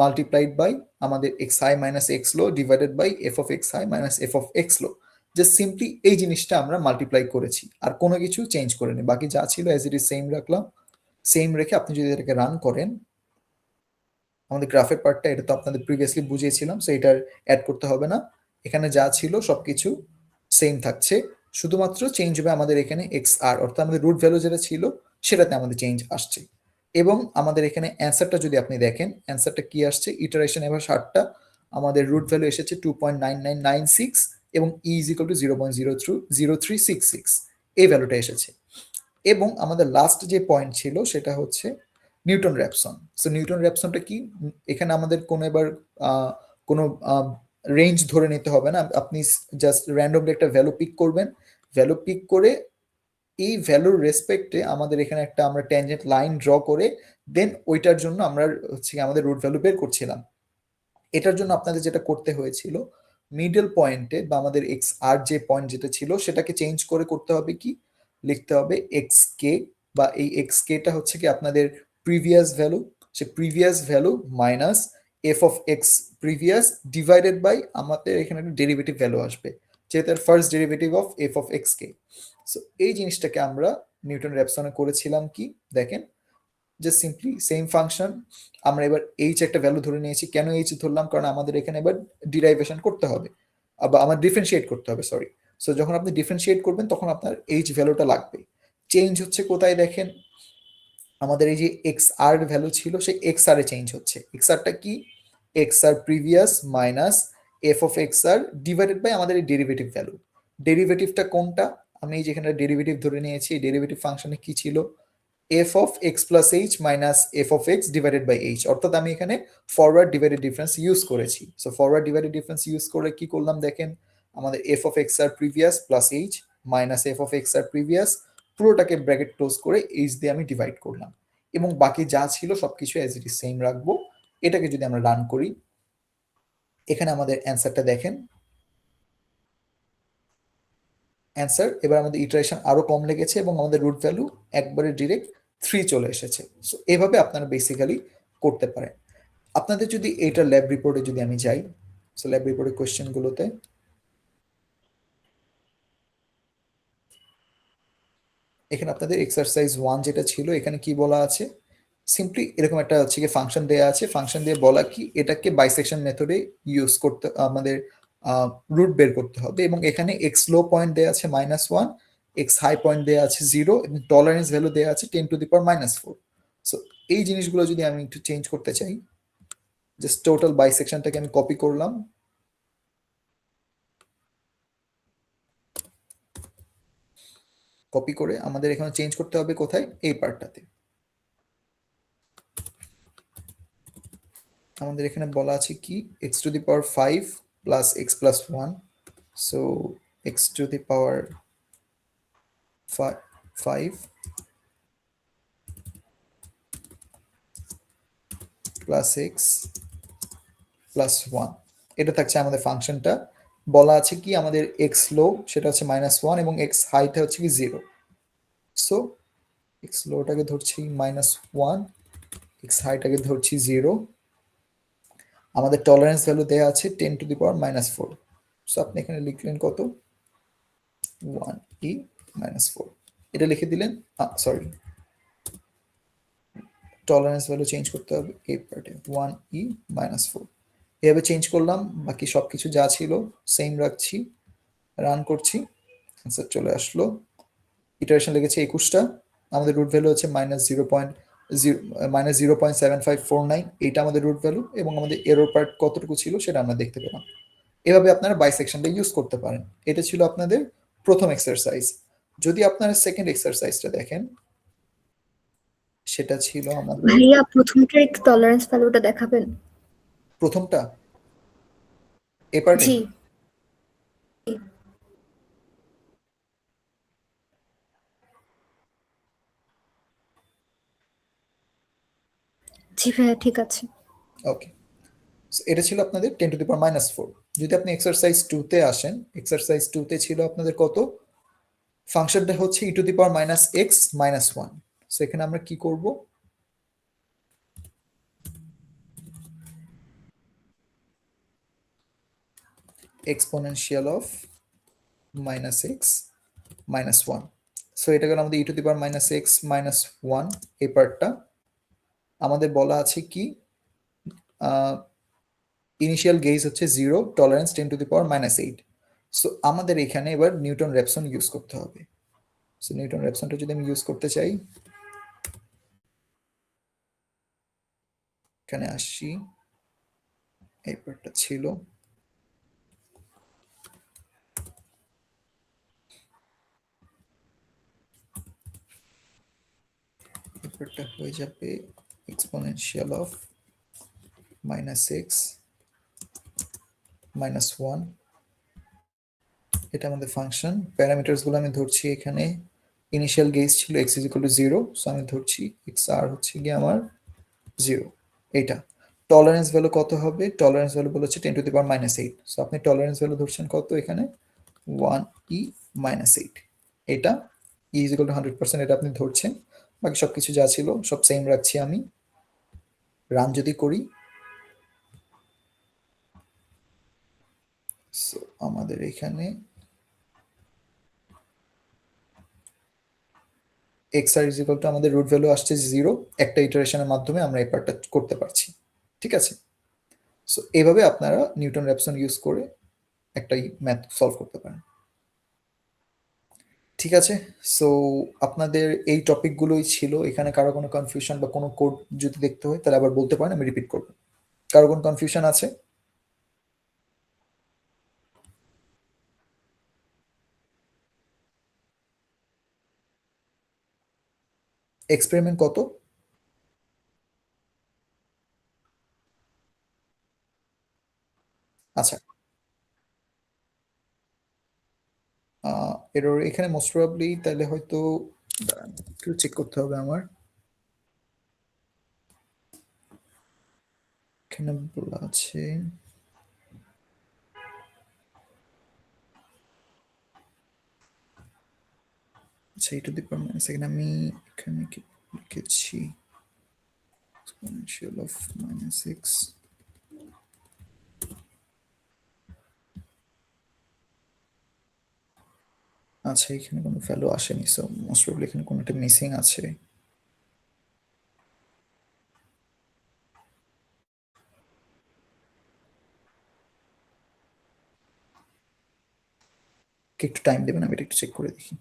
multiplied by আমাদের x high minus x low divided by f of x high minus f of x low. Just simply এই জিনিসটা আমরা মাল্টিপ্লাই করেছি, আর কোনো কিছু চেঞ্জ করিনি, বাকি যা ছিল অ্যাজ ইট ইজ সেম রাখলাম। সেম রেখে আপনি যদি এটাকে রান করেন, আমাদের গ্রাফের পার্টটা এটা তো আপনাদের প্রিভিয়াসলি বুঝিয়েছিলাম, সো এটার অ্যাড করতে হবে না, এখানে যা ছিল সবকিছু সেম থাকছে। শুধুমাত্র চেঞ্জ হবে আমাদের এখানে এক্স আর, অর্থাৎ আমাদের রুট ভ্যালু যেটা ছিল সেটাতে আমাদের চেঞ্জ আসছে। এবং আমাদের এখানে অ্যান্সারটা যদি আপনি দেখেন, অ্যান্সারটা কি আসছে, ইটারেশন এবার 60টা, আমাদের রুট ভ্যালু এসেছে 2.9996 এবং ই ইজ ইকুয়াল টু 0.0366, এই ভ্যালুটা এসেছে। এবং আমাদের লাস্ট যে পয়েন্ট ছিল সেটা হচ্ছে নিউটন র্যাপসন। সো নিউটন র্যাপসনটা কি, এখানে আমাদের কোনো এবার কোনো রেঞ্জ ধরে নিতে হবে না, আপনি জাস্ট র্যান্ডমলি একটা ভ্যালু পিক করবেন, ভ্যালু পিক করে এই ভ্যালুর রেসপেক্টে আমাদের এখানে একটা আমরা ট্যানজেন্ট লাইন ড্র করে দেন ওইটার জন্য আমরা হচ্ছে আমাদের রুট ভ্যালু বের করছিলাম। এটার জন্য আপনাদের যেটা করতে হয়েছিল, মিডল পয়েন্টে বা আমাদের এক্স আর যে পয়েন্ট যেটা ছিল সেটাকে চেঞ্জ করে করতে হবে কি, লিখতে হবে এক্স কে, বা এই এক্স কেটা হচ্ছে কি আপনাদের প্রিভিয়াস ভ্যালু, সে previous value minus f of x previous divided by আমাদের এখানে একটা ডেরিভেটিভ ভ্যালু আসবে, যেটা first derivative of f of x কে। সো এই জিনিসটাকে আমরা নিউটন র্যাপসনে করেছিলাম কি, দেখেন জাস্ট সিম্পলি সেম ফাংশন, আমরা এবার এইচ একটা ভ্যালু ধরে নিয়েছি। কেন এইচ ধরলাম, কারণ আমাদের এখানে এবার ডিরাইভেশন করতে হবে বা আমার ডিফারেন্সিয়েট করতে হবে, সরি। সো যখন আপনি ডিফারেন্সিয়েট করবেন তখন আপনার এইচ ভ্যালুটা লাগবে। চেঞ্জ হচ্ছে কোথায় দেখেন, আমাদের এই যে এক্স আর ভ্যালু ছিল সেই এক্স আর এ চেঞ্জ হচ্ছে। এক্স আরটা কি, x r previous minus f of x r divided by আমাদের এই ডেরিভেটিভ ভ্যালু। ডেরিভেটিভটা কোনটা, আমি যেখানে ডেরিভেটিভ ধরে নিয়েছি, ডেরিভেটিভ ফাংশনে কি ছিল, f of x plus h minus f of x divided by h, অর্থাৎ আমি এখানে ফরওয়ার্ড ডিভাইডেড ডিফারেন্স ইউজ করেছি। So forward divided difference use করে কি করলাম দেখেন, আমাদের f of x r previous plus h minus f of x r previous, পুরোটাকে ব্র্যাকেট ক্লোজ করে এইচ দিয়ে আমি ডিভাইড করলাম, এবং বাকি যা ছিল সবকিছু অ্যাজ ইট ইজ সেম রাখবো। এটাকে যদি আমরা রান করি, এখানে আমাদের অ্যান্সারটা দেখেন, অ্যান্সার এবার আমাদের ইটারেশন আরো কম লেগেছে এবং আমাদের রুট ভ্যালু একবারে ডিরেক্ট 3 চলে এসেছে। সো এভাবে আপনারা বেসিক্যালি করতে পারেন। আপনাদের যদি এটা ল্যাব রিপোর্টে যদি আমি যাই, সো ল্যাব রিপোর্টের কোয়েশ্চেনগুলোতে এখানে আপনাদের এক্সারসাইজ 1 যেটা ছিল, এখানে কি বলা আছে, সিম্পলি এরকম একটা হচ্ছে কি ফাংশন দেয়া আছে, ফাংশন দিয়ে বলা কি এটাকে বাইসেকশন মেথডে ইউজ করতে আমাদের রুট বের করতে হবে, এবং এখানে এক্স লো পয়েন্ট দেয়া আছে -1, এক্স হাই পয়েন্ট দেয়া আছে 0, এবং টলারেন্স ভ্যালু দেয়া আছে 10⁻⁻⁴। সো এই জিনিসগুলো যদি আমি একটু চেঞ্জ করতে চাই, জাস্ট টোটাল বাইসেকশনটাকে আমি কপি করলাম, কপি করে আমাদের এখানে চেঞ্জ করতে হবে কোথায়, এই পার্টটাতে। আমাদের এখানে বলা আছে কি x⁵ plus x+1, so x⁵ plus x+1, এটা থাকছে আমাদের ফাংশনটা। বলা আছে কি আমাদের x লো সেটা হচ্ছে -1 এবং x হাইটা হচ্ছে কি 0। সো x লোটাকে ধরছি -1, x হাইটাকে ধরছি 0, আমাদের টলারেন্স ভ্যালু দেয়া আছে 10⁻⁻⁴। সো আপনি এখানে লিখলেন কত, 1e−4, এটা লিখে দিলেন, সরি টলারেন্স ভ্যালু চেঞ্জ করতে হবে এই পার্টে, 1e−4, এভাবে চেঞ্জ করলাম, বাকি সবকিছু যা ছিল সেম রাখছি, রান করছি, অ্যান্সার চলে আসলো। ইটারেশন লেগেছে 21টা, আমাদের রুট ভ্যালু হচ্ছে -0.7549, এইটা আমাদের রুট ভ্যালু, এবং আমাদের এরর পার্ট কতটুকু ছিল সেটা আমরা দেখতে পেলাম। এভাবে আপনারা বাইসেকশনটা ইউজ করতে পারেন। এটা ছিল আপনাদের প্রথম এক্সারসাইজ। যদি আপনারা সেকেন্ড এক্সারসাইজটা দেখেন, সেটা ছিল আমাদের ভাইয়া প্রথমটার একটু টলারেন্স ভ্যালুটা দেখাবেন। প্রথমটা এ পার্টে, জি জি ভাইয়া ঠিক আছে। ওকে, এটা ছিল আপনাদের 10⁻⁻⁴। যদি আপনি এক্সারসাইজ 2 তে আসেন, এক্সারসাইজ 2 তে ছিল আপনাদের কত, ফাংশনটা হচ্ছে e⁻x−1। সো এখানে আমরা কি করব, এক্সপোনেনশিয়াল অফ -x−1। সো এটা গেল আমাদের e⁻x−1, এই পার্টটা। আমাদের বলা আছে কি ইনিশিয়াল গেজ হচ্ছে 0, টলারেন্স 10⁻⁸। সো আমাদের এখানে এবার নিউটন র্যাপসন ইউজ করতে হবে। সো নিউটন র্যাপসনটা যদি আমি ইউজ করতে চাই, এখানে আসছি, এই পার্টটা ছিল, এই পার্টটা হয়ে যাবে এক্সপোনেনশিয়াল অফ -x -1, এটা আমাদের ফাংশন। প্যারামিটারস গুলো আমি ধরছি, এখানে ইনিশিয়াল গেজ ছিল x = 0, সো আমি ধরছি xr হচ্ছে গিয়ে আমার 0। এটা টলারেন্স ভ্যালু কত হবে? টলারেন্স ভ্যালু বলেছে 10⁻⁸। সো আপনি টলারেন্স ভ্যালু ধরছেন কত এখানে? 1e - 8। এটা e = 100%, এটা আপনি ধরছেন। বাকি সবকিছু যা ছিল সব সেম রাখছি আমি। রান যদি করি, সো আমাদের এখানে xr = আমাদের রুট ভ্যালু আসছে 0। একটা ইটারেশনের মাধ্যমে আমরা এই পার্টটা করতে পারছি। ঠিক আছে? সো এভাবে আপনারা নিউটন র্যাপসন ইউজ করে একটা ম্যাথ সলভ করতে পারেন। ঠিক আছে, সো আপনাদের এই টপিকগুলোই ছিল। এখানে কারো কোনো কনফিউশন বা কোনো কোড যদি দেখতে হয় তাহলে আবার বলতে পারেন, আমি রিপিট করব। কারো কোনো কনফিউশন আছে? এক্সপেরিমেন্ট কত? আচ্ছা, এরর এখানে মোস্ট প্রবাবলি তাহলে হয়তো, দাঁড়ান একটু চেক করতে হবে আমার। এখানে বলা আছে আচ্ছা, এখানে আমি এখানে কি লিখেছি? exponential of -x, আচ্ছা এখানে কোনো ভ্যালু আসেনি, সো মোস্ট প্রবাবলি এখানে কোনো একটা মিসিং আছে। একটু টাইম দেবেন, আমি এটা একটু চেক করে দেখি।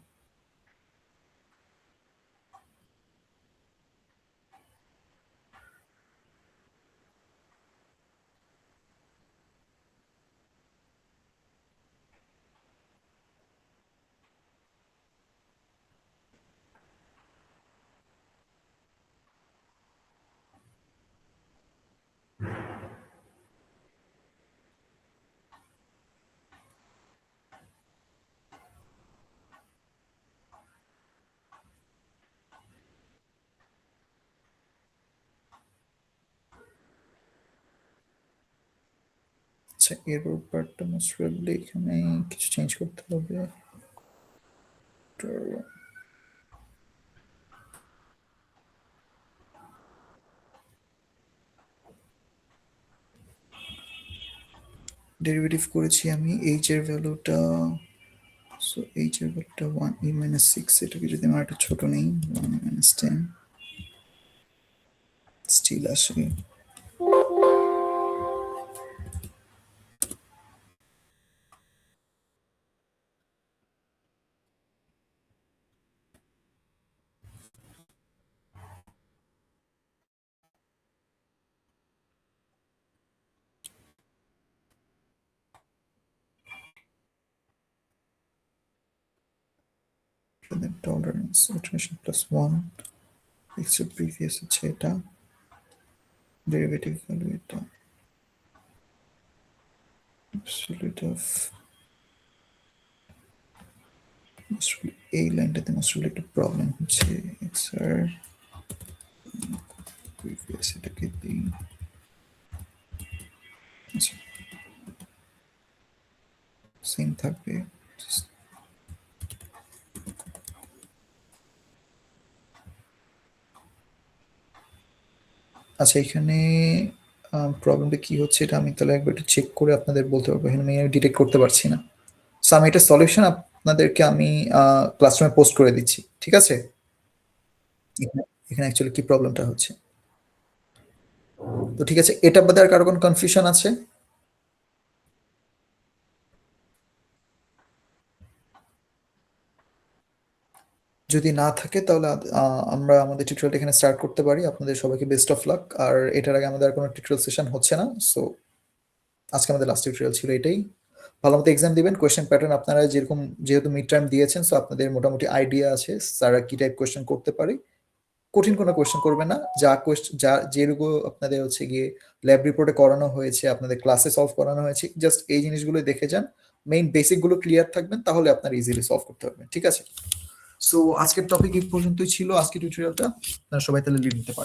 আচ্ছা, এরর পার্টটা মোস্ট প্রবাবলি এখানে কিছু চেঞ্জ করতে হবে। ডেরিভেটিভ করেছি আমি h এর ভ্যালুটা, সো h এর ভ্যালুটা 1e - 6, এটাকে যদি আমি একটু ছোট নেই 1e - 10, স্টিল আসে। টলারেন্স ইটারেশন +1, x এর প্রিভিয়াস হচ্ছে এটা, ডেরিভেটিভ ভ্যালু এটা, অ্যাবসলিউট অফ এই লাইনটাতে মোস্ট প্রবাবলি একটা প্রবলেম হচ্ছে। x আর প্রিভিয়াস এটাকে দিই। আচ্ছা, সেম থাকবে। আচ্ছা, এখানে প্রবলেমটা কি হচ্ছে এটা আমি তাহলে একবার একটু চেক করে আপনাদের বলতে পারবো। এখানে আমি ডিটেক্ট করতে পারছি না। সো আমি এটা সলিউশন আপনাদেরকে আমি ক্লাসরুমে পোস্ট করে দিচ্ছি। ঠিক আছে? এখানে অ্যাকচুয়ালি কি প্রবলেমটা হচ্ছে। তো ঠিক আছে, এটা বাদে আর কারো কোনো কনফিউশন আছে? যদি না থাকে তাহলে আমরা আমাদের টিউটোরিয়ালটা এখানে স্টার্ট করতে পারি। আপনাদের সবাইকে বেস্ট অফ লাক। আর এটার আগে আমাদের আর কোনো টিউটোরিয়াল সেশন হচ্ছে না, সো আজকে আমাদের লাস্ট টিউটোরিয়াল ছিল এটাই। ভালো মতো এক্সাম দিবেন। কোয়েশ্চেন প্যাটার্ন আপনারা যেরকম যেহেতু মিড টার্ম দিয়েছেন, সো আপনাদের মোটামুটি আইডিয়া আছে স্যাররা কি টাইপ কোয়েশ্চেন করতে পারে। কঠিন কোনো কোয়েশ্চেন করবে না, যা যেরকম আপনাদের হচ্ছে গিয়ে ল্যাব রিপোর্টে করানো হয়েছে, আপনাদের ক্লাসে সলভ করানো হয়েছে, জাস্ট এই জিনিসগুলো দেখে যান। মেইন বেসিক গুলো ক্লিয়ার থাকবেন, তাহলে আপনারা ইজিলি সলভ করতে পারবেন। ঠিক আছে, সো আজকের টপিক এই পর্যন্তই ছিল। আজকের টিউটোরিয়ালটা আপনারা সবাই তাহলে লিড নিতে পারেন।